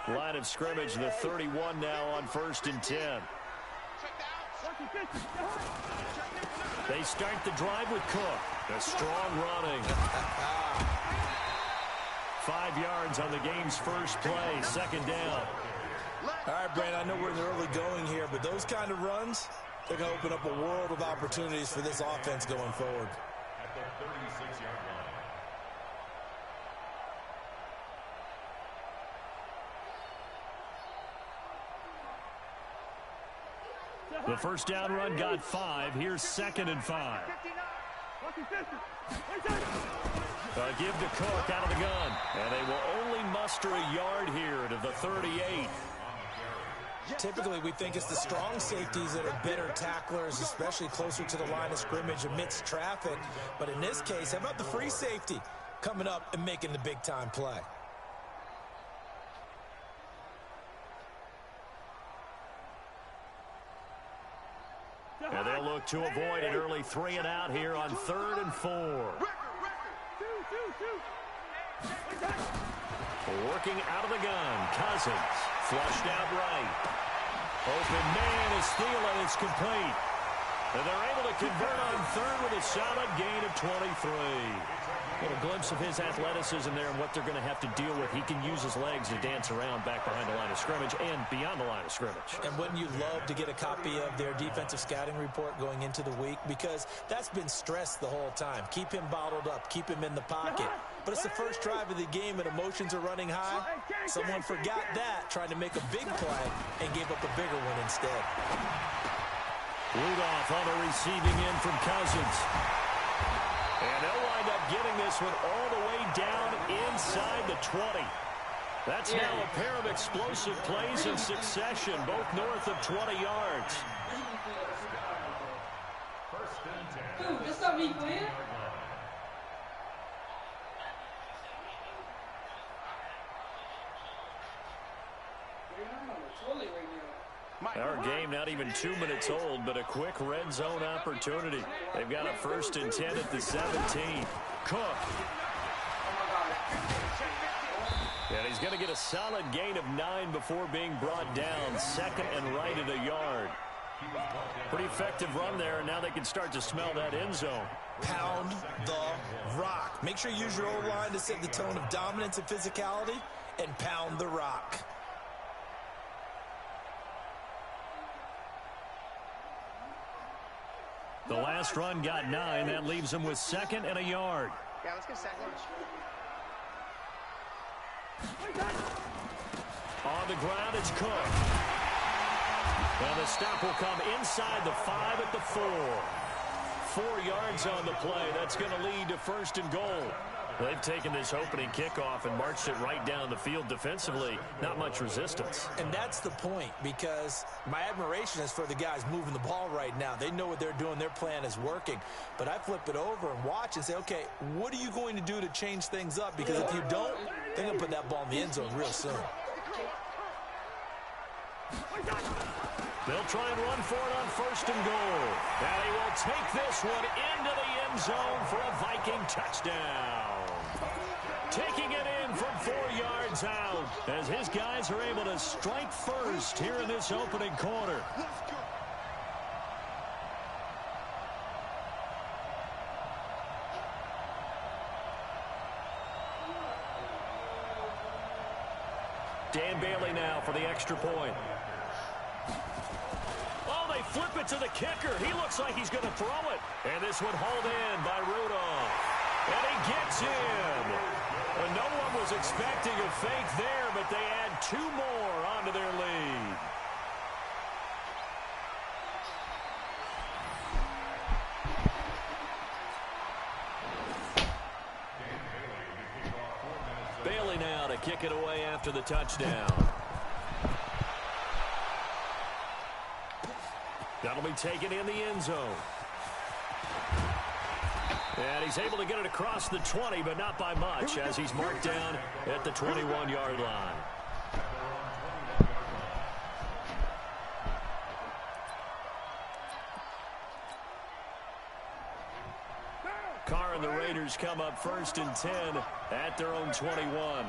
Line of scrimmage, the 31 now on 1st and 10. They start the drive with Cook. A strong running. 5 yards on the game's first play, 2nd down. All right, Brandon, I know we're in the early going here, but those kind of runs, they're going to open up a world of opportunities for this offense going forward. At the 36-yard line. The first down run got 5. Here's 2nd and 5. Give to Cook out of the gun. And they will only muster a yard here to the 38. Typically, we think it's the strong safeties that are better tacklers, especially closer to the line of scrimmage amidst traffic. But in this case, how about the free safety coming up and making the big-time play? And they'll look to avoid an early 3 and out here on 3rd and 4. Working out of the gun, Cousins, flushed out right. Open man is Thielen, it's complete. And they're able to convert on 3rd with a solid gain of 23. Get a glimpse of his athleticism there and what they're going to have to deal with. He can use his legs to dance around back behind the line of scrimmage and beyond the line of scrimmage. And wouldn't you love to get a copy of their defensive scouting report going into the week? Because that's been stressed the whole time. Keep him bottled up. Keep him in the pocket. But it's the first drive of the game and emotions are running high. Someone forgot that, trying to make a big play, and gave up a bigger one instead. Rudolph on the receiving end from Cousins. And they'll wind up getting this one all the way down inside the 20. That's now a pair of explosive plays in succession, both north of 20 yards. Dude, that's not me playing. Our game not even 2 minutes old, but a quick red zone opportunity. They've got a 1st and 10 at the 17. Cook. And he's going to get a solid gain of 9 before being brought down. 2nd and right at a yard. Pretty effective run there, and now they can start to smell that end zone. Pound the rock. Make sure you use your O-line to set the tone of dominance and physicality, and pound the rock. The last run got 9. That leaves them with 2nd and a yard. Yeah, let's get 2nd. On the ground, it's Cook. And the stop will come inside the 5 at the 4. 4 yards on the play. That's going to lead to 1st and goal. They've taken this opening kickoff and marched it right down the field defensively. Not much resistance. And that's the point, because my admiration is for the guys moving the ball right now. They know what they're doing. Their plan is working. But I flip it over and watch and say, okay, what are you going to do to change things up? Because if you don't, they're going to put that ball in the end zone real soon. They'll try and run for it on 1st and goal. And he will take this one into the end zone for a Viking touchdown. Taking it in from 4 yards out as his guys are able to strike first here in this opening quarter. Dan Bailey now for the extra point. Oh, they flip it to the kicker. He looks like he's going to throw it. And this one hauled in by Rudolph. And he gets in. And no one was expecting a fake there, but they add 2 more onto their lead. Bailey now to kick it away after the touchdown. That'll be taken in the end zone. And he's able to get it across the 20, but not by much, as he's marked down at the 21-yard line. Carr and the Raiders come up 1st and 10 at their own 21.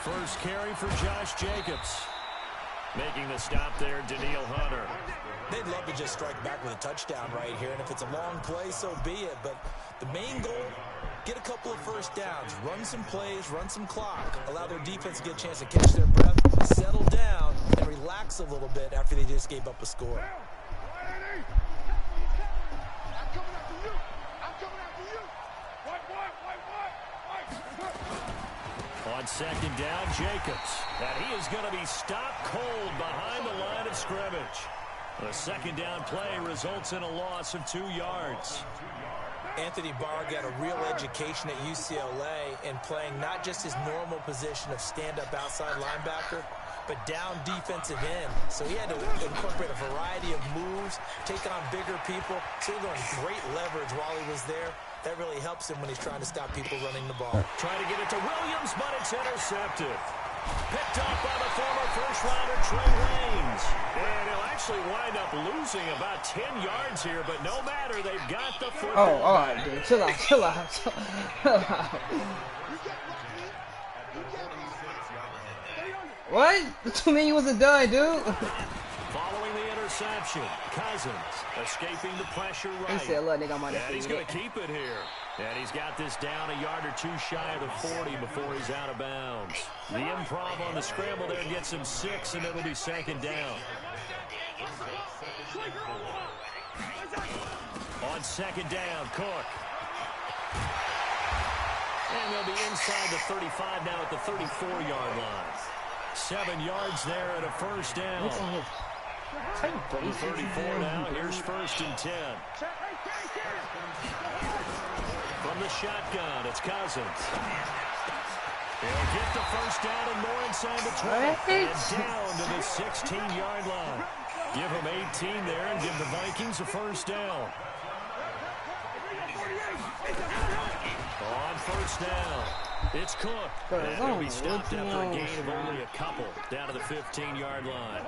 First carry for Josh Jacobs. Making the stop there, Daniil Hunter. They'd love to just strike back with a touchdown right here, and if it's a long play, so be it. But the main goal, get a couple of first downs, run some plays, run some clock, allow their defense to get a chance to catch their breath, settle down, and relax a little bit after they just gave up a score. On second down, Jacobs. And he is going to be stopped cold behind the line of scrimmage. The second down play results in a loss of 2 yards. Anthony Barr got a real education at UCLA in playing not just his normal position of stand-up outside linebacker, but down defensive end. So he had to incorporate a variety of moves, take on bigger people. So he got great leverage while he was there. That really helps him when he's trying to stop people running the ball. Trying to get it to Williams, but it's intercepted. Picked up by the former first-rounder Trey Waynes. And he'll actually wind up losing about 10 yards here, but no matter, they've got the football. Oh, all right, dude. Chill out, chill out, chill out. What? To me, he wasn't done, dude. Following the interception, Cousins escaping the pressure right. He said, look, nigga, I'm on And he's going to keep it here. And he's got this down a yard or two shy of the 40 before he's out of bounds. The improv on the scramble there gets him 6, and it'll be second down. On second down, Cook. And they'll be inside the 35 now at the 34-yard line. 7 yards there and a first down. 34 now. Here's first and 10. From the shotgun, it's Cousins. He'll get the first down and more inside the 20. And down to the 16-yard line. Give him 18 there and give the Vikings a first down. On first down, it's Cook. And he'll be stopped after a gain of only a couple down to the 15-yard line.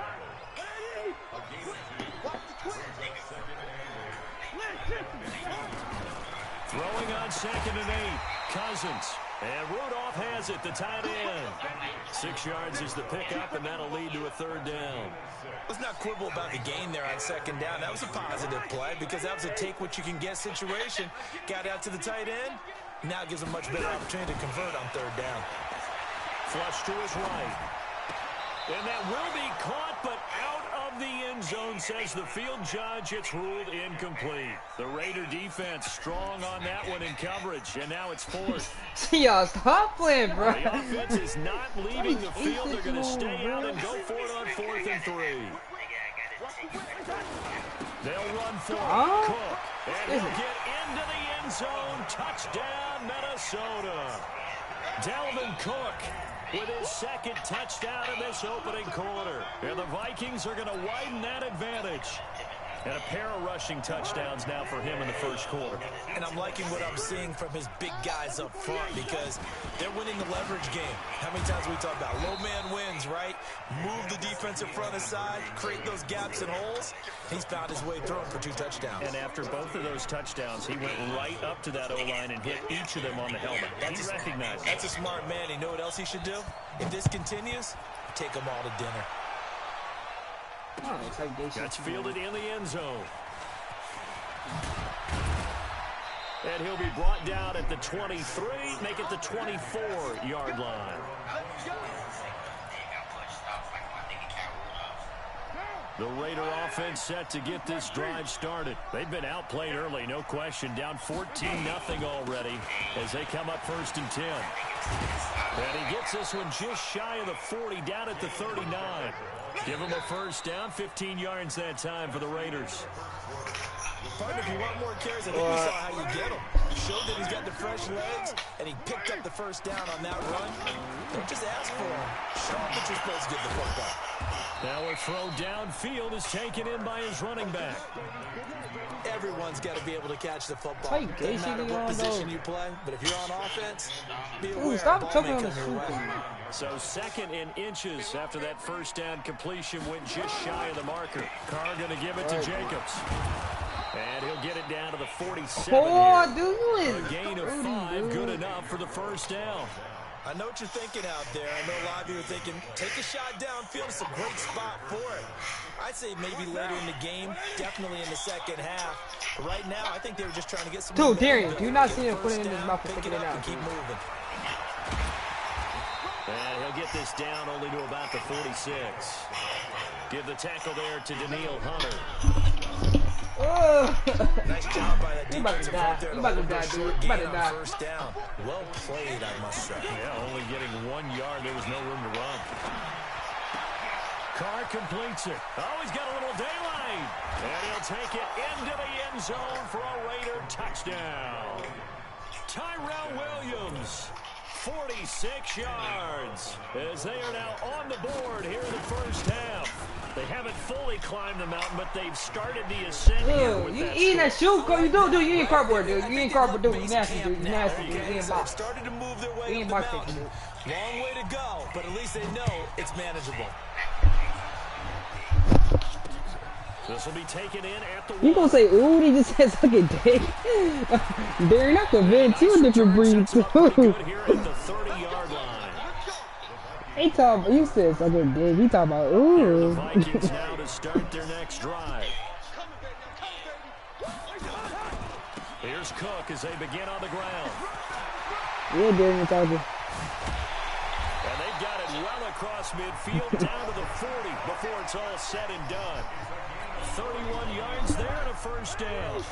Throwing on second and 8, Cousins. And Rudolph has it, the tight end. 6 yards is the pickup, and that'll lead to a third down. Let's not quibble about the gain there on second down. That was a positive play because that was a take-what-you-can-get situation. Got out to the tight end. Now gives him a much better opportunity to convert on third down. Flush to his right. And that will be caught, but out of the end zone, says the field judge. It's ruled incomplete. The Raider defense strong on that one in coverage, and now it's fourth. Y'all stop playing, bro. The offense is not leaving the field. They're going to stay out and go for it on 4th and 3. They'll run for it. Cook. And he'll get into the end zone. Touchdown, Minnesota. Dalvin Cook with his second touchdown in this opening quarter. And the Vikings are going to widen that advantage. And a pair of rushing touchdowns now for him in the first quarter. And I'm liking what I'm seeing from his big guys up front because they're winning the leverage game. How many times we talk about low man wins, right? Move the defensive front aside, create those gaps and holes. He's found his way through them for 2 touchdowns. And after both of those touchdowns, he went right up to that O-line and hit each of them on the helmet. He recognized it. That's a smart man. You know what else he should do? If this continues, take them all to dinner. Gets fielded in the end zone. And he'll be brought down at the 23, make it the 24-yard line. The Raider offense set to get this drive started. They've been outplayed early, no question. Down 14-0 already as they come up first and 10. And he gets this one just shy of the 40, down at the 39. Give him a first down, 15 yards that time for the Raiders. Partner, if you want more carries, I think we saw how you get him. He showed that he's got the fresh legs, and he picked up the first down on that run. Don't just ask for him. Show him that you're supposed to get the football. Now a throw downfield is taken in by his running back. Everyone's got to be able to catch the football. Doesn't matter what position you play, but if you're on offense, be aware stop the ball may on the come your way. So second in inches after that first down completion went just shy of the marker. Carr going to give it to Jacobs. And he'll get it down to the 47 here. A gain of 5, good enough for the first down. I know what you're thinking out there. I know a lot of you are thinking, take a shot downfield. It's a great spot for it. I'd say maybe later in the game, definitely in the second half. But right now, I think they were just trying to get some... Dude, Darian, do not see him put it in his mouth and pick it out. Keep moving. And he'll get this down only to about the 46. Give the tackle there to Daniil Hunter. Nice job by that defensive front there to hold their short gain on first down. Well played, I must say. Yeah, only getting 1 yard. There was no room to run. Carr completes it. Oh, he's got a little daylight. And he'll take it into the end zone for a Raider touchdown. Tyrell Williams, 46 yards, as they are now on the board here in the first half. They haven't fully climbed the mountain, but they've started the ascent here with you that eating that score. shoe? You do, you ain't cardboard, dude. You ain't cardboard, dude. You nasty, dude. You nasty, dude. You ain't box. Started to move their way You up ain't the box, mountain. dude. Long way to go, but at least they know it's manageable. This will be taken in at the You gonna say, ooh, they just said suck it, dick. They're not convinced. You're a different breed, too. good here at the 30-yard line. He talking, you said suck it, dick. He talking about, The ooh. Vikings now to start their next drive. Here's Cook as they begin on the ground. Yeah, Darren talking. And they've got it well across midfield down to the 40 before it's all said and done. 31 yards there and a first down.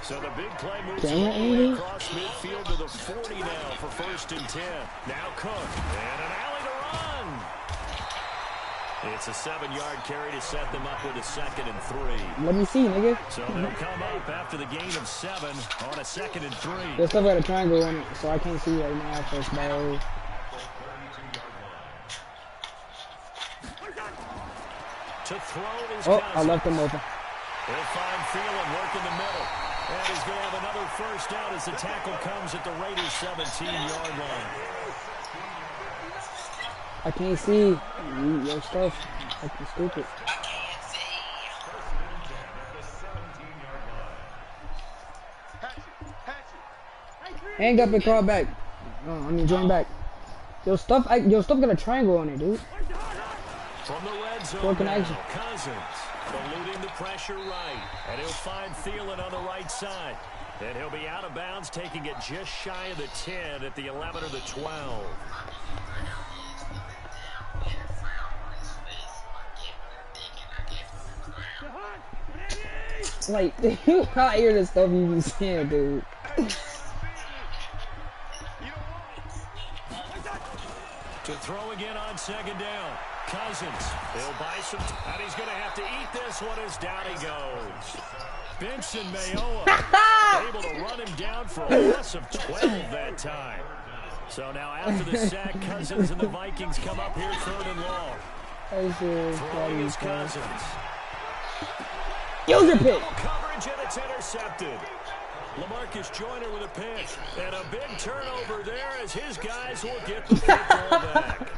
So the big play moves all the way across midfield to the 40 now for 1st and 10. Now Cook and an alley to run. It's a 7-yard carry to set them up with a 2nd and 3. Let me see, nigga. So they'll come up after the gain of 7 on a 2nd and 3. They still got a triangle on it, so I can't see right now. First ball. To throw is Oh, Cousins. I left him open. They'll find Thielen work in the middle. And he's going to have another first down as the tackle comes at the Raiders' 17-yard line. I can't see your stuff. That's stupid. Hang up and call back. Oh, I mean, join back. Your stuff got a triangle on it, dude. From the red zone Broken now, action. Cousins eluding the pressure right. And he'll find Thielen on the right side. And he'll be out of bounds, taking it just shy of the 10 at the 11 or the 12. Like, you can't hear the stuff you be saying, dude. To throw again on 2nd down. Cousins, he'll buy some, and he's going to have to eat this one as down he goes. Benson Mayoa able to run him down for a loss of 12 that time. So now after the sack, Cousins and the Vikings come up here 3rd and long. Throwing is Cousins. Use your pick. Coverage and it's intercepted. LaMarcus Joyner with a pick. And a big turnover there as his guys will get the football back.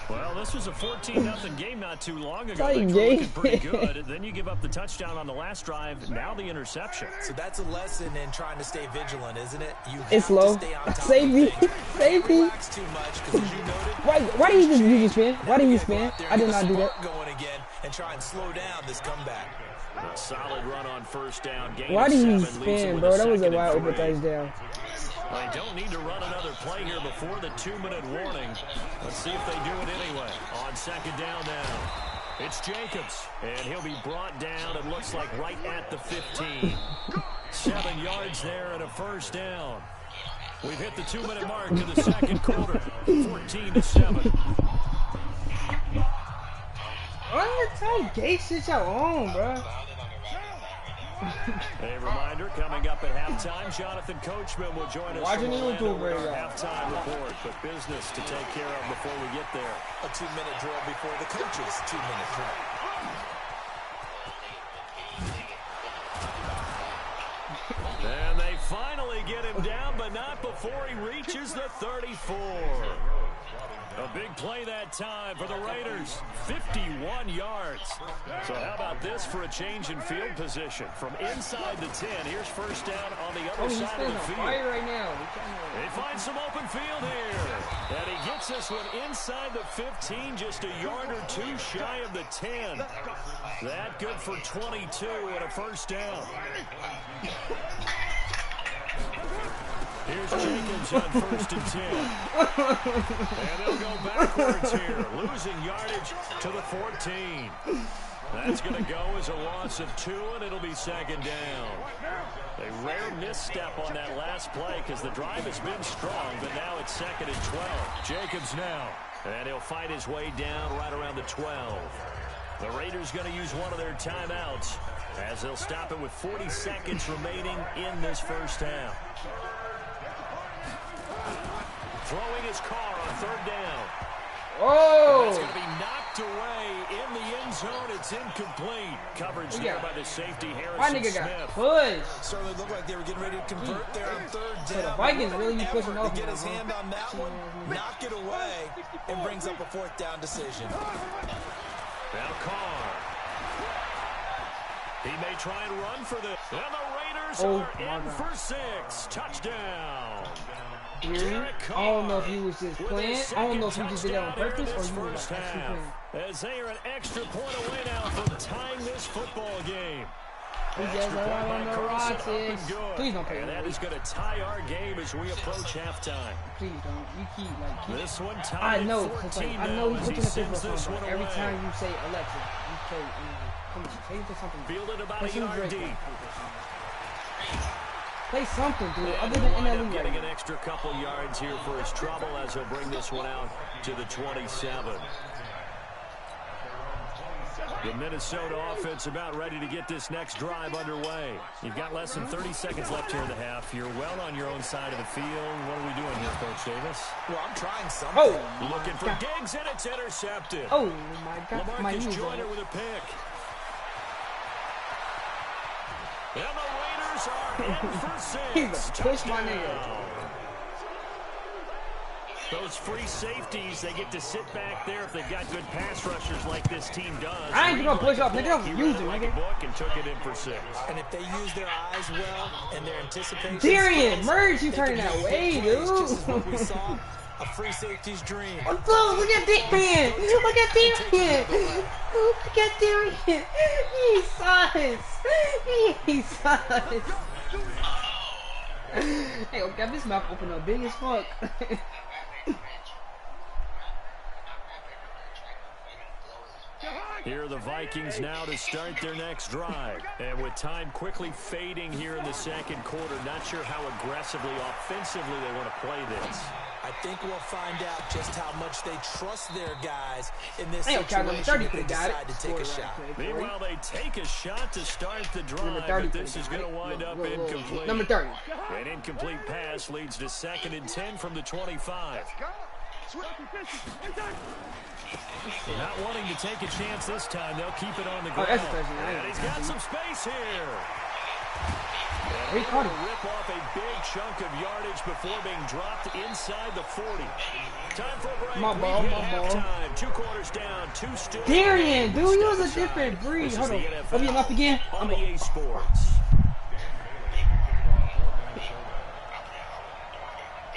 Well, this was a 14-0 game not too long ago. They were looking pretty good. Then you give up the touchdown on the last drive. Now the interception. So that's a lesson in trying to stay vigilant, isn't it? You have It's low. to stay on top Safety. of things. Safety. Relax too much because, as you noted, Why did you spin? Why did you now we spin? gotta go out there I did and not get do a that. spark going again and try and slow down this comeback. A solid run on first down. Gain Why of did you 7 leaves it spin, with bro? That was a 2nd and wide open 3. touchdown. They don't need to run another play here before the 2-minute warning. Let's see if they do it anyway. On 2nd down now. It's Jacobs, and he'll be brought down, it looks like right at the 15. 7 yards there and a first down. We've hit the 2-minute mark in the 2nd quarter. 14-7. What? Tell Gates it's your own, bro. A reminder, coming up at halftime, Jonathan Coachman will join us Watching from Orlando YouTube with right our now. halftime report. But business to take care of before we get there. A 2-minute drill before the coach's 2-minute drill. And they finally get him down, but not before he reaches the 34. A big play that time for the Raiders. 51 yards. So how about this for a change in field position? From inside the 10, here's first down on the other side of the field. Right now. They find some open field here. And he gets this one inside the 15, just a yard or two shy of the 10. That good for 22 and a first down. Here's Jacobs on 1st and 10. And they'll go backwards here, losing yardage to the 14. That's going to go as a loss of 2, and it'll be second down. A rare misstep on that last play because the drive has been strong, but now it's second and 12. Jacobs now, and he'll fight his way down right around the 12. The Raiders going to use one of their timeouts as they'll stop it with 40 seconds remaining in this first half. Throwing his car on third down. Oh! It's going to be knocked away in the end zone. It's incomplete. Coverage there by the safety, Harrison My nigga Smith. got pushed. Certainly looked like they were getting ready to convert there on third down. So the Vikings really be pushing To off get now, his huh? hand on that one, knock it away, and brings up a fourth down decision. Now Carr. He may try and run for this. And the Raiders are in for 6. Touchdown. I don't know if he was just playing. I don't know if he just did that on purpose or you were like actually playing. As they are an extra point away now from tying this football game. He just allowed on the Rockets. Please don't play and that is going to tie our game as we approach halftime. Please don't. You keep like this one I tied know, 14 I know he's putting the sends physical this on, one but every away. time you say Alexa, you say, come on, say something. Fielded about a Play some yard Drake. deep. Play something, dude, other than Wind up NLE. getting an extra couple yards here for his trouble as he'll bring this one out to the 27. The Minnesota offense about ready to get this next drive underway. You've got less than 30 seconds left here in the half. You're well on your own side of the field. What are we doing here, Coach Davis? Well, I'm trying something. Oh, looking for Diggs, and it's intercepted. Oh, my God. LaMarcus Joyner with a pick. And the Raiders are in for 6. Push my nigga. Those free safeties, they get to sit back there if they've got good pass rushers like this team does. I ain't gonna push off, nigga. Don't use it, like nigga. a book and took it in for 6. And if they use their eyes well and their anticipation, Darian, merge, you turning that way, dude. Just as what we saw, a free safety's dream. Look at Darian. Look at Darian. Look at Darian. He sucks. He sucks. Hey, I'll got this mouth open up big as fuck. Here are the Vikings now to start their next drive. And with time quickly fading here in the second quarter, not sure how aggressively, offensively they want to play this. I think we'll find out just how much they trust their guys in this Hey, situation if they got decide it. to take a shot. Meanwhile, they take a shot to start the drive, but this is going to wind up incomplete. Number 30. An incomplete pass leads to 2nd and 10 from the 25. Not wanting to take a chance this time, they'll keep it on the ground. And he's got some space here. He caught him. Rip off a big chunk of yardage before being dropped inside the 40. Time for a break. My ball. Time. 2 quarters down, 2 still. Darian, dude, he was a different breed. Hold on. Let me enough again. On EA Sports.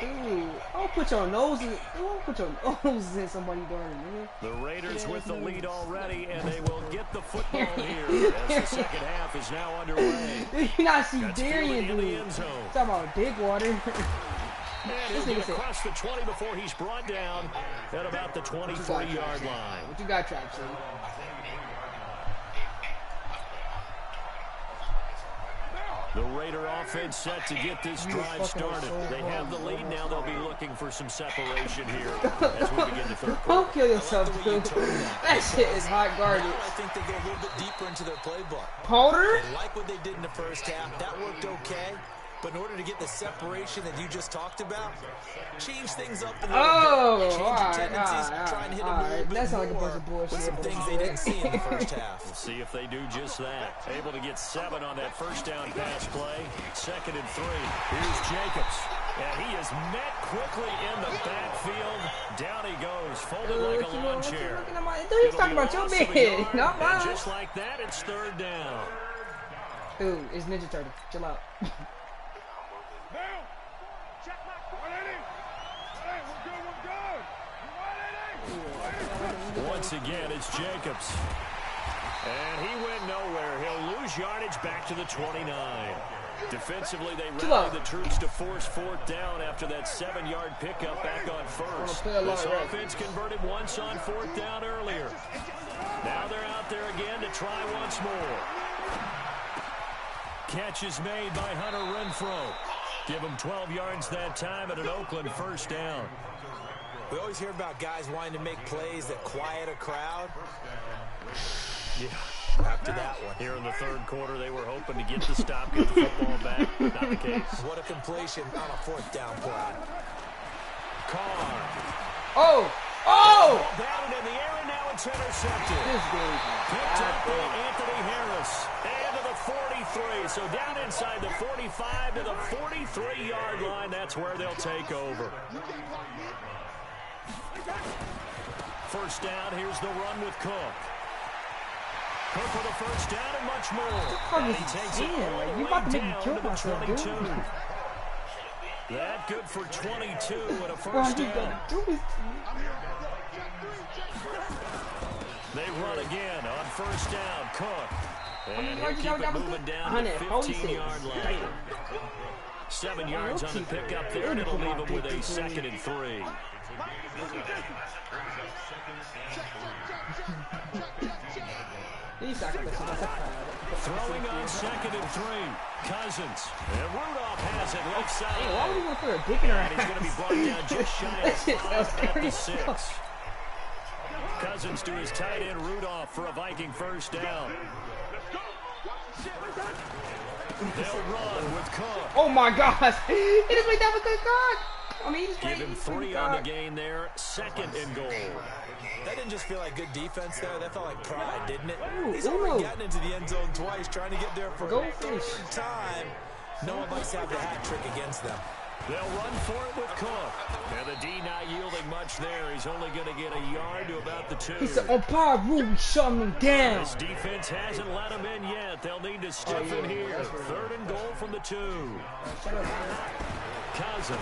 Ooh, I'll put your nose in. I'll put your nose in somebody darn it, nigga. The Raiders with the lead already, and they will get the football here as the second half is now underway. Did you not see That's Darian, in the dude? end zone. Talking about dick water. And he'll get across the 20 before he's brought down at about the 23-yard line. What you got, Traps? The Raider offense set to get this drive started. They have the lead now. They'll be looking for some separation here as we begin the third quarter. Don't kill yourself, dude. That shit is hot garbage. I think they go a little bit deeper into their playbook. Powder? They like what they did in the first half. That worked okay. But in order to get the separation that you just talked about, change things up a little bit. Change your tendencies, try and hit them a little bit that sounds like a more bunch of bullshit. with some things they didn't see in the first half. We'll see if they do just that. Able to get 7 on that first down pass play. 2nd and 3. Here's Jacobs. And he is met quickly in the backfield. Down he goes, folded like a lawn chair. Dude, he's talking about your man, not mine. And just like that, it's 3rd down. Dude, it's Ninja Turtle. Chill out. Once again, it's Jacobs. And he went nowhere. He'll lose yardage back to the 29. Defensively, they rallied the troops to force 4th down after that 7-yard pickup back on first. This offense converted once on 4th down earlier. Now they're out out there again to try once more. Catch is made by Hunter Renfrow. Give him 12 yards that time and an Oakland first down. We always hear about guys wanting to make plays that quiet a crowd. Yeah, after that one. Here in the third quarter, they were hoping to get the stop, get the football back. Not the case. What a completion on a fourth down play. Carr. Oh! Oh! Batted in the air, and now it's intercepted. This game. Picked up by Anthony Harris. And to the 43. So down inside the 45 to the 43-yard line. That's where they'll take over. First down. Here's the run with Cook. Cook with a first down and much more. And he takes it all the way down to the 22. That good for 22 and a first down. They run again on first down. Cook. And he'll keep it moving down to the 15-yard line. 7 yards on the pickup there, and it'll leave them with a 2nd and 3. Throwing on 2nd and 3. Cousins. And Rudolph has it left side. Hey, why would you want to throw a dick in her ass? And he's going to be brought down just shy of 5 at the 6. Cousins to his tight end Rudolph for a Viking first down. They'll run with Cook. Oh my gosh! He just made that with the God. I mean, give him 3 on the gain there. 2nd and goal. That didn't just feel like good defense there. That felt like pride, didn't it? Ooh, He's already gotten into the end zone twice, trying to get there for a third time. No one likes to have the hat trick against them. They'll run for it with Cook. And the D not yielding much there. He's only going to get a yard to about the 2. He said, umpire rule, we shut him down. This defense hasn't let him in yet. They'll need to stiffen here. 3rd and goal from the 2. Cousins.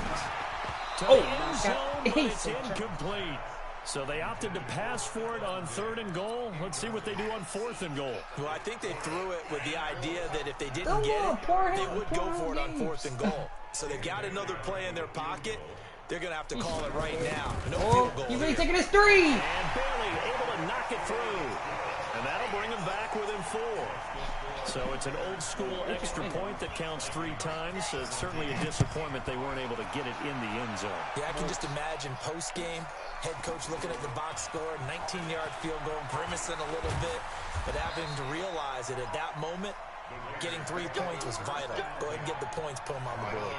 To the end zone, but it's incomplete. So they opted to pass for it on 3rd and goal. Let's see what they do on 4th and goal. Well, I think they threw it with the idea that if they didn't get it, they would go for it on 4th and goal. So they've got another play in their pocket. They're going to have to call it right now. No field goal. He's really taking his 3. And barely able to knock it through. And that'll bring him back within 4. So it's an old-school extra point that counts 3 times. So it's certainly a disappointment they weren't able to get it in the end zone. Yeah, I can just imagine post-game, head coach looking at the box score, 19-yard field goal, grimacing a little bit, but having to realize that at that moment, getting 3 points was vital. Go ahead and get the points, put them on the board.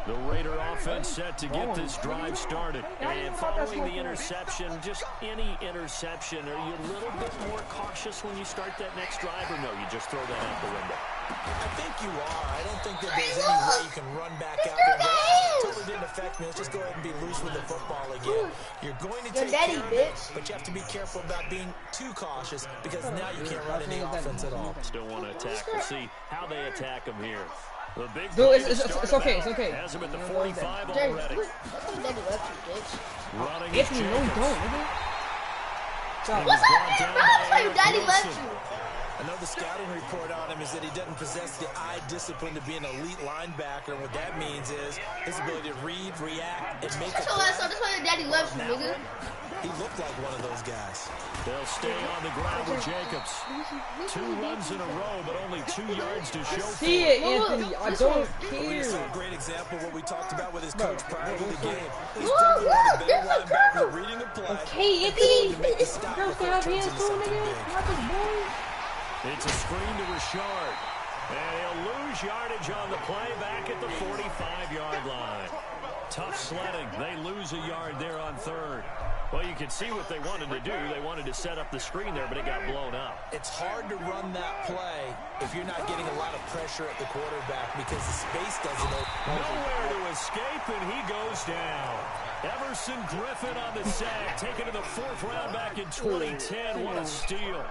The Raider offense set to get this drive started. And following the interception, just any interception, are you a little bit more cautious when you start that next drive, or no, you just throw that out the window? I think you are. I don't think that there's any way you can run back out there and go, oh, it totally didn't affect me. Let's just go ahead and be loose with the football again. You're going to take care of it, but you have to be careful about being too cautious because now you can't run any offense at all. Still want to attack. We'll see how they attack him here. The big no, it's okay, it's okay. Has him at the 45 already. Running is Anthony, no, you don't, nigga. What's up, bro? That's why your daddy left you. Another scouting report on him is that he doesn't possess the eye discipline to be an elite linebacker. And what that means is his ability to read, react, and make a play. That's why your daddy left you, nigga. He looked like one of those guys. They'll stay on the ground with Jacobs. 2 runs in a row, but only 2 yards to show for See it, Anthony. I don't care. We saw a great example of what we talked about with his coach prior to the game. He's definitely one of the better linebackers reading a play. Okay, Anthony. Girls can have hands too, nigga. Not this boy. It's a screen to Richard. And he'll lose yardage on the play back at the 45-yard line. Tough sledding. They lose a yard there on 3rd. Well, you can see what they wanted to do. They wanted to set up the screen there, but it got blown up. It's hard to run that play if you're not getting a lot of pressure at the quarterback because the space doesn't open. Nowhere to escape, and he goes down. Everson Griffin on the sack, taken to the 4th round back in 2010. What a steal.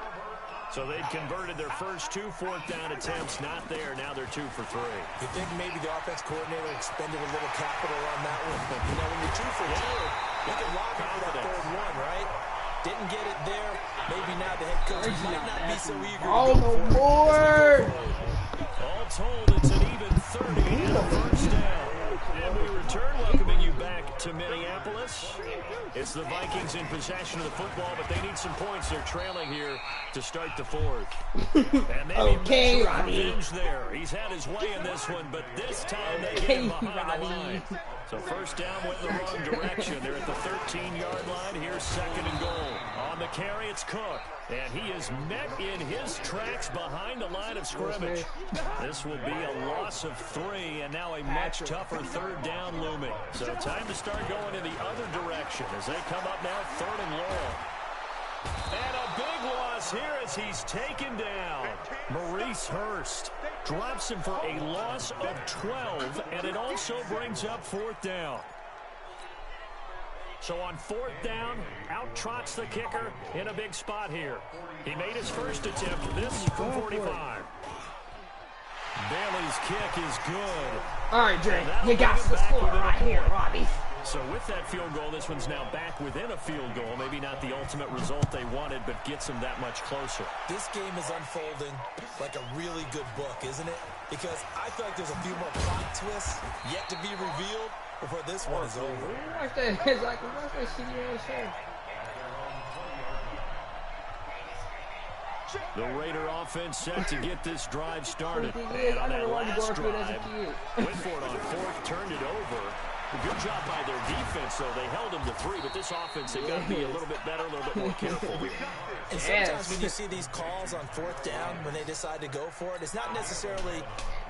So they'd converted their first 2 4th down attempts. Not there. Now they're 2 for 3. You think maybe the offense coordinator expended a little capital on that one? You know, when you're 2 for 2, you can lock it for that 3rd one, right? Didn't get it there. Maybe now the head coach might not be so eager to go for it. All told, it's an even 30 and a first down. And we return, welcoming you back to Minneapolis. It's the Vikings in possession of the football, but they need some points. They're trailing here to start the fourth. And Okay, Robbie. There. He's had his way in this one, but this time they get him behind the line. So first down went in the wrong direction. They're at the 13-yard line. Here's second and goal. On the carry, it's Cook. And he is met in his tracks behind the line of scrimmage. This will be a loss of 3, and now a much tougher third down looming. So time to start going in the other direction as they come up now, third and long. And a big loss here as he's taken down. Maurice Hurst drops him for a loss of 12, and it also brings up fourth down. So on fourth down, out trots the kicker in a big spot here. He made his first attempt, this from 45. Bailey's kick is good. All right, Dre, you got the score right here, Robbie. So with that field goal, this one's now back within a field goal. Maybe not the ultimate result they wanted, but gets them that much closer. This game is unfolding like a really good book, isn't it? Because I feel like there's a few more plot twists yet to be revealed before this one is over. Watch that. It's like, watch that shitty ass show. The Raider offense set to get this drive started. And on that last drive, went for it on fourth, turned it over. Good job by their defense, though. They held them to 3, but this offense, they got to be a little bit better, a little bit more careful. And sometimes when you see these calls on fourth down, when they decide to go for it, it's not necessarily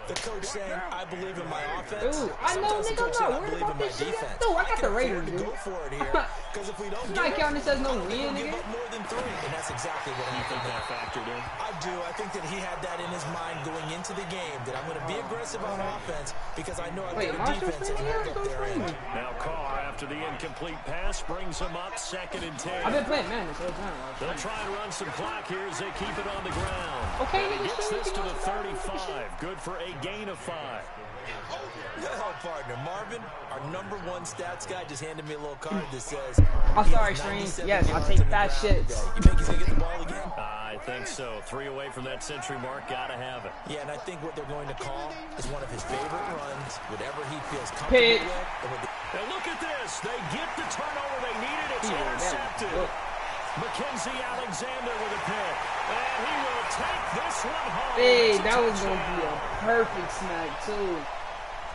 the coach saying, I believe in my offense. Ooh, I know, nigga, I'm not worried about this shit. No, I got the Raiders, dude. Go for it here, because if we don't get counting this as no win, nigga. More than 3, and that's exactly what I think that factored in. I do. I think that he had that in his mind going into the game, that I'm going to be aggressive on offense because I know I've got a defense that can hold up their end. Now Carr, after the incomplete pass, brings him up 2nd and 10. I've been playing man this whole time. They'll try and run some clock here as they keep it on the ground. Okay, gets this to the 35. Good for a gain of 5. Oh, partner, Marvin, our #1 stats guy, just handed me a little card that says... I'm sorry, Stream. Yes, I'll take that shit. You think he's going to get the ball again? I think so. 3 away from that century mark. Gotta have it. Yeah, and I think what they're going to call is one of his favorite runs, whatever he feels comfortable with. And look at this. They get the turnover they needed. It's intercepted. Mackenzie Alexander with a pick. And he will take this one home. Hey, that was going to be a perfect snag, too.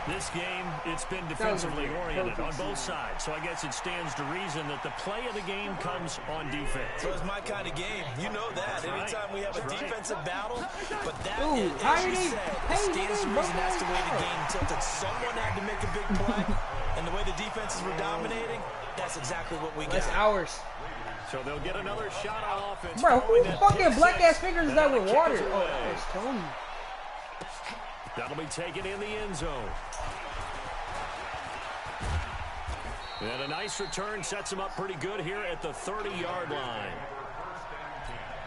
This game, it's been defensively oriented on both sides, so I guess it stands to reason that the play of the game comes on defense. So it's my kind of game. You know that. Anytime we have a defensive battle, but that, as you said, it stands to reason that's the way the game tilted. Someone had to make a big play, and the way the defenses were dominating, that's exactly what we got. That's ours. So they'll get another shot on offense. Bro, who fucking black-ass fingers is that with water? Oh, that's Tony. That'll be taken in the end zone. And a nice return sets him up pretty good here at the 30-yard line.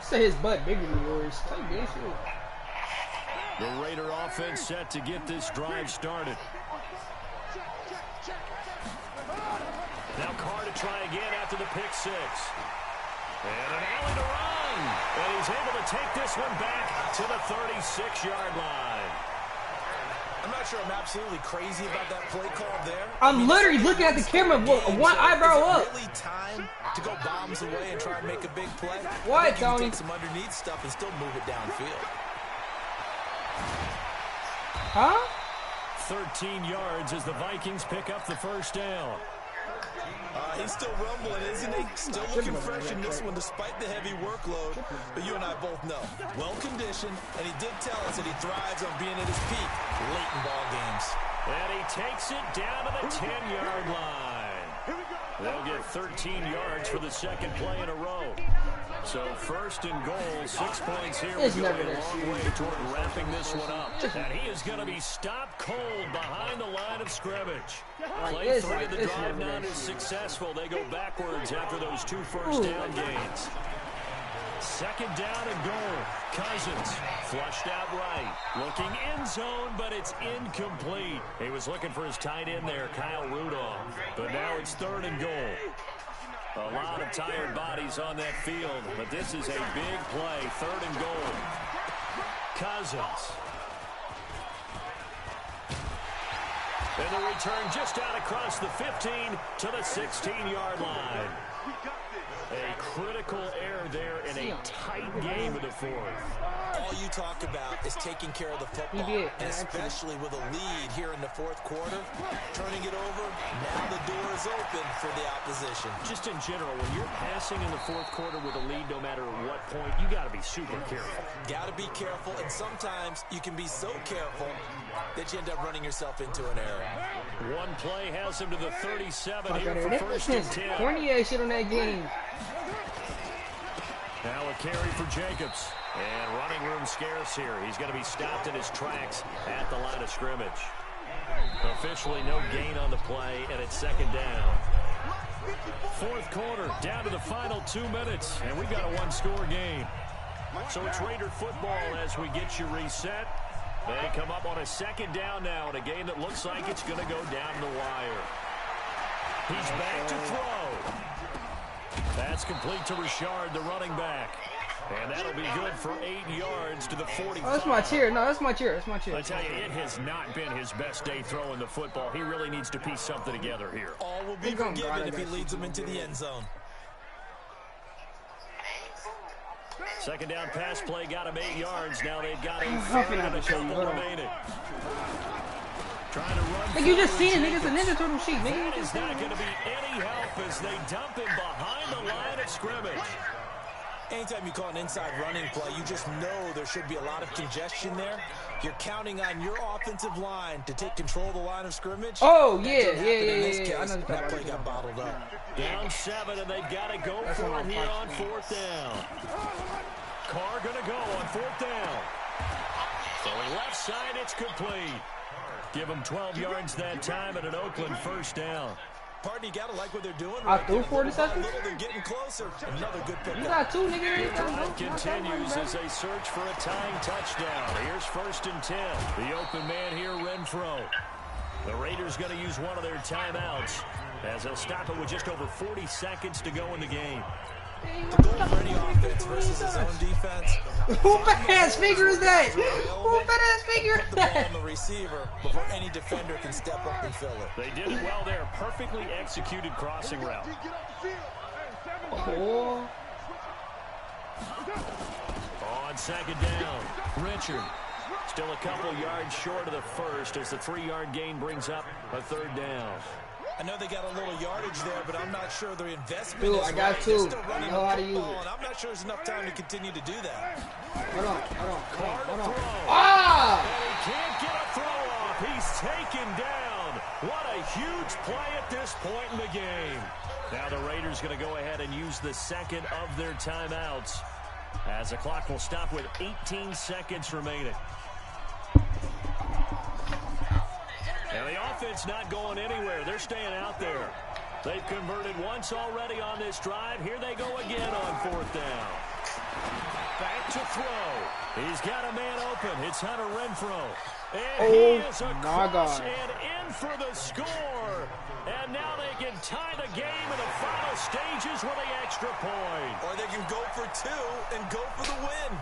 Say his butt bigger than yours. The Raider offense set to get this drive started. Now Carr to try again after the pick 6. And an alley to run. And he's able to take this one back to the 36-yard line. I'm not sure I'm absolutely crazy about that play call there. I'm literally looking at the camera with one eyebrow up. Really time to go bombs away and try and make a big play? What, Tony? Tony? Take some underneath stuff and still move it downfield. Huh? 13 yards as the Vikings pick up the first down. He's still rumbling, isn't he? Still looking fresh in this one despite the heavy workload. But you and I both know, well-conditioned, and he did tell us that he thrives on being at his peak late in ball games. And he takes it down to the 10-yard line. They'll get 13 yards for the second play in a row. So first and goal, 6 points here. We're going a long way toward wrapping this one up. And he is going to be stopped cold behind the line of scrimmage. Play 3 of the drive not is successful. They go backwards after those 2 first down gains. Second down and goal. Cousins flushed out right. Looking end zone, but it's incomplete. He was looking for his tight end there, Kyle Rudolph. But now it's 3rd and goal. A lot of tired bodies on that field, but this is a big play. 3rd and goal. Cousins. And the return just out across the 15 to the 16-yard line. A critical error there in a tight game of the fourth. All you talk about is taking care of the football, and especially with a lead here in the fourth quarter. Turning it over, now the door is open for the opposition. Just in general, when you're passing in the fourth quarter with a lead, no matter what point, you got to be super careful. Got to be careful, and sometimes you can be so careful that you end up running yourself into an error. One play has him to the 37 here for first and 10. Corny ass shit on that game. Now a carry for Jacobs. And running room scarce here. He's going to be stopped in his tracks at the line of scrimmage. Officially no gain on the play, and it's second down. Fourth quarter, down to the final 2 minutes, and we've got a one-score game. So it's Raider football as we get you reset. They come up on a second down now in a game that looks like it's going to go down the wire. He's back to throw. That's complete to Richard, the running back. And that'll be good for 8 yards to the 45. Oh, that's my cheer. No, that's my cheer. That's my cheer. I tell you, it has not been his best day throwing the football. He really needs to piece something together here. All will be forgiven if he leads them into the end zone. Second down pass play got him 8 yards. Now they've got him and a couple remaining. Trying to run. Nigga, you just seen it, nigga. It's a Ninja Turtle sheet, nigga. That is not going to be any help as they dump him behind the line of scrimmage. Anytime you call an inside running play, you just know there should be a lot of congestion there. You're counting on your offensive line to take control of the line of scrimmage. Oh, yeah. I know that play got bottled up. Down 7, and they've got to go for it here on fourth down. Carr going to go on fourth down. Throwing left side, it's complete. Give them 12 yards that time and an Oakland first down. Partner, you gotta like what they're doing. I threw 40 seconds. They're getting closer. Another good pickup. You got 2, nigga. The drive continues as they search for a tying touchdown. Here's first and 10. The open man here, Renfro. The Raiders going to use one of their timeouts as they'll stop it with just over 40 seconds to go in the game. The goal for any offense versus his own defense. Who fat-ass figure is that? Who fat-ass figure is that? Put the ball on the receiver before any defender can step up and fill it. They did it well there. Perfectly executed crossing route. Oh. On second down, Richard. Still a couple yards short of the first as the 3-yard gain brings up a third down. I know they got a little yardage there, but I'm not sure their investment Dude, is I got right. 2. I know how to use it. I'm not sure there's enough time to continue to do that. Hold on. Ah! And he can't get a throw off. He's taken down. What a huge play at this point in the game. Now the Raiders going to go ahead and use the second of their timeouts as the clock will stop with 18 seconds remaining. And the offense not going anywhere. They're staying out there. They've converted once already on this drive. Here they go again on fourth down. Back to throw. He's got a man open. It's Hunter Renfro. And he is across and in for the score. And now they can tie the game in the final stages with the extra point. Or they can go for 2 and go for the win.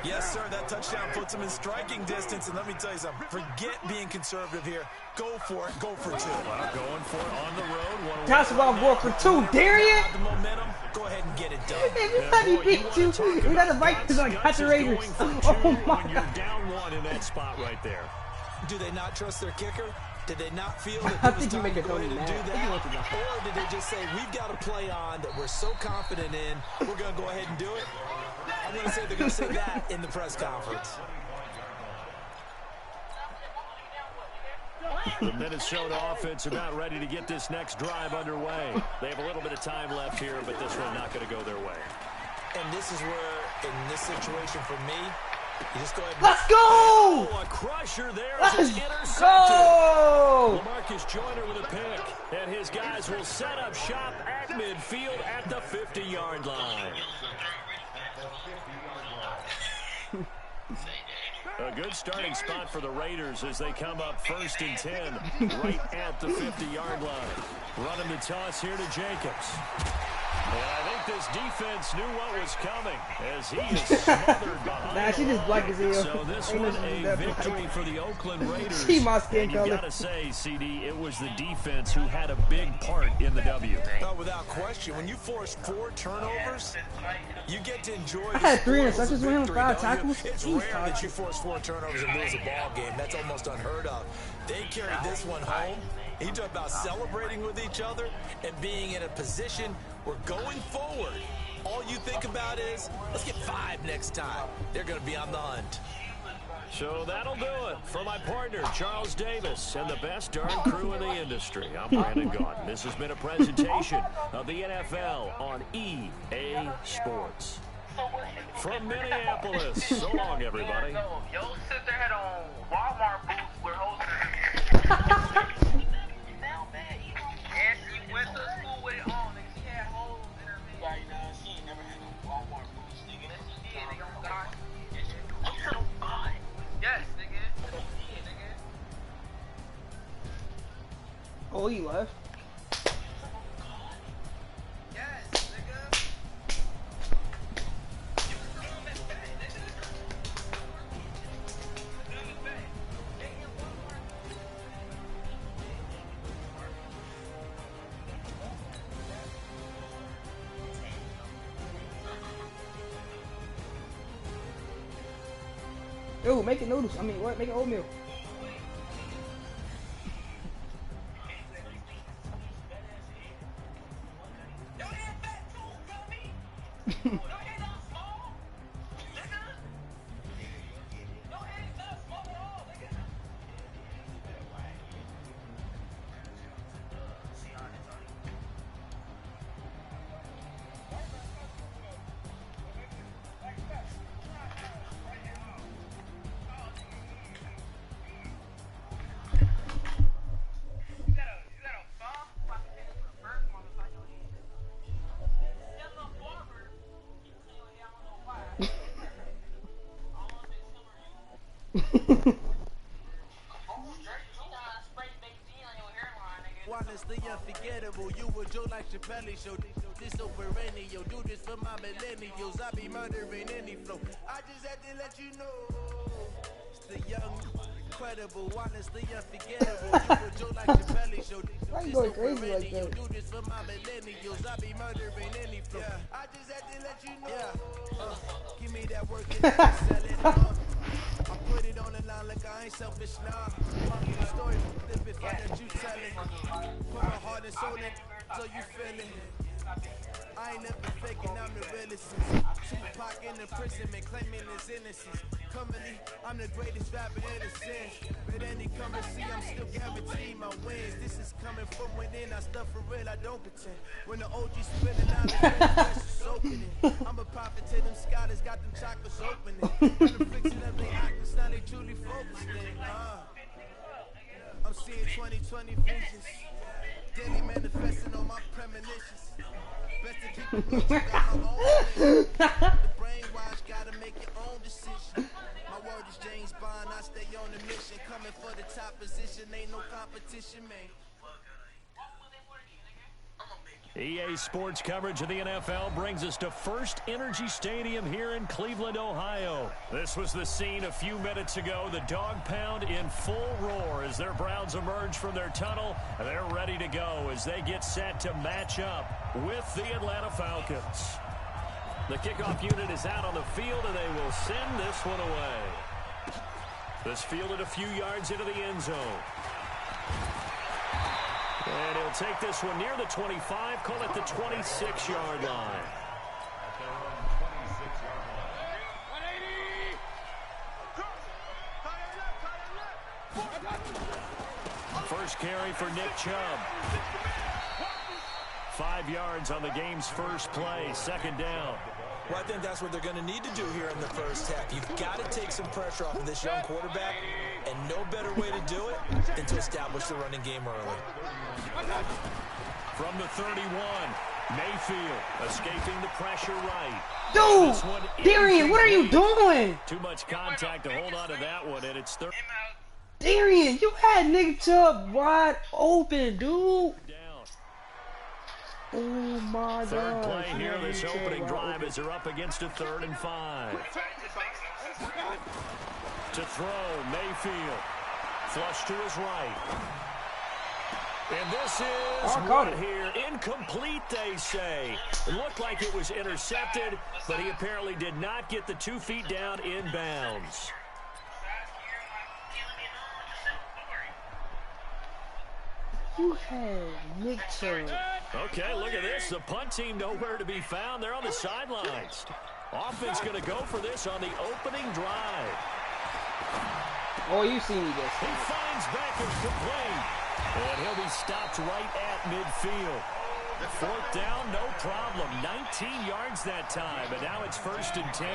Yes, sir, that touchdown puts them in striking distance. And let me tell you something. Forget being conservative here. Go for it. Go for 2. Well, going for it on the road. That's about going for 2. Dare you? The momentum. Go ahead and get it done. Everybody beat you. You got the Vikings on got the Raiders. Oh, my God. You're down 1 in that spot right there. Do they not trust their kicker? Did they not feel that I it was think you time make to go it ahead and mad. do that? Or did they just say, we've got a play on that we're so confident in, we're going to go ahead and do it? I'm going to say they're going to say that in the press conference. The Minnesota offense about ready to get this next drive underway. They have a little bit of time left here, but this one not going to go their way. And this is where, in this situation for me, you just go ahead and... Let's go! Oh, a crusher there. Let's go! LaMarcus Joyner with a pick. And his guys will set up shop at midfield at the 50-yard line. A good starting spot for the Raiders as they come up 1st and 10 right at the 50-yard line. Running the toss here to Jacobs. And I think this defense knew what was coming as he is smothered behind. Nah, she just black as hell. So this was a victory for the Oakland Raiders. See my skin and you color. gotta say, CD, it was the defense who had a big part in the W. No, without question. When you force 4 turnovers, you get to enjoy. I had 3 interceptions with him, victory, 5 don't you? tackles. It's He's rare that you force 4 turnovers and lose a ball game. That's almost unheard of. They carried this one home. You talk about celebrating with each other and being in a position where going forward, all you think about is, let's get 5 next time. They're going to be on the hunt. So that'll do it for my partner, Charles Davis, and the best darn crew in the industry. I'm Brandon Gaunt. This has been a presentation of the NFL on EA Sports. From Minneapolis, so long, everybody. Yo, sister had on Walmart boots with holes. And she went to school with it on, nigga. She had holes in her feet. Right now, she ain't never had no Walmart boots, nigga. Yes, she did, nigga. Oh, God. Oh, God. Yes, nigga. Yeah, nigga. Oh, he left. Yes, nigga. Ooh, make it noodles. I mean, what? Make it oatmeal. Honestly unforgettable, you a joke like Chappelle show. This so perennial, do this for my millennials. I be murdering any flow. I just had to let you know. It's the young, incredible, honestly unforgettable. You a joke like Chappelle show. Why you going crazy like that? Do this for my millennials. I be murdering any flow. I just had to let you know. Give me that work and sell it. I put it on the line like I ain't selfish now. The story flip it, find that you tell it. Put my heart and soul in, so you feel it. I ain't never faking, I'm the realest. Tupac in the prison, man, claiming his innocence. Currently, I'm the greatest rapper in the sense. But any currency, I'm still guaranteeing my wins. This is coming from within, I stuff for real, I don't pretend. When the OG spinning out, the soaking it. I'm a prophet to them scholars, got them chakras opening. I'm the fiction of the actors, now they truly focused in. I'm seeing 2020 visions. Daily manifesting on my premonitions. Best to keep it real, got my own vision. The brainwash, gotta make your own decision. My word is James Bond, I stay on the mission. Coming for the top position, ain't no competition, man. EA Sports coverage of the NFL brings us to First Energy Stadium here in Cleveland, Ohio. This was the scene a few minutes ago. The dog pound in full roar as their Browns emerge from their tunnel. They're ready to go as they get set to match up with the Atlanta Falcons. The kickoff unit is out on the field, and they will send this one away. This fielded a few yards into the end zone. And he'll take this one near the 25, call it the 26-yard line. First carry for Nick Chubb. 5 yards on the game's first play, second down. Well, I think that's what they're going to need to do here in the first half. You've got to take some pressure off of this young quarterback, and no better way to do it than to establish the running game early. From the 31, Mayfield escaping the pressure right. Dude, Darian, what are you doing? Too much contact to hold on to that one, and it's third. Darian, you had Nick Chubb wide open, dude. Oh my God. Third play here, this opening drive as they're up against a 3rd and 5. To throw, Mayfield. Flush to his right. And this is what here. Incomplete, they say. It looked like it was intercepted, but he apparently did not get the 2 feet down in bounds. You had Nick Chubb. Okay, look at this. The punt team nowhere to be found. They're on the sidelines. Offense going to go for this on the opening drive. Oh, you see me this. He finds Beckers complete. And he'll be stopped right at midfield. 4th down, no problem. 19 yards that time, and now it's 1st and 10.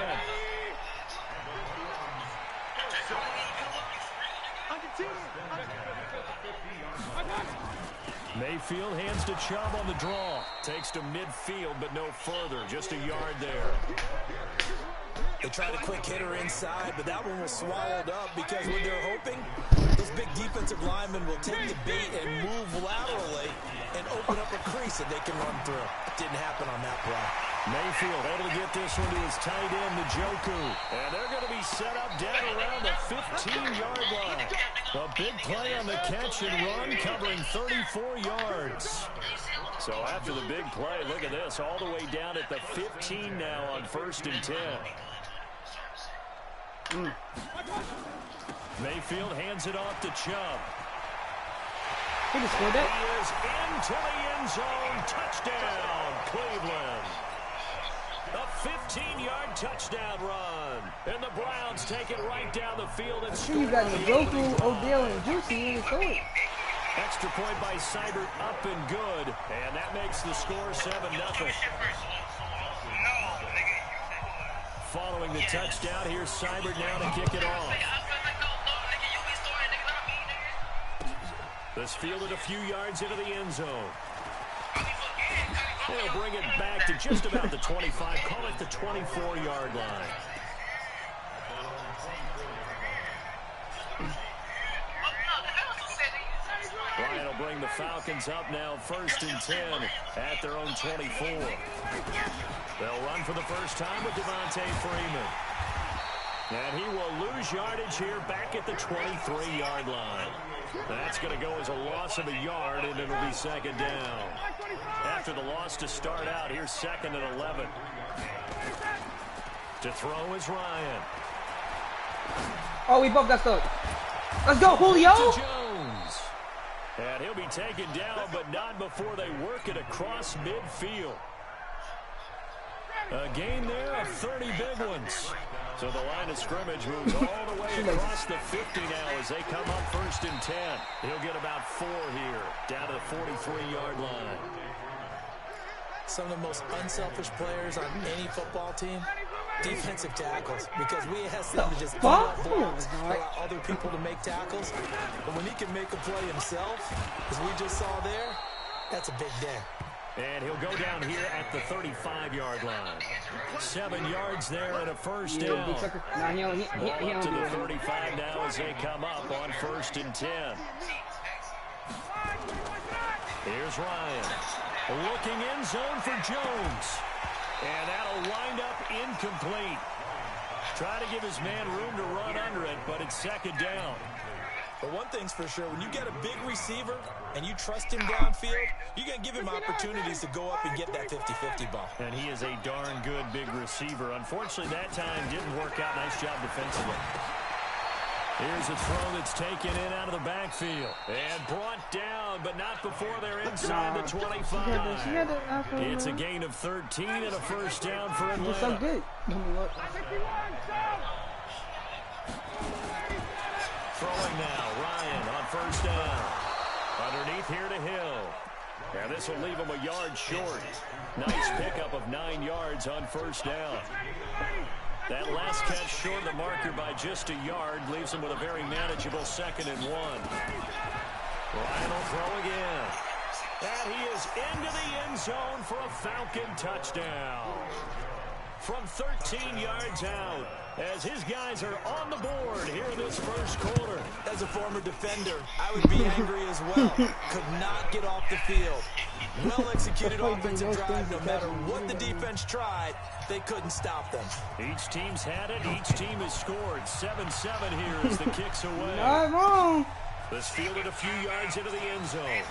Mayfield hands to Chubb on the draw. Takes to midfield, but no further. Just a yard there. They tried a quick hitter inside, but that one was swallowed up because when they're hoping, those big defensive linemen will take the bait and move laterally and open up a crease that they can run through. Didn't happen on that play. Mayfield able to get this one to his tight end, Njoku. And they're going to be set up down around the 15-yard line. A big play on the catch and run, covering 34 yards. So after the big play, look at this, all the way down at the 15 now on 1st and 10. Mayfield hands it off to Chubb. He just scored that. He is into the end zone. Touchdown, Cleveland. A 15-yard touchdown run. And the Browns take it right down the field and score. You got Njoku, Odell, and Juicy in the score. Extra point by Seibert, up and good. And that makes the score 7-0. Following the touchdown, here's Seibert now to kick it off. This fielded a few yards into the end zone. They'll bring it back to just about the 25, call it the 24-yard line. Ryan will bring the Falcons up now 1st and 10 at their own 24. They'll run for the first time with Devontae Freeman. And he will lose yardage here back at the 23-yard line. That's going to go as a loss of a yard, and it'll be 2nd down. After the loss to start out, here's 2nd and 11. To throw is Ryan. Oh, we both got stuck. Let's go, Julio! Jones. And he'll be taken down, but not before they work it across midfield. A gain there of 30 big ones. So the line of scrimmage moves all the way across the 50 now as they come up 1st and 10. He'll get about 4 here, down to the 43-yard line. Some of the most unselfish players on any football team, defensive tackles, because we ask them to just beat up blocks, allow other people to make tackles. But when he can make a play himself, as we just saw there, that's a big day. And he'll go down here at the 35-yard line. 7 yards there and a 1st down. Up to the 35 now as they come up on 1st and 10. Here's Ryan. Looking in zone for Jones. And that'll wind up incomplete. Try to give his man room to run under it, but it's 2nd down. But one thing's for sure, when you get a big receiver and you trust him downfield, you're going to give him opportunities to go up and get that 50-50 ball. And he is a darn good big receiver. Unfortunately, that time didn't work out. Nice job defensively. Here's a throw that's taken in out of the backfield. And brought down, but not before they're inside the 25. It's a gain of 13 and a 1st down for Atlanta. So good. Throwing now, Ryan on 1st down. Underneath here to Hill. And this will leave him a yard short. Nice pickup of 9 yards on 1st down. That last catch short of the marker by just a yard leaves him with a very manageable 2nd and 1. Ryan will throw again. And he is into the end zone for a Falcon touchdown. From 13 yards out, as his guys are on the board here in this first quarter. As a former defender, I would be angry as well. Could not get off the field. Well-executed offensive drive. No matter what the defense tried, they couldn't stop them. Each team's had it. Each team has scored. 7-7 here as the kick's away. Not wrong. This fielded a few yards into the end zone.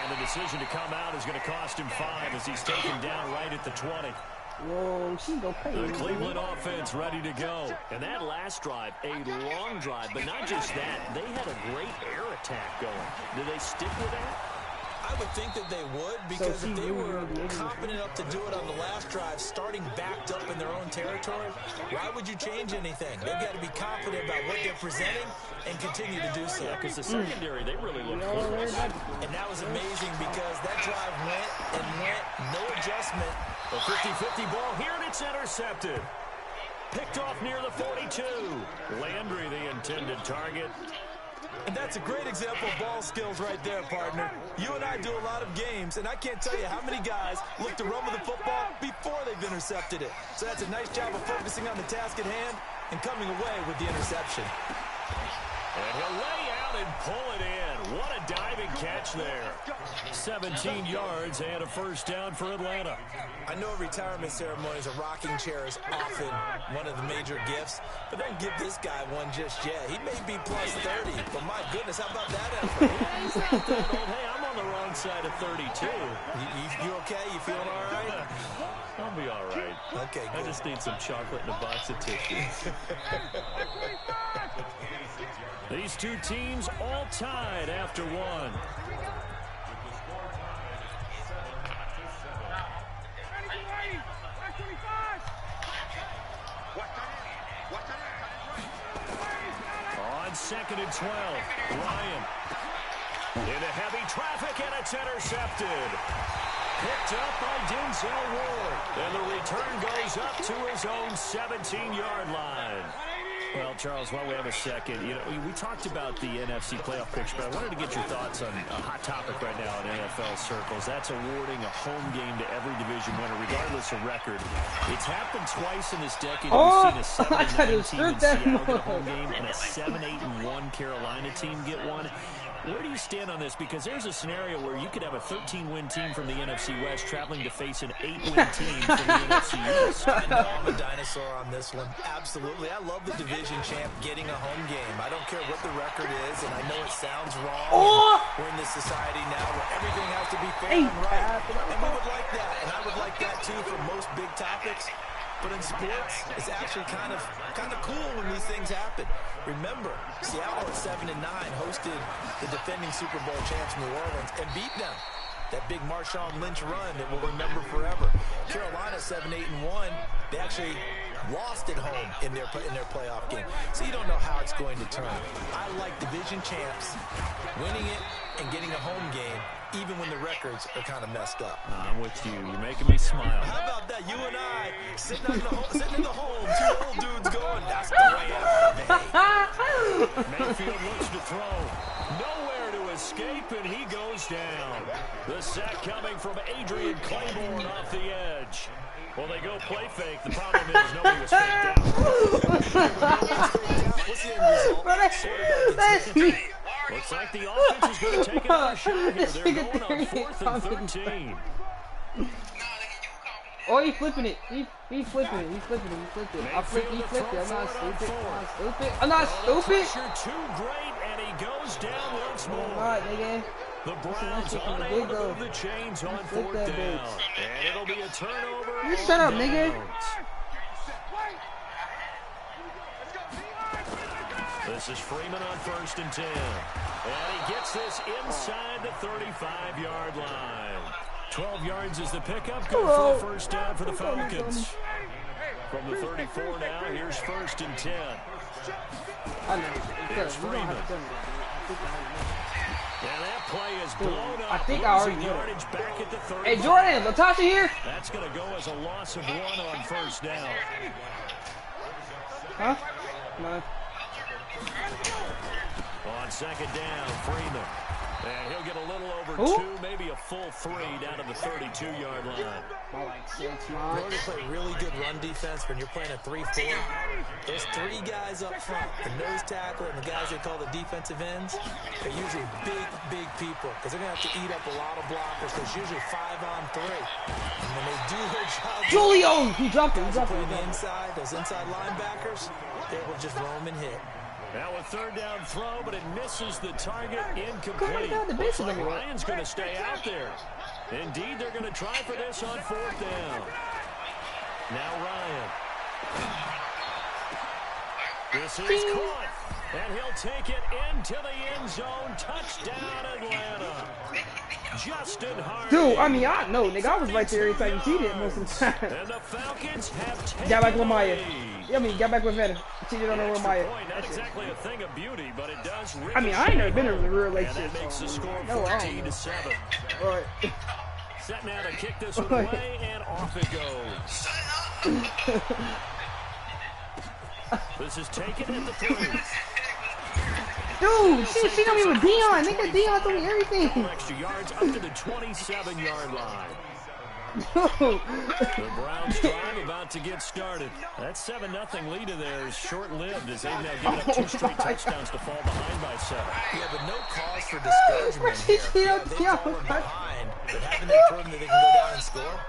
And the decision to come out is going to cost him 5 as he's taken down right at the 20. Whoa, she go crazy. The Cleveland offense ready to go. And that last drive, a long drive, but not just that. They had a great air attack going. Do they stick with that? I would think that they would, because if they were confident enough to do it on the last drive, starting backed up in their own territory, why would you change anything? They've got to be confident about what they're presenting and continue to do so. Because the secondary, they really look good. And that was amazing because that drive went and went, no adjustment. A 50-50 ball here, and it's intercepted. Picked off near the 42. Landry, the intended target. And that's a great example of ball skills right there, partner. You and I do a lot of games, and I can't tell you how many guys look to run with the football before they've intercepted it. So that's a nice job of focusing on the task at hand and coming away with the interception. And he'll lay out and pull it in. What a diving catch there. 17 yards and a first down for Atlanta. I know retirement ceremonies, a rocking chair is often one of the major gifts, but don't give this guy one just yet. He may be plus 30, but my goodness, how about that effort? Yeah, he's not that old. Hey, I'm on the wrong side of 32. You okay? You feeling all right? I'll be all right. Okay, good. I just need some chocolate and a box of tissue. These two teams all tied after one. On 2nd and 12, Ryan. Into heavy traffic, and it's intercepted. Picked up by Denzel Ward. And the return goes up to his own 17-yard line. Well, Charles, while we have a second, you know, we talked about the NFC playoff picture, but I wanted to get your thoughts on a hot topic right now in NFL circles. That's awarding a home game to every division winner, regardless of record. It's happened twice in this decade. We've seen a 7-9 team in Seattle get a home game and a 7-8-1 Carolina team get one. Where do you stand on this? Because there's a scenario where you could have a 13-win team from the NFC West traveling to face an 8-win team from the NFC East. I know I'm a dinosaur on this one. Absolutely. I love the division champ getting a home game. I don't care what the record is, and I know it sounds wrong. We're in this society now where everything has to be fair and right. And we would like that, and I would like that too for most big topics. But in sports, it's actually kind of cool when these things happen. Remember, Seattle at 7-9 hosted the defending Super Bowl champs New Orleans and beat them. That big Marshawn Lynch run that we'll remember forever. Carolina 7-8-1. They actually lost at home in their playoff game. So you don't know how it's going to turn. I like division champs winning it and getting a home game, even when the records are kind of messed up. I'm with you. You're making me smile. How about that? You and I sitting in the home, two old dudes going, that's the way out. Mayfield looks to throw. Nowhere to escape, and he goes down. The sack coming from Adrian Claiborne off the edge. Well, they go play fake. The problem is nobody was faked out. What's the end result? That's me. Looks like the offense is going to take another shot here. They're going on 4th and 13. Oh, he's flipping it. He's flipping it. He's flipping it. He flipped it. He flipped it. I'm not stupid. Pressure too great, and he goes down once more. All right, nigga. The Browns unable to move the chains on 4th down. And it'll be a turnover. You shut up, nigga. This is Freeman on 1st and 10. And he gets this inside the 35-yard line. 12 yards is the pickup. Good for the first down for the Falcons. From the 34 now, here's 1st and 10. Here's Freeman. And that play is blown up. I think I already know. Yardage back at the 35. Hey, Jordan, Latasha here? That's going to go as a loss of 1 on 1st down. Huh? No. On 2nd down, Freeman. And he'll get a little over 2, maybe a full 3 down to the 32-yard line. Georgia play really good run defense when you're playing a 3-4. Those 3 guys up front, the nose tackle and the guys they call the defensive ends, they're usually big people because they're going to have to eat up a lot of blockers. There's usually 5 on 3. And when they do their job, Julio, he dropped it. The inside, those inside linebackers, they will just roam and hit. Now a third down throw, but it misses the target, incomplete. Looks like Ryan's going to stay out there. Indeed, they're going to try for this on 4th down. Now Ryan. This is caught, and he'll take it into the end zone. Touchdown, Atlanta. Justin Harding. Dude, I mean, I know, nigga. I was right there every time he cheated most of the time. And the Falcons have taken Got back with Maya. I mean, got back with Venom. Cheated on over Maya. Not exactly a thing of beauty, but it does. I mean, I ain't never been in a real relationship. And that makes the score No, 14-7. All right. Set now to kick this one away, and off it goes. This is taken at the 3. Dude, she don't even Dion. Nigga, Dion told me everything. Extra yards up to the 27-yard line. No. The Browns drive about to get started. That 7-0 lead of theirs short-lived as they've now given up 2 straight touchdowns to fall behind by 7. Yeah, but no cause for discouragement here. Yeah, they've fallen behind, but haven't they proven that they can go down and score?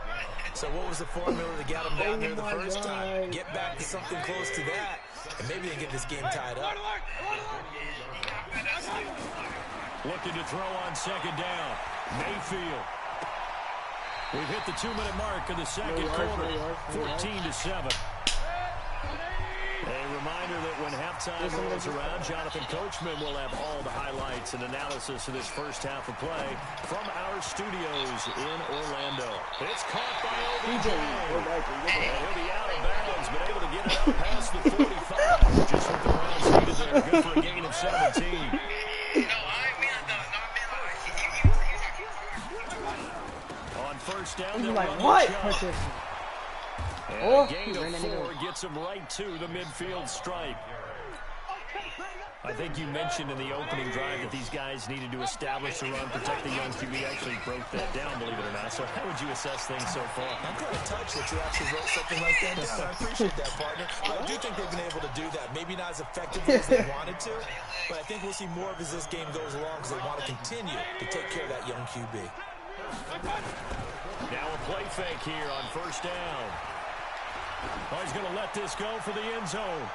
So what was the formula that got them down there the first time? Get back to something close to that, and maybe they get this game tied up. Looking to throw on 2nd down. Mayfield. We've hit the 2-minute mark of the second quarter. 14-7. A reminder that when halftime rolls around, Jonathan Coachman will have all the highlights and analysis of this first half of play from our studios in Orlando. It's caught by OBJ. And he'll be out of bounds, but able to get it up past the 45. Just with the Browns needed there. Good for a gain of 17. On first down, they'll run what? And a gain of 4 gets him right to the midfield stripe. I think you mentioned in the opening drive that these guys needed to establish the run, protect the young QB. Actually broke that down, believe it or not. So how would you assess things so far? I'm kind of touched that you actually wrote something like that down. I appreciate that, partner. I do think they've been able to do that. Maybe not as effectively as they wanted to, but I think we'll see more of as this game goes along because they want to continue to take care of that young QB. Now a play fake here on first down. Oh, he's going to let this go for the end zone.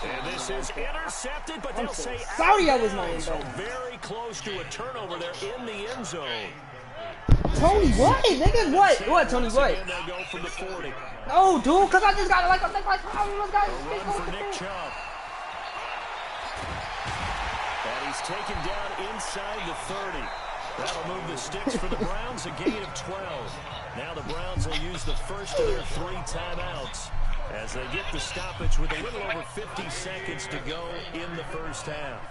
And this is intercepted, but they'll say sorry I was not in so very close to a turnover there in the end zone. Tony what? Nigga, what? What, Tony what? They'll go for the 40. No, dude, because I just got like a run for Nick Chubb. And he's taken down inside the 30. That'll move the sticks for the Browns, a gain of 12. Now the Browns will use the first of their 3 timeouts as they get the stoppage with a little over 50 seconds to go in the first half.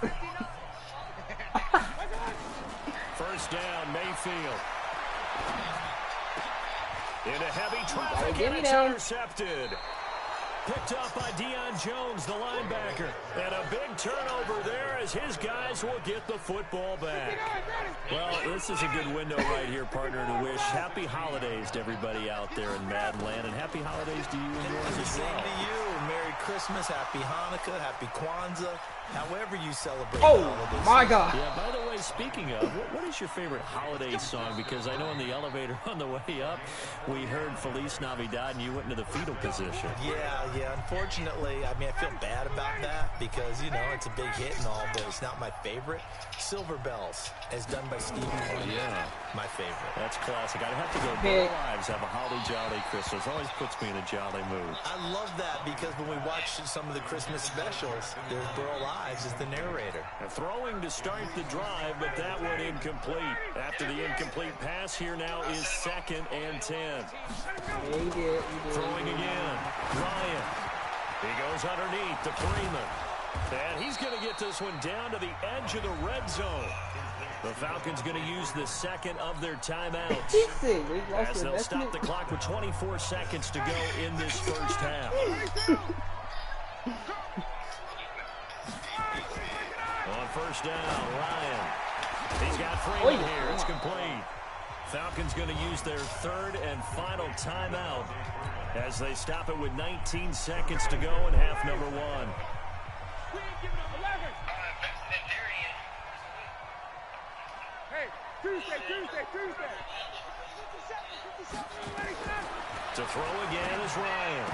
First down, Mayfield. Into heavy traffic, and it's intercepted. Picked up by Deion Jones, the linebacker. And a big turnover there as his guys will get the football back. Well, this is a good window right here, partner, to wish happy holidays to everybody out there in Madden Land. And happy holidays to you and yours as well. Same to you. Merry Christmas, Happy Hanukkah, Happy Kwanzaa, however you celebrate holidays. My God. Yeah, by the way, speaking of, what is your favorite holiday song? Because I know in the elevator on the way up, we heard Feliz Navidad, and you went into the fetal position. Yeah, unfortunately, I mean, I feel bad about that because, you know, it's a big hit and all, but it's not my favorite. Silver Bells, as done by Stevie Wonder. Yeah. My favorite. That's classic. I'd have to go, Burl Ives have a holly jolly Christmas. Always puts me in a jolly mood. I love that because when we watch some of the Christmas specials, there's Burl Ives as the narrator. Throwing to start the drive, but that one incomplete. After the incomplete pass, here now is 2nd and 10. Throwing again. Ryan. He goes underneath to Freeman. And he's going to get this one down to the edge of the red zone. The Falcons going to use the 2nd of their timeouts as they'll stop the clock with 24 seconds to go in this first half. On first down. Ryan. He's got Freeman here. It's complete. Falcons going to use their third and final timeout as they stop it with 19 seconds to go in half number 1. Hey, Tuesday. To throw again is Ryan.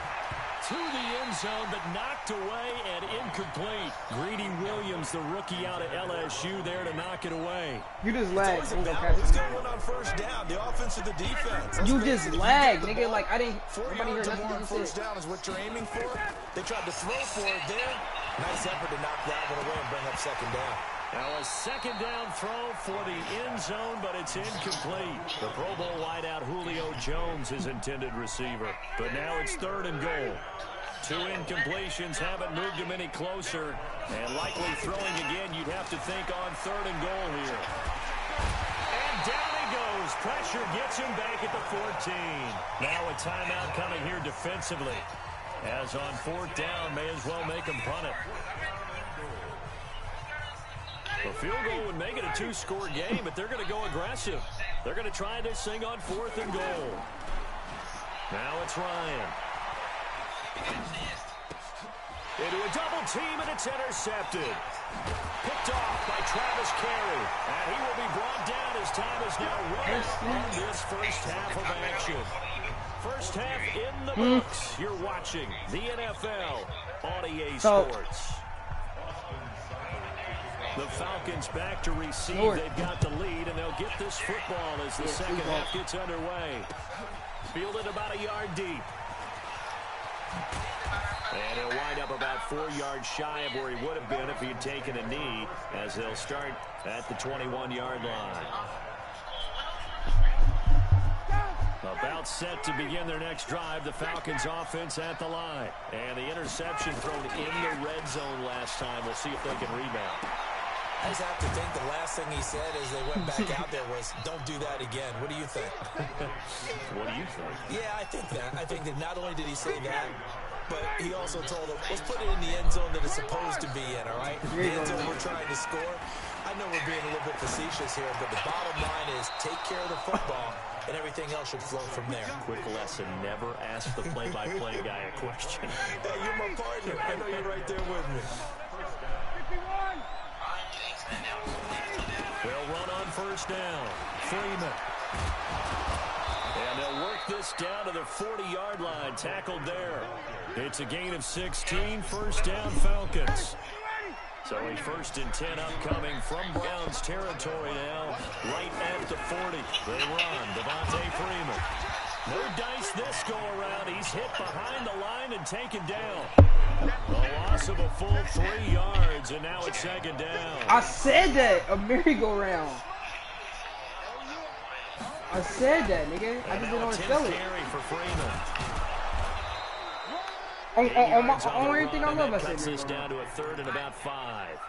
To the end zone, but knocked away and incomplete. Greedy Williams, the rookie out of LSU, there to knock it away. You just lagged. Who's going on first down? The offense or the defense? You just lagged, nigga. Like, I didn't. 4 Nobody heard yards or more on nothing you first said. down is what you're aiming for. They tried to throw for it there. Nice effort to knock that one away and bring up second down. Now a second down throw for the end zone, but it's incomplete. The Pro Bowl wideout Julio Jones is intended receiver. But now it's third and goal. 2 incompletions haven't moved him any closer. And likely throwing again, you'd have to think on third and goal here. And down he goes. Pressure gets him back at the 14. Now a timeout coming here defensively. As on fourth down, may as well make him punt it. A field goal would make it a 2-score game, but they're going to go aggressive. They're going to try this thing on fourth and goal. Now it's Ryan. Into a double team, and it's intercepted. Picked off by Travis Carey. And he will be brought down as time is now running on this first half of action. First half in the books. You're watching the NFL on EA Sports. The Falcons back to receive. They've got the lead, and they'll get this football as the second half gets underway. Fielded about a yard deep. And he'll wind up about 4 yards shy of where he would have been if he had taken a knee, as they'll start at the 21-yard line. About set to begin their next drive, the Falcons offense at the line. And the interception thrown in the red zone last time. We'll see if they can rebound. I just have to think the last thing he said as they went back out there was, don't do that again. What do you think? What do you think? Yeah, I think that. I think that not only did he say that, but he also told them, let's put it in the end zone that it's supposed to be in, all right? The end zone we're trying to score. I know we're being a little bit facetious here, but the bottom line is take care of the football, and everything else should flow from there. Quick lesson, never ask the play-by-play guy a question. Hey, you're my partner. I know you're right there with me. They'll run on first down. Freeman. And they'll work this down to the 40-yard line. Tackled there. It's a gain of 16. First down, Falcons. So a 1st and 10 upcoming from Browns territory now. Right at the 40. They run. Devontae Freeman. No dice this go around. He's hit behind the line and taken down. A loss of a full 3 yards, and now it's second down. I said that. A merry-go-round. I said that, nigga. I just didn't want to spell it. For Freeman. On everything I love, I said cuts this down to a 3rd and about 5.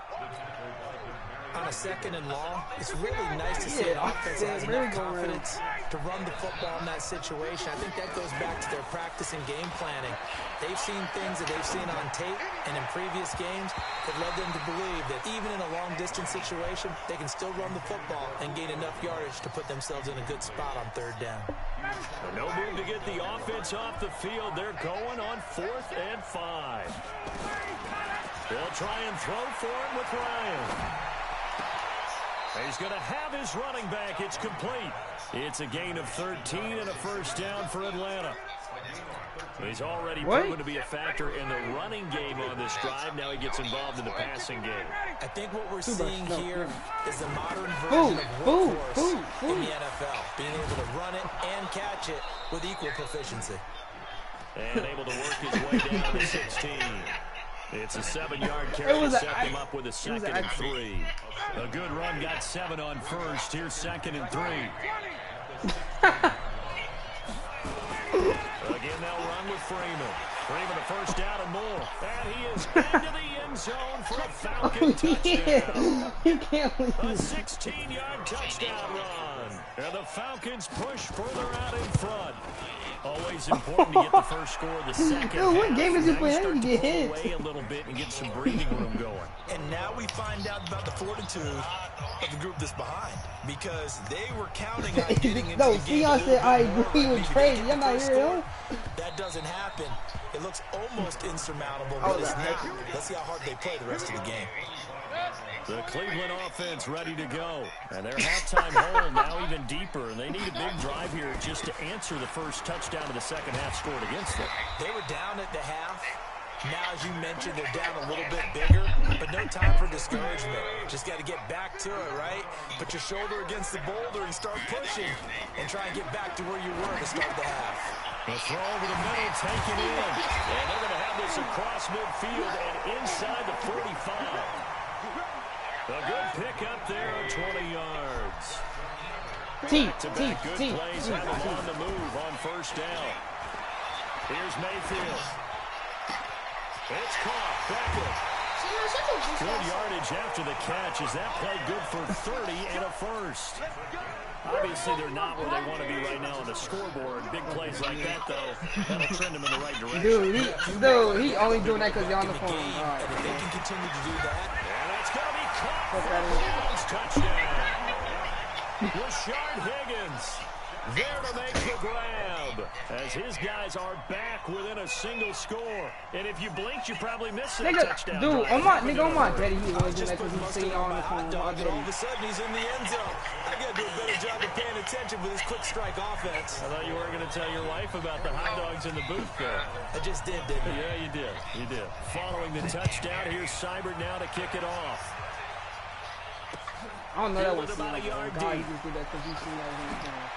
On a 2nd and long, it's really nice to see an offense has enough confidence to run the football in that situation. I think that goes back to their practice and game planning. They've seen things that they've seen on tape and in previous games that led them to believe that even in a long-distance situation, they can still run the football and gain enough yardage to put themselves in a good spot on 3rd down. No move to get the offense off the field. They're going on 4th and 5. They'll try and throw for it with Ryan. He's going to have his running back. It's complete. It's a gain of 13 and a first down for Atlanta. He's already proven to be a factor in the running game on this drive. Now he gets involved in the passing game. I think what we're seeing here is the modern version of workhorse in the NFL. Being able to run it and catch it with equal proficiency. And able to work his way down to 16. It's a 7-yard carry to set them up with a 2nd and 3. A good run got 7 on first. Here's 2nd and 3. Again, they'll run with Freeman. Freeman a first down and more. And he is into the end zone for a Falcon touchdown. You can't leave. A 16-yard touchdown run. And the Falcons push further out in front. Always important to get the first score of the second half. What game is he playing? Start You to get pull hit. away a little bit and get some breathing room going. And now we find out about the fortitude of the group that's behind, because they were counting on getting into the game. Sion said I agree with Trey. You're not here. That doesn't happen. It looks almost insurmountable, but it's not. Let's see how hard they play the rest of the game. The Cleveland offense ready to go. And their halftime hole now even deeper. And they need a big drive here just to answer the first touchdown of the second half scored against them. They were down at the half. Now, as you mentioned, they're down a little bit bigger, but no time for discouragement. Just got to get back to it, right? Put your shoulder against the boulder and start pushing and try and get back to where you were to start the half. The throw over the middle, taken in. And they're going to have this across midfield and inside the 45. A good pick up there, 20 yards. Good plays have them on the move on first down. Here's Mayfield. It's caught. Beckett. Good yardage after the catch. Is that play good for 30 and a first? Obviously, they're not where they want to be right now on the scoreboard. Big plays like that, though, that'll trend them in the right direction. Dude, he only doing that because you're on the phone. All right. And if they can continue to do that, and it's going to be caught for a touchdown. Rashard Higgins there to make the grab as his guys are back within a single score. And if you blinked, you probably missed a touchdown. Dude, on my daddy, he only doing that because he's sitting on the phone. all of a sudden he's in the end zone. I got to do a better job of paying attention with this quick strike offense. I thought you were going to tell your wife about the hot dogs in the booth there. I just did, didn't I? Yeah, you did. You did. Following the touchdown, here's Seibert now to kick it off. I don't know that was about a yard God, deep. he just did that because he's seen that in the phone.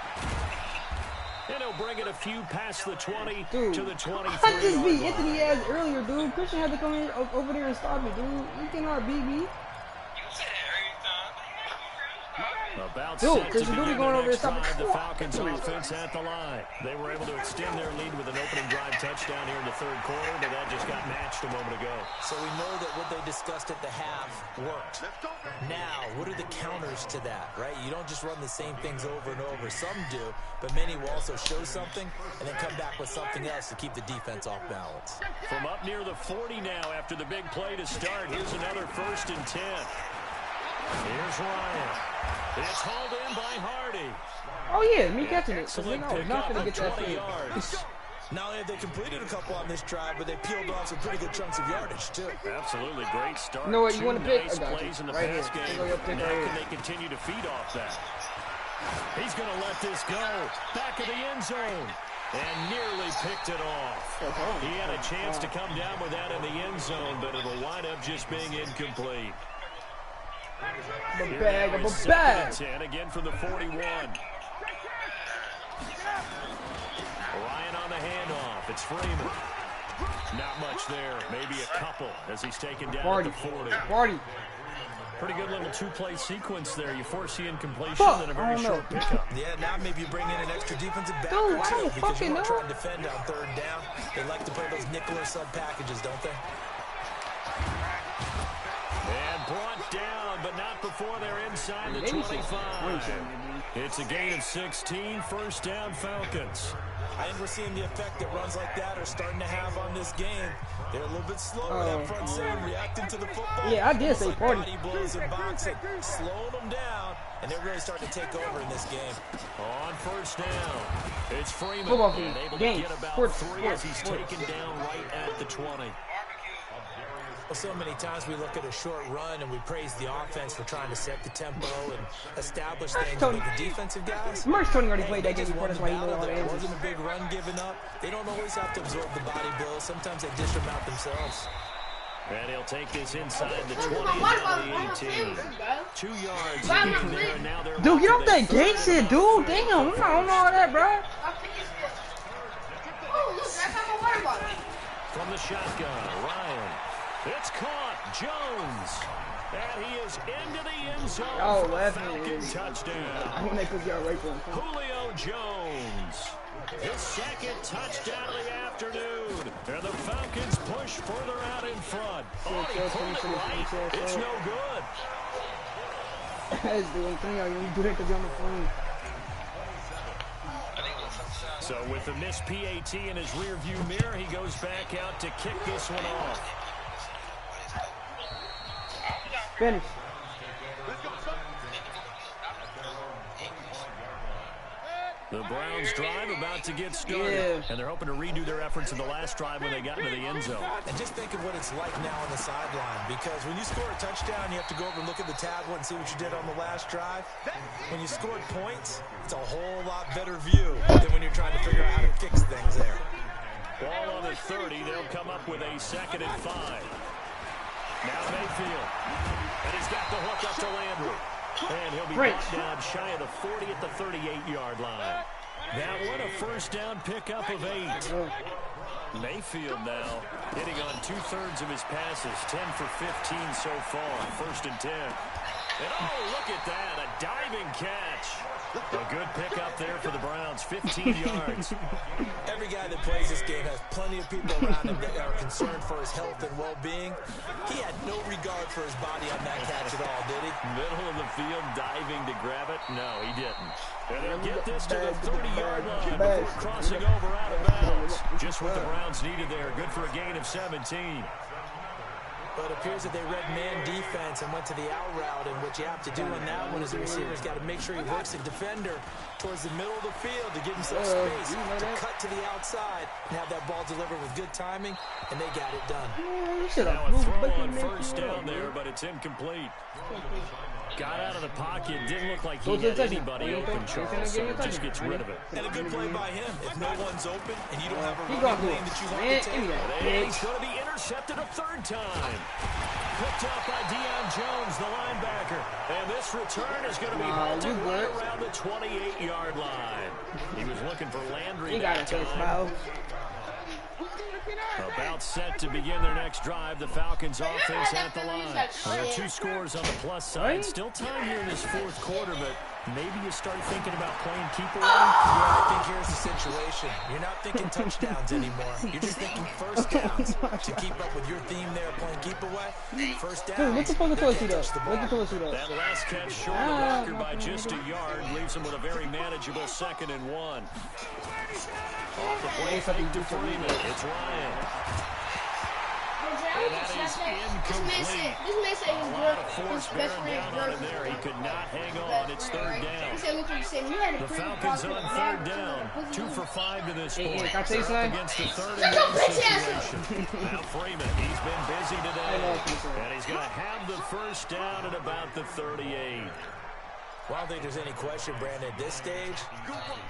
And he'll bring it a few past the 20 dude, to the 23. I just beat Anthony ass earlier, dude. Christian had to come in over there and stop me, dude. You cannot beat me. About dude, set Christian to begin going the over next there drive, the Falcons offense at the line. They were able to extend their lead with an opening drive touchdown here in the third quarter, but that just got matched a moment ago. So we know that what they discussed at the half worked. Now, what are the counters to that, right? You don't just run the same things over and over. Some do, but many will also show something and then come back with something else to keep the defense off balance. From up near the 40 now after the big play to start, here's another 1st and 10. Here's Ryan. It's hauled in by Hardy. Oh yeah, me catching it. Because we're not going to get that thing. Not only have they completed a couple on this drive, but they peeled off some pretty good chunks of yardage, too. Absolutely great start. You know what, you want to pick? Nice plays in the right pass here. game. Now can they continue to feed off that? He's going to let this go. Back of the end zone. And nearly picked it off. He had a chance to come down with that in the end zone, but it'll wind up just being incomplete. The bag of a bag. 10 again from the 41. Ryan on the handoff. It's Freeman. Not much there. Maybe a couple as he's taken down at the 40. Pretty good little two-play sequence there. You force the incompletion and a very short pickup. Yeah, now maybe you bring in an extra defensive back or two because you want to try and defend on third down. They like to play those nickel or sub packages, don't they? And brought down, but not before they're inside the 25. It's a gain of 16, 1st down Falcons. I think we're seeing the effect that runs like that are starting to have on this game. They're a little bit slow with that front seven reacting to the football. Yeah, I did say 40. Body blows and boxing, slowing them down, and they're really starting to take over in this game. On 1st down, it's Freeman. And able to get about 3 as he's taken down right at the 20. Well, so many times we look at a short run and we praise the offense for trying to set the tempo and establish things. But the defensive guys, Merch Tony already played that game before, that's why he knows all the There answers. wasn't a big run given up. They don't always have to absorb the body blows. Sometimes they dish them out themselves. And he'll take this inside the 20 and the 18. 2 yards in there, and now they're dude, get off that gate shit, dude. Damn, I'm not on all that, bro. From the shotgun, Ryan. It's caught. Jones. And he is into the end zone. Oh, Falcon touchdown. I want to put y'all right there. Julio Jones. His 2nd touchdown of the afternoon. And the Falcons push further out in front. Oh, he pulled it right. It's no good. That's doing thing. You do that because you're on the phone. So with the missed PAT in his rearview mirror, he goes back out to kick this one off. Finish. The Browns drive about to get started, and they're hoping to redo their efforts in the last drive when they got into the end zone. And just think of what it's like now on the sideline, because when you score a touchdown, you have to go over and look at the tablet and see what you did on the last drive. When you scored points, it's a whole lot better view than when you're trying to figure out how to fix things there. Ball on the 30, they'll come up with a 2nd and 5. Now Mayfield, and he's got the hook up to Landry. And he'll be brought down shy of the 40 at the 38-yard line. That one a first down pickup of 8. Mayfield now hitting on 2/3 of his passes, 10 for 15 so far, 1st and 10. And oh, look at that, a diving catch. A good pickup there for the Browns, 15 yards. Every guy that plays this game has plenty of people around him that are concerned for his health and well-being. He had no regard for his body on that catch at all, did he? Middle of the field, diving to grab it. No, he didn't. And they'll get this to the 30-yard line before crossing over out of bounds. Just what the Browns needed there. Good for a gain of 17. But it appears that they read man defense and went to the out route, and what you have to do on that one is the receiver's got to make sure he works the defender towards the middle of the field to give himself space to cut to the outside and have that ball delivered with good timing, and they got it done. Now a throw on first down there, but it's incomplete. Got out of the pocket. Didn't look like he had anybody open, Charles, so just gets rid of it. And a good play by him. If no one's open and you don't have a running lane that you want to take, he's going to be intercepted a 3rd time. Picked up by Deion Jones, the linebacker. And this return is going to be halted right around the 28-yard line. He was looking for Landry that time. About set to begin their next drive. The Falcons offense at the line. There are 2 scores on the plus side. Still time here in this 4th quarter, but maybe you start thinking about playing keep away. Yeah, I think here's the situation. You're not thinking touchdowns anymore. You're just thinking first downs. To keep up with your theme there, playing keep away, first down. What the fuck is touch up? That last catch short of the record by just a yard leaves him with a very manageable 2nd and 1. Off the play fake to Freeman. It's Ryan. And that is incomplete. A lot of force bearing down on him there. He could not hang on. It's 3rd down. The Falcons on 3rd down. 2 for 5 to this point. Against the 3rd and 1 situation. Now Freeman, he's been busy today. And he's going to have the first down at about the 38. Well, I don't think there's any question, Brandon, at this stage,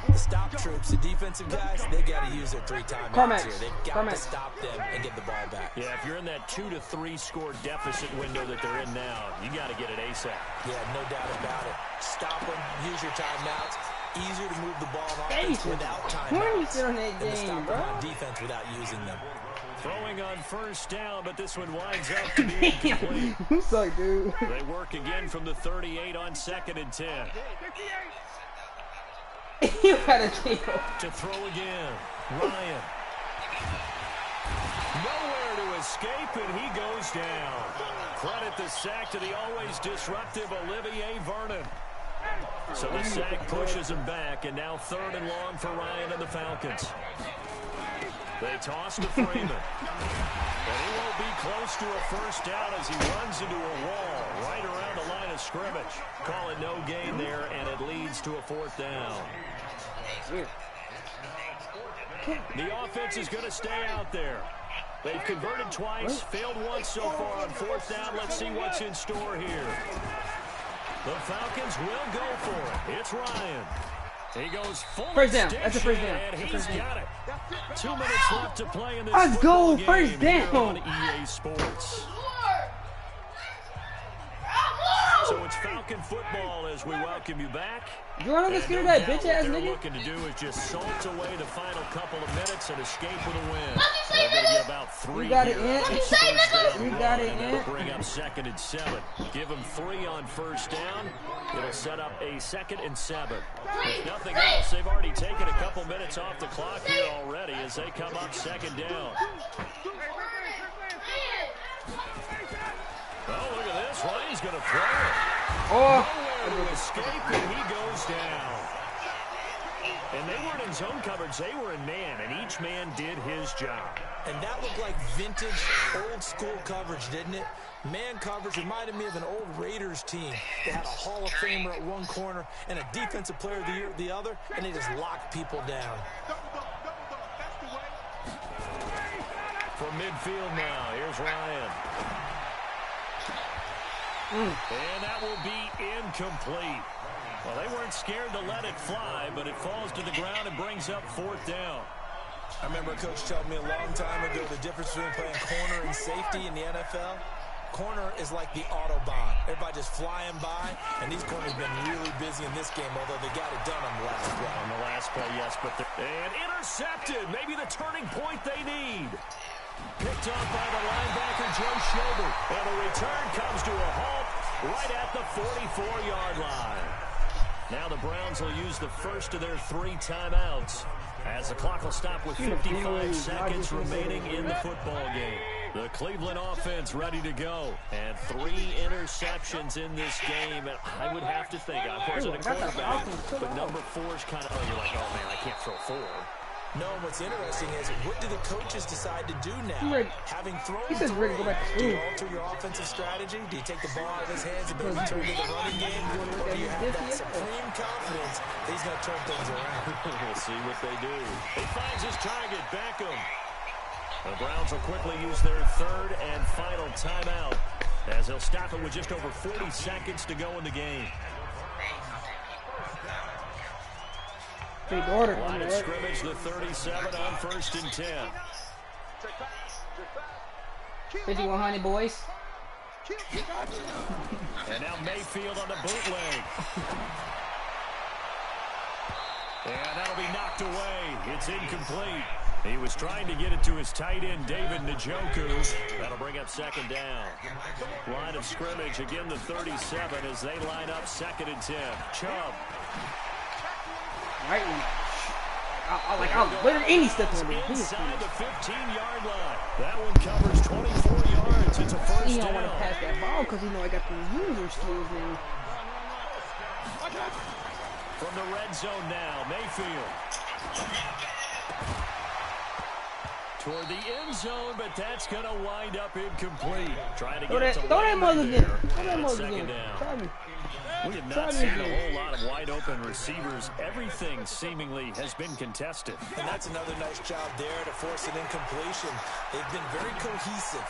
the stop troops, the defensive guys, they got to use their 3 timeouts here. They've got to stop them and get the ball back. Yeah, if you're in that 2 to 3 score deficit window that they're in now, you got to get it ASAP. Yeah, no doubt about it. Stop them, use your timeouts. Easier to move the ball on offense without timeouts than to stop them on defense without using them. Throwing on first down, but this one winds up to be incomplete. You suck, dude. They work again from the 38 on 2nd and 10. You gotta kill. To throw again. Ryan. Nowhere to escape, and he goes down. Credit the sack to the always disruptive Olivier Vernon. So the sack pushes him back, and now 3rd and long for Ryan and the Falcons. They toss to Freeman. And he won't be close to a first down as he runs into a wall right around the line of scrimmage. Call it no gain there, and it leads to a 4th down. The offense is going to stay out there. They've converted twice, failed once so far on 4th down. Let's see what's in store here. The Falcons will go for it. It's Ryan. He goes full first down. That's a first down. And he's got it. 2 minutes left to play in this Let's go. Game First down. on EA Sports. So it's Falcon football as we welcome you back. You wanna get scared of that bitch ass nigga? What they're looking to do is just salt away the final couple of minutes and escape with a win. They're going to get about 3 You got it here. in. You got it in. Bring up 2nd and 7. Give them 3 on first down. It'll set up a 2nd and 7. If nothing else, they've already taken a couple minutes off the clock here already as they come up 2nd down. Oh, look at this. Ryan's going to throw it. Nowhere to escape, and he goes down. And they weren't in zone coverage. They were in man, and each man did his job. And that looked like vintage, old-school coverage, didn't it? Man coverage reminded me of an old Raiders team. They had a Hall of Famer at one corner and a Defensive Player of the Year at the other, and they just locked people down. From midfield now, here's Ryan. And that will be incomplete. Well, they weren't scared to let it fly, but it falls to the ground and brings up 4th down. I remember a coach told me a long time ago the difference between playing corner and safety in the NFL. Corner is like the Autobahn. Everybody just flying by, and these corners have been really busy in this game, although they got it done on the last play. On the last play, yes, but and intercepted. Maybe the turning point they need. Picked up by the linebacker, Joe Schobert. And the return comes to a halt right at the 44-yard line. Now the Browns will use the first of their 3 timeouts as the clock will stop with 55 seconds remaining in the football game. The Cleveland offense ready to go. And 3 interceptions in this game. And I would have to think, of course, at a quarterback, but number 4 is kind of, you're like, oh, man, I can't throw 4. No, what's interesting is, what do the coaches decide to do now? Having thrown 3, do you alter your offensive strategy? Do you take the ball out of his hands and maybe turn to the running game? Or do you have that supreme confidence that he's going to turn things around? We'll see what they do. He finds his target, Beckham. The Browns will quickly use their 3rd and final timeout as they'll stop it with just over 40 seconds to go in the game. Line of scrimmage, the 37 on 1st and 10. 5100, boys. And now Mayfield on the bootleg. And that'll be knocked away. It's incomplete. He was trying to get it to his tight end, David Njoku. That'll bring up 2nd down. Line of scrimmage, again the 37 as they line up 2nd and 10. Chubb. Right. I'll literally any step on it. Inside the 15-yard line. That one covers 24 yards. It's a first down. He don't want to pass that ball because he know I got the user skills now. From the red zone now, Mayfield. Toward the end zone, but that's going to wind up incomplete. Trying to get it to Landry there. Second down. We have not seen a whole lot of wide-open receivers. Everything seemingly has been contested. And that's another nice job there to force an incompletion. They've been very cohesive,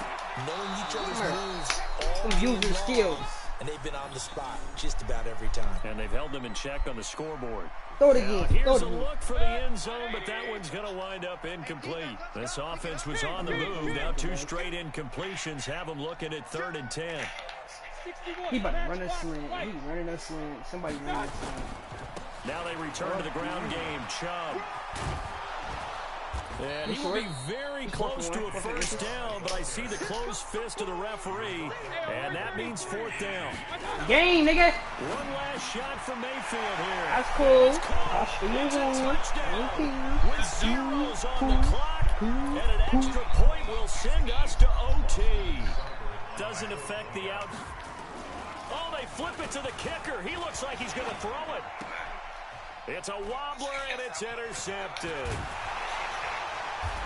knowing each other's moves, all user skills. And they've been on the spot just about every time. And they've held them in check on the scoreboard. Throw it again. Here's a look for the end zone, but that one's going to wind up incomplete. This offense was on the move. Now 2 straight incompletions have them looking at 3rd and 10. He about to run a slant. He running a slant. Somebody running a slant. Now they return to the ground game. Chubb. And he will be very close to a first down, but I see the closed fist of the referee, and that means 4th down. Game, nigga. One last shot from Mayfield here. That's cool. It's a touchdown with zeros on the clock, and an extra point will send us to OT. Doesn't affect the out. Oh, they flip it to the kicker. He looks like he's going to throw it. It's a wobbler, and it's intercepted.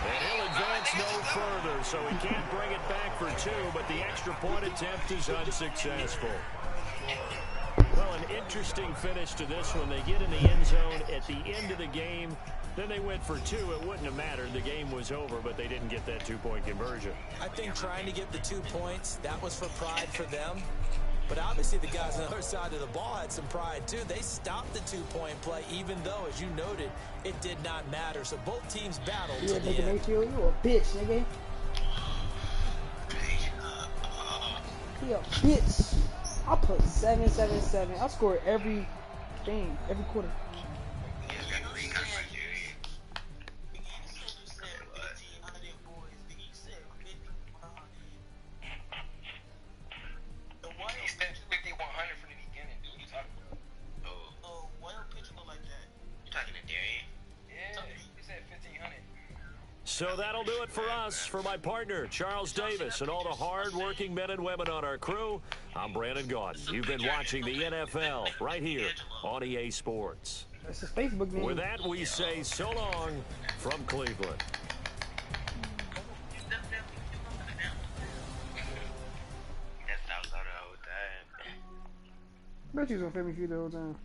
And he'll advance no further, so he can't bring it back for 2, but the extra point attempt is unsuccessful. Well, an interesting finish to this one. They get in the end zone at the end of the game. Then they went for 2. It wouldn't have mattered. The game was over, but they didn't get that 2-point conversion. I think trying to get the 2 points, that was for pride for them. But obviously the guys on the other side of the ball had some pride, too. They stopped the 2-point play, even though, as you noted, it did not matter. So both teams battled to the end. You a bitch, nigga. He a bitch. I'll put 7-7-7. I'll score every game, every quarter. So that'll do it for us. For my partner, Charles Davis, and all the hard-working men and women on our crew, I'm Brandon Gaudin. You've been watching the NFL right here on EA Sports. That's his Facebook name. With that, we say so long from Cleveland. I bet you was on Family Feud the whole time.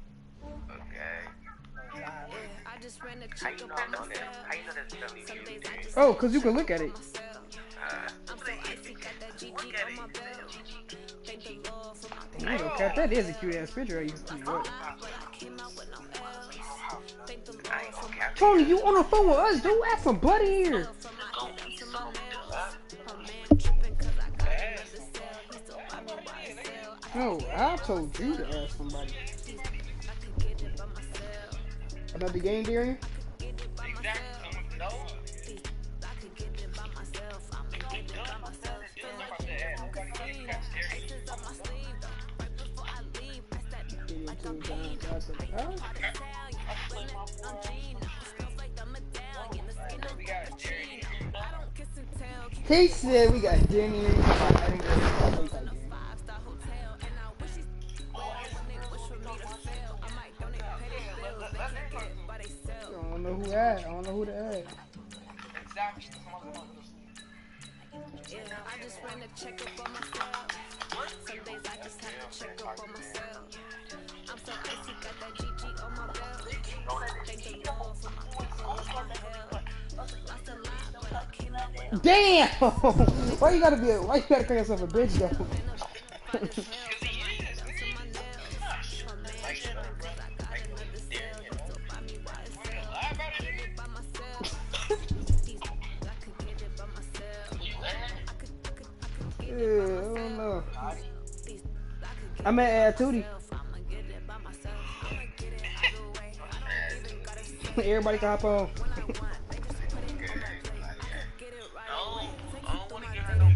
Oh, cause you can look at it. I don't cap, that is a cute ass picture. Tony, you on the phone with us, dude? Add some blood in here. No, I told you to ask somebody. About the game, Darian? He said we got Danny. I don't know who that. I don't know who to add. I just ran a check up on myself. Some days I just have to check up on myself. I'm so icy, got that GG on my belt. Thank the Lord for my people with my help. Lost a lot, but I came out with damn! Why you gotta call yourself a bitch though? I don't know. I'm at Tootie. Everybody can hop on.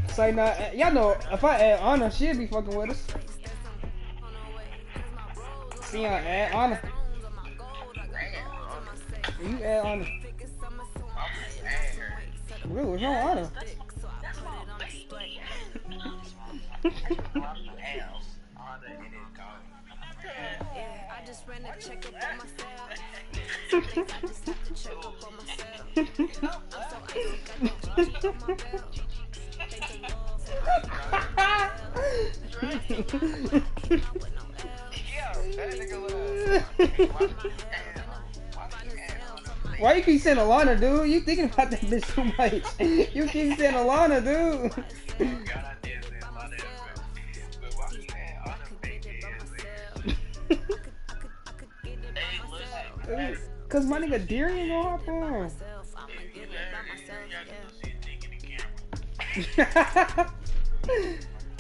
Say not, y'all know if I add Anna, she'll be fucking with us. See, I add Anna. You add Anna. Really, what's wrong with Anna? I just ran a check up on myself. Some days I just have to check up on myself. I'm so icy, got that GG on my belt. Thank the Lord for Why you keep saying Alana, dude? You thinking about that bitch too much. You keep saying Alana, dude. Cause my nigga Darian gonna hop on.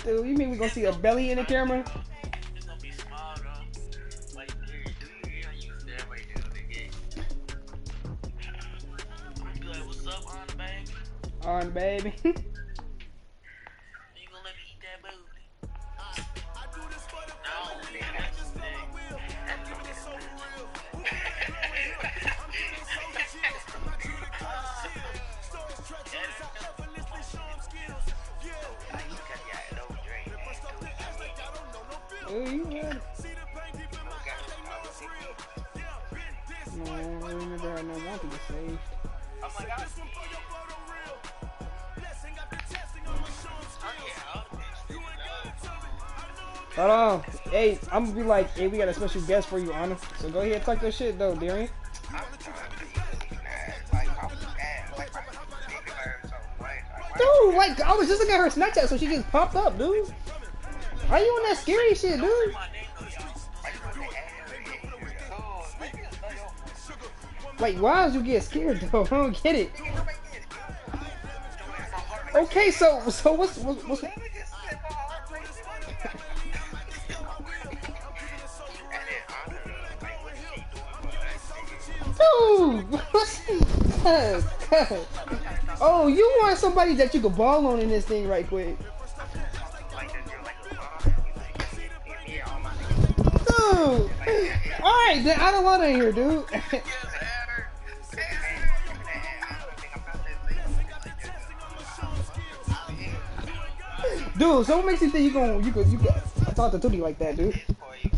Dude, you mean we gonna see a belly in the camera? On baby. Oh, you had it. No, I remember I don't want to be saved. Hold on. Hey, I'm gonna be like, hey, we got a special guest for you, Anna. So go ahead and talk your shit though, Darian. Dude, like, I was just looking at her Snapchat, so she just popped up, dude. Why you on that scary shit, dude? Like, why did you get scared though? I don't get it. Okay, so what's dude, oh, you want somebody that you can ball on in this thing right quick. Dude. Alright, then I don't want to hear, dude. Dude, so what makes you think you can talk to Tootie like that, dude?